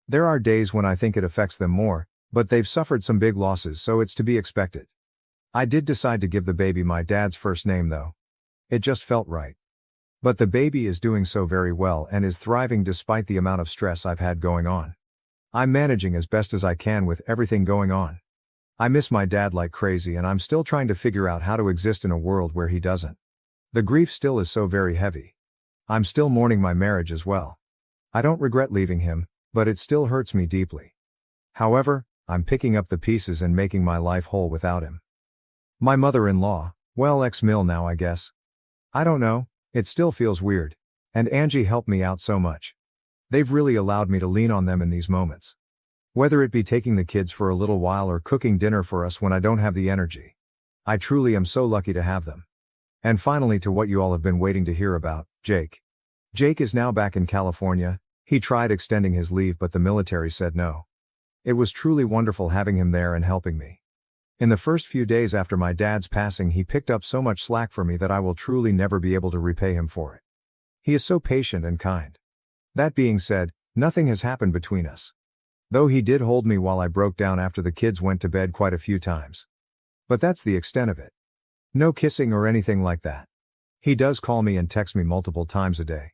There are days when I think it affects them more, but they've suffered some big losses, so it's to be expected. I did decide to give the baby my dad's first name though. It just felt right. But the baby is doing so very well and is thriving despite the amount of stress I've had going on. I'm managing as best as I can with everything going on. I miss my dad like crazy and I'm still trying to figure out how to exist in a world where he doesn't. The grief still is so very heavy. I'm still mourning my marriage as well. I don't regret leaving him, but it still hurts me deeply. However, I'm picking up the pieces and making my life whole without him. My mother-in-law, well, ex-mill now I guess. I don't know, it still feels weird. And Angie helped me out so much. They've really allowed me to lean on them in these moments. Whether it be taking the kids for a little while or cooking dinner for us when I don't have the energy. I truly am so lucky to have them. And finally, to what you all have been waiting to hear about, Jake. Jake is now back in California. He tried extending his leave but the military said no. It was truly wonderful having him there and helping me. In the first few days after my dad's passing, he picked up so much slack for me that I will truly never be able to repay him for it. He is so patient and kind. That being said, nothing has happened between us. Though he did hold me while I broke down after the kids went to bed quite a few times. But that's the extent of it. No kissing or anything like that. He does call me and text me multiple times a day.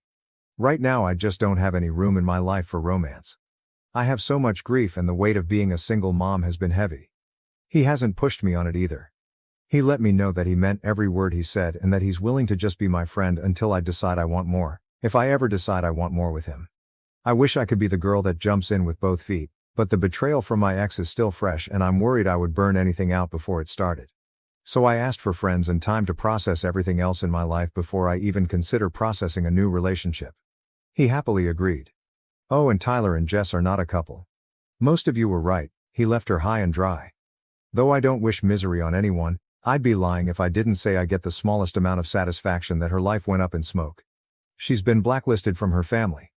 Right now I just don't have any room in my life for romance. I have so much grief and the weight of being a single mom has been heavy. He hasn't pushed me on it either. He let me know that he meant every word he said and that he's willing to just be my friend until I decide I want more, if I ever decide I want more with him. I wish I could be the girl that jumps in with both feet, but the betrayal from my ex is still fresh and I'm worried I would burn anything out before it started. So I asked for friends and time to process everything else in my life before I even consider processing a new relationship. He happily agreed. Oh, and Tyler and Jess are not a couple. Most of you were right, he left her high and dry. Though I don't wish misery on anyone, I'd be lying if I didn't say I get the smallest amount of satisfaction that her life went up in smoke. She's been blacklisted from her family.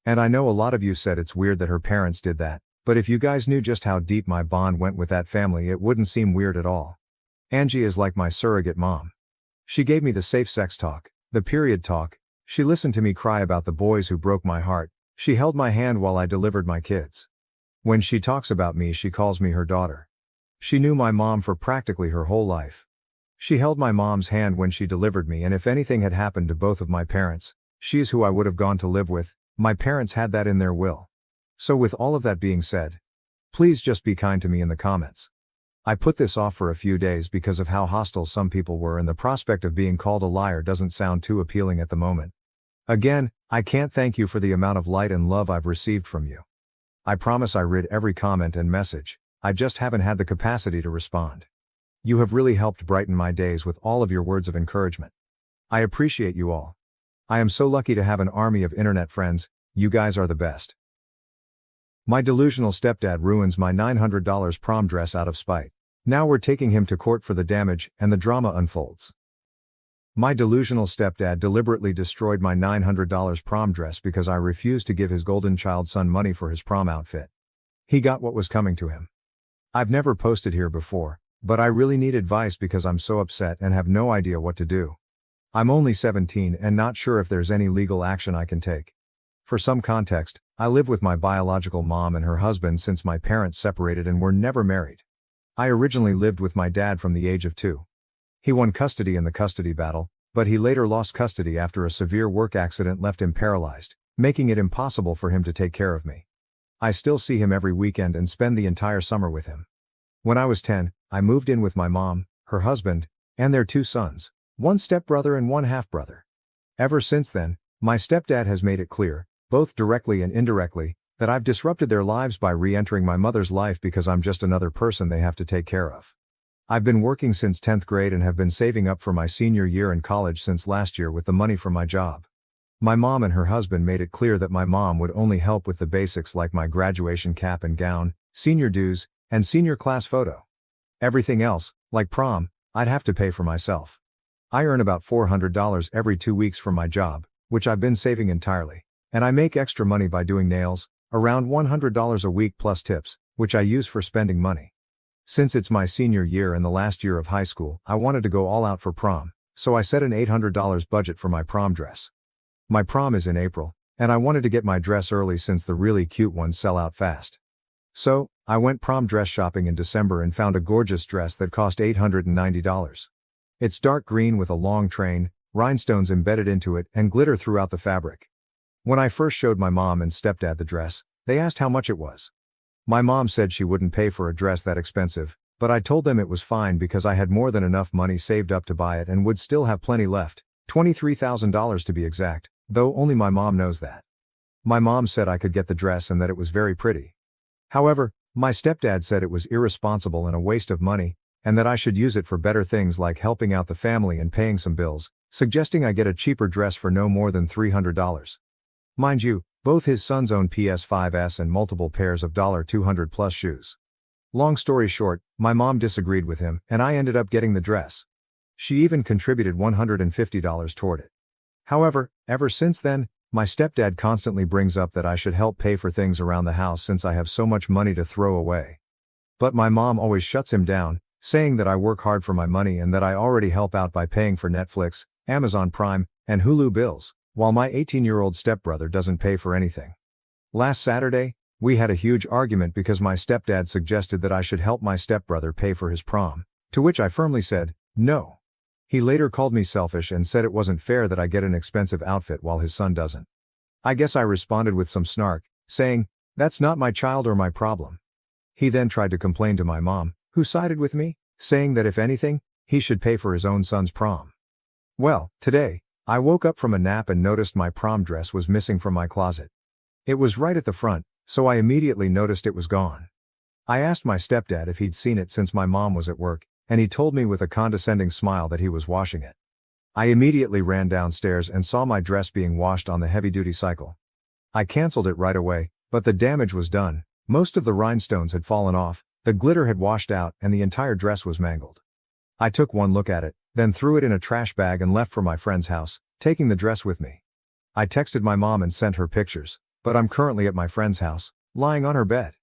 And I know a lot of you said it's weird that her parents did that, but if you guys knew just how deep my bond went with that family, it wouldn't seem weird at all. Angie is like my surrogate mom. She gave me the safe sex talk, the period talk, she listened to me cry about the boys who broke my heart, she held my hand while I delivered my kids. When she talks about me, she calls me her daughter. She knew my mom for practically her whole life. She held my mom's hand when she delivered me, and if anything had happened to both of my parents, she's who I would have gone to live with. My parents had that in their will. So with all of that being said, please just be kind to me in the comments. I put this off for a few days because of how hostile some people were, and the prospect of being called a liar doesn't sound too appealing at the moment. Again, I can't thank you for the amount of light and love I've received from you. I promise I read every comment and message, I just haven't had the capacity to respond. You have really helped brighten my days with all of your words of encouragement. I appreciate you all. I am so lucky to have an army of internet friends, you guys are the best. My delusional stepdad ruins my $900 prom dress out of spite. Now we're taking him to court for the damage, and the drama unfolds. My delusional stepdad deliberately destroyed my $900 prom dress because I refused to give his golden child son money for his prom outfit. He got what was coming to him. I've never posted here before, but I really need advice because I'm so upset and have no idea what to do. I'm only 17 and not sure if there's any legal action I can take. For some context, I live with my biological mom and her husband since my parents separated and were never married. I originally lived with my dad from the age of 2. He won custody in the custody battle, but he later lost custody after a severe work accident left him paralyzed, making it impossible for him to take care of me. I still see him every weekend and spend the entire summer with him. When I was 10, I moved in with my mom, her husband, and their 2 sons, one stepbrother and one half-brother. Ever since then, my stepdad has made it clear, both directly and indirectly, that I've disrupted their lives by re-entering my mother's life because I'm just another person they have to take care of. I've been working since 10th grade and have been saving up for my senior year in college since last year with the money from my job. My mom and her husband made it clear that my mom would only help with the basics like my graduation cap and gown, senior dues, and senior class photo. Everything else, like prom, I'd have to pay for myself. I earn about $400 every 2 weeks from my job, which I've been saving entirely. And I make extra money by doing nails, around $100 a week plus tips, which I use for spending money. Since it's my senior year and the last year of high school, I wanted to go all out for prom, so I set an $800 budget for my prom dress. My prom is in April, and I wanted to get my dress early since the really cute ones sell out fast. So, I went prom dress shopping in December and found a gorgeous dress that cost $890. It's dark green with a long train, rhinestones embedded into it, and glitter throughout the fabric. When I first showed my mom and stepdad the dress, they asked how much it was. My mom said she wouldn't pay for a dress that expensive, but I told them it was fine because I had more than enough money saved up to buy it and would still have plenty left, $23,000 to be exact, though only my mom knows that. My mom said I could get the dress and that it was very pretty. However, my stepdad said it was irresponsible and a waste of money, and that I should use it for better things like helping out the family and paying some bills, suggesting I get a cheaper dress for no more than $300. Mind you, both his sons own PS5s and multiple pairs of $200 plus shoes. Long story short, my mom disagreed with him, and I ended up getting the dress. She even contributed $150 toward it. However, ever since then, my stepdad constantly brings up that I should help pay for things around the house since I have so much money to throw away. But my mom always shuts him down, saying that I work hard for my money and that I already help out by paying for Netflix, Amazon Prime, and Hulu bills, while my 18-year-old stepbrother doesn't pay for anything. Last Saturday, we had a huge argument because my stepdad suggested that I should help my stepbrother pay for his prom, to which I firmly said, no. He later called me selfish and said it wasn't fair that I get an expensive outfit while his son doesn't. I guess I responded with some snark, saying, that's not my child or my problem. He then tried to complain to my mom, who sided with me, saying that if anything, he should pay for his own son's prom. Well, today, I woke up from a nap and noticed my prom dress was missing from my closet. It was right at the front, so I immediately noticed it was gone. I asked my stepdad if he'd seen it since my mom was at work, and he told me with a condescending smile that he was washing it. I immediately ran downstairs and saw my dress being washed on the heavy-duty cycle. I canceled it right away, but the damage was done. Most of the rhinestones had fallen off, the glitter had washed out, and the entire dress was mangled. I took one look at it, then threw it in a trash bag and left for my friend's house, taking the dress with me. I texted my mom and sent her pictures, but I'm currently at my friend's house, lying on her bed.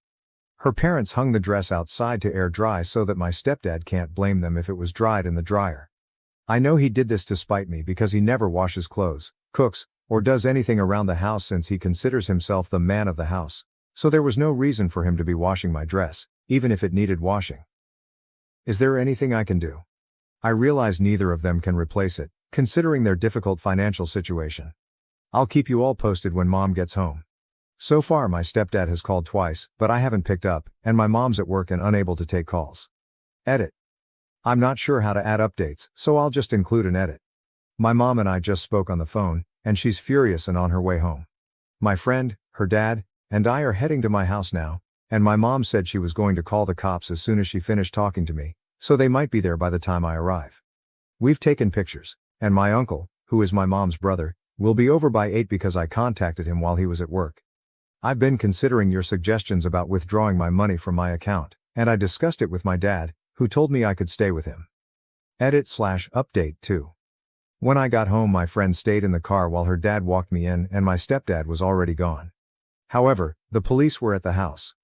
Her parents hung the dress outside to air dry so that my stepdad can't blame them if it was dried in the dryer. I know he did this to spite me because he never washes clothes, cooks, or does anything around the house since he considers himself the man of the house, so there was no reason for him to be washing my dress, even if it needed washing. Is there anything I can do? I realize neither of them can replace it, considering their difficult financial situation. I'll keep you all posted when mom gets home. So far my stepdad has called twice, but I haven't picked up, and my mom's at work and unable to take calls. Edit. I'm not sure how to add updates, so I'll just include an edit. My mom and I just spoke on the phone, and she's furious and on her way home. My friend, her dad, and I are heading to my house now, and my mom said she was going to call the cops as soon as she finished talking to me, so they might be there by the time I arrive. We've taken pictures, and my uncle, who is my mom's brother, will be over by 8 because I contacted him while he was at work. I've been considering your suggestions about withdrawing my money from my account, and I discussed it with my dad, who told me I could stay with him. Edit/update 2. When I got home my friend stayed in the car while her dad walked me in and my stepdad was already gone. However, the police were at the house.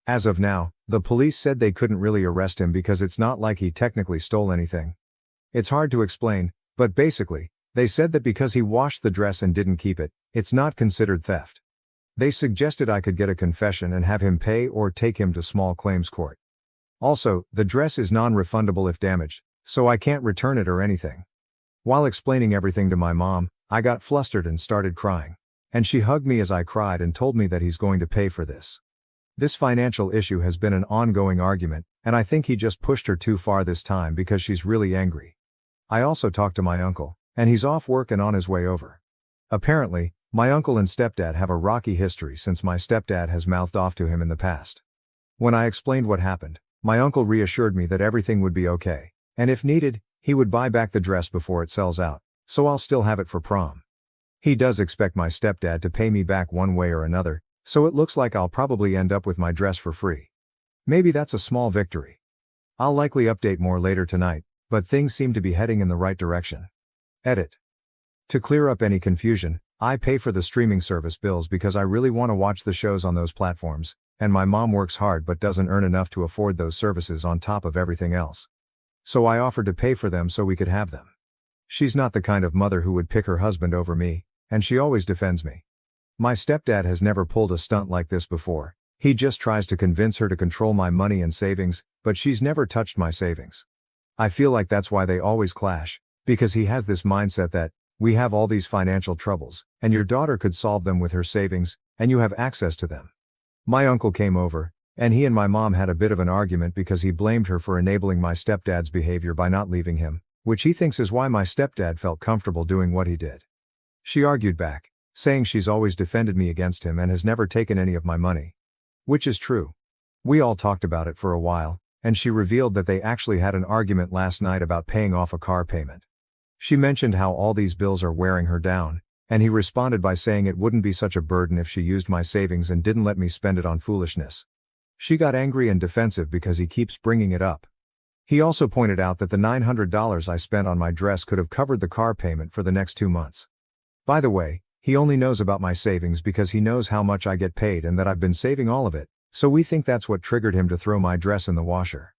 As of now, the police said they couldn't really arrest him because it's not like he technically stole anything. It's hard to explain, but basically, they said that because he washed the dress and didn't keep it, it's not considered theft. They suggested I could get a confession and have him pay or take him to small claims court. Also, the dress is non-refundable if damaged, so I can't return it or anything. While explaining everything to my mom, I got flustered and started crying. And she hugged me as I cried and told me that he's going to pay for this. This financial issue has been an ongoing argument, and I think he just pushed her too far this time because she's really angry. I also talked to my uncle, and he's off work and on his way over. Apparently, my uncle and stepdad have a rocky history since my stepdad has mouthed off to him in the past. When I explained what happened, My uncle reassured me that everything would be okay, and if needed, he would buy back the dress before it sells out, so I'll still have it for prom. He does expect my stepdad to pay me back one way or another, so it looks like I'll probably end up with my dress for free. Maybe that's a small victory. I'll likely update more later tonight, but things seem to be heading in the right direction. Edit. To clear up any confusion, I pay for the streaming service bills because I really want to watch the shows on those platforms, and my mom works hard but doesn't earn enough to afford those services on top of everything else. So I offered to pay for them so we could have them. She's not the kind of mother who would pick her husband over me, and she always defends me. My stepdad has never pulled a stunt like this before. He just tries to convince her to control my money and savings, but she's never touched my savings. I feel like that's why they always clash, because he has this mindset that, we have all these financial troubles, and your daughter could solve them with her savings, and you have access to them. My uncle came over, and he and my mom had a bit of an argument because he blamed her for enabling my stepdad's behavior by not leaving him, which he thinks is why my stepdad felt comfortable doing what he did. She argued back, saying she's always defended me against him and has never taken any of my money. Which is true. We all talked about it for a while, and she revealed that they actually had an argument last night about paying off a car payment. She mentioned how all these bills are wearing her down, and he responded by saying it wouldn't be such a burden if she used my savings and didn't let me spend it on foolishness. She got angry and defensive because he keeps bringing it up. He also pointed out that the $900 I spent on my dress could have covered the car payment for the next 2 months. By the way, he only knows about my savings because he knows how much I get paid and that I've been saving all of it, so we think that's what triggered him to throw my dress in the washer.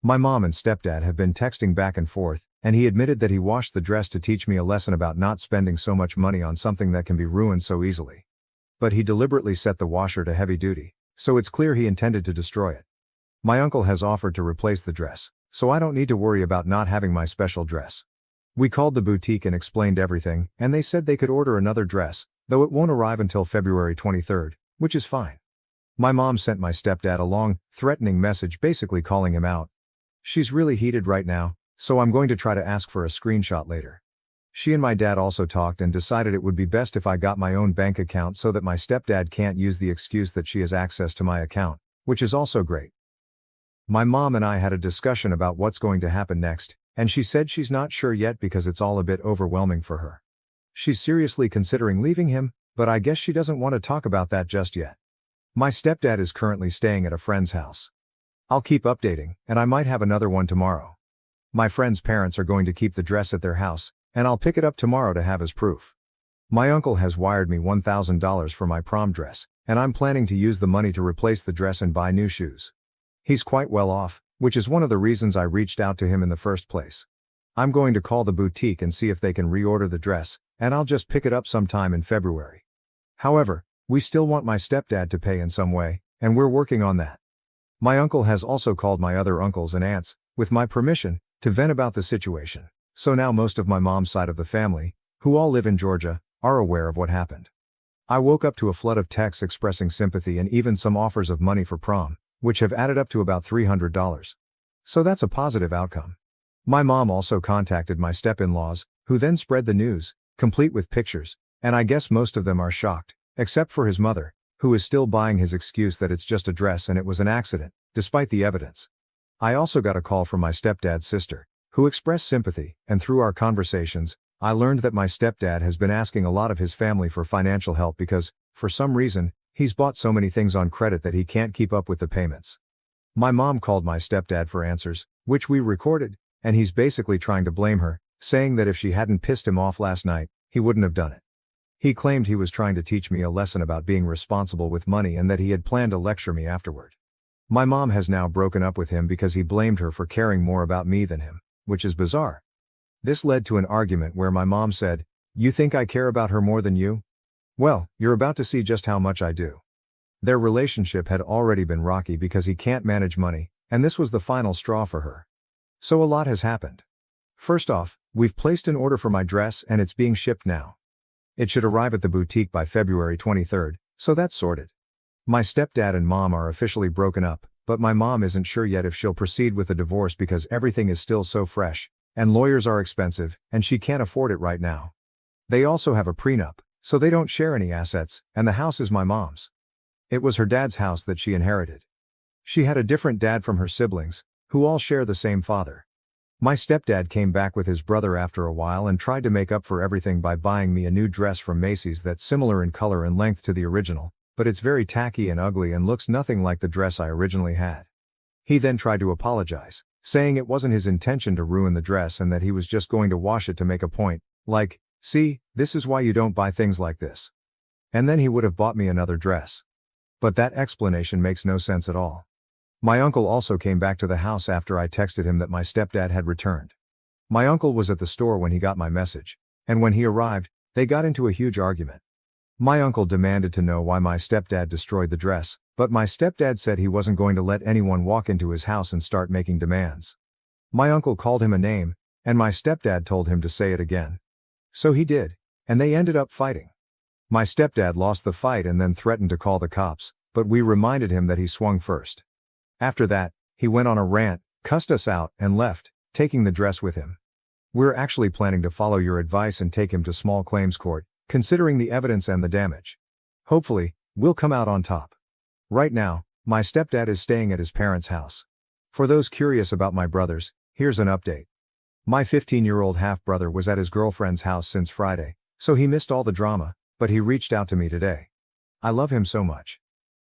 My mom and stepdad have been texting back and forth, and he admitted that he washed the dress to teach me a lesson about not spending so much money on something that can be ruined so easily. But he deliberately set the washer to heavy duty, so it's clear he intended to destroy it. My uncle has offered to replace the dress, so I don't need to worry about not having my special dress. We called the boutique and explained everything, and they said they could order another dress, though it won't arrive until February 23rd, which is fine. My mom sent my stepdad a long, threatening message basically calling him out. She's really heated right now, so I'm going to try to ask for a screenshot later. She and my dad also talked and decided it would be best if I got my own bank account so that my stepdad can't use the excuse that she has access to my account, which is also great. My mom and I had a discussion about what's going to happen next, and she said she's not sure yet because it's all a bit overwhelming for her. She's seriously considering leaving him, but I guess she doesn't want to talk about that just yet. My stepdad is currently staying at a friend's house. I'll keep updating, and I might have another one tomorrow. My friend's parents are going to keep the dress at their house, and I'll pick it up tomorrow to have as proof. My uncle has wired me $1,000 for my prom dress, and I'm planning to use the money to replace the dress and buy new shoes. He's quite well off, which is one of the reasons I reached out to him in the first place. I'm going to call the boutique and see if they can reorder the dress, and I'll just pick it up sometime in February. However, we still want my stepdad to pay in some way, and we're working on that. My uncle has also called my other uncles and aunts, with my permission, to vent about the situation, so now most of my mom's side of the family, who all live in Georgia, are aware of what happened. I woke up to a flood of texts expressing sympathy and even some offers of money for prom, which have added up to about $300. So that's a positive outcome. My mom also contacted my step-in-laws, who then spread the news, complete with pictures, and I guess most of them are shocked, except for his mother, who is still buying his excuse that it's just a dress and it was an accident, despite the evidence. I also got a call from my stepdad's sister, who expressed sympathy, and through our conversations, I learned that my stepdad has been asking a lot of his family for financial help because, for some reason, he's bought so many things on credit that he can't keep up with the payments. My mom called my stepdad for answers, which we recorded, and he's basically trying to blame her, saying that if she hadn't pissed him off last night, he wouldn't have done it. He claimed he was trying to teach me a lesson about being responsible with money and that he had planned to lecture me afterward. My mom has now broken up with him because he blamed her for caring more about me than him, which is bizarre. This led to an argument where my mom said, "You think I care about her more than you? Well, you're about to see just how much I do." Their relationship had already been rocky because he can't manage money, and this was the final straw for her. So a lot has happened. First off, we've placed an order for my dress and it's being shipped now. It should arrive at the boutique by February 23rd, so that's sorted. My stepdad and mom are officially broken up, but my mom isn't sure yet if she'll proceed with the divorce because everything is still so fresh, and lawyers are expensive, and she can't afford it right now. They also have a prenup, so they don't share any assets, and the house is my mom's. It was her dad's house that she inherited. She had a different dad from her siblings, who all share the same father. My stepdad came back with his brother after a while and tried to make up for everything by buying me a new dress from Macy's that's similar in color and length to the original, but it's very tacky and ugly and looks nothing like the dress I originally had. He then tried to apologize, saying it wasn't his intention to ruin the dress and that he was just going to wash it to make a point, like, "See, this is why you don't buy things like this." And then he would have bought me another dress. But that explanation makes no sense at all. My uncle also came back to the house after I texted him that my stepdad had returned. My uncle was at the store when he got my message, and when he arrived, they got into a huge argument. My uncle demanded to know why my stepdad destroyed the dress, but my stepdad said he wasn't going to let anyone walk into his house and start making demands. My uncle called him a name, and my stepdad told him to say it again. So he did, and they ended up fighting. My stepdad lost the fight and then threatened to call the cops, but we reminded him that he swung first. After that, he went on a rant, cussed us out, and left, taking the dress with him. We're actually planning to follow your advice and take him to small claims court, considering the evidence and the damage. Hopefully, we'll come out on top. Right now, my stepdad is staying at his parents' house. For those curious about my brothers, here's an update. My 15-year-old half-brother was at his girlfriend's house since Friday, so he missed all the drama, but he reached out to me today. I love him so much.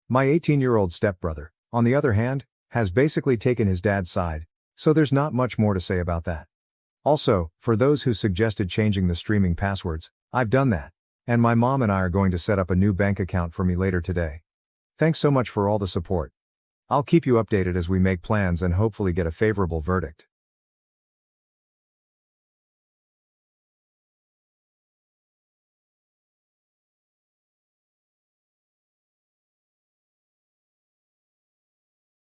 My 18-year-old stepbrother, on the other hand, has basically taken his dad's side, so there's not much more to say about that. Also, for those who suggested changing the streaming passwords, I've done that, and my mom and I are going to set up a new bank account for me later today. Thanks so much for all the support. I'll keep you updated as we make plans and hopefully get a favorable verdict.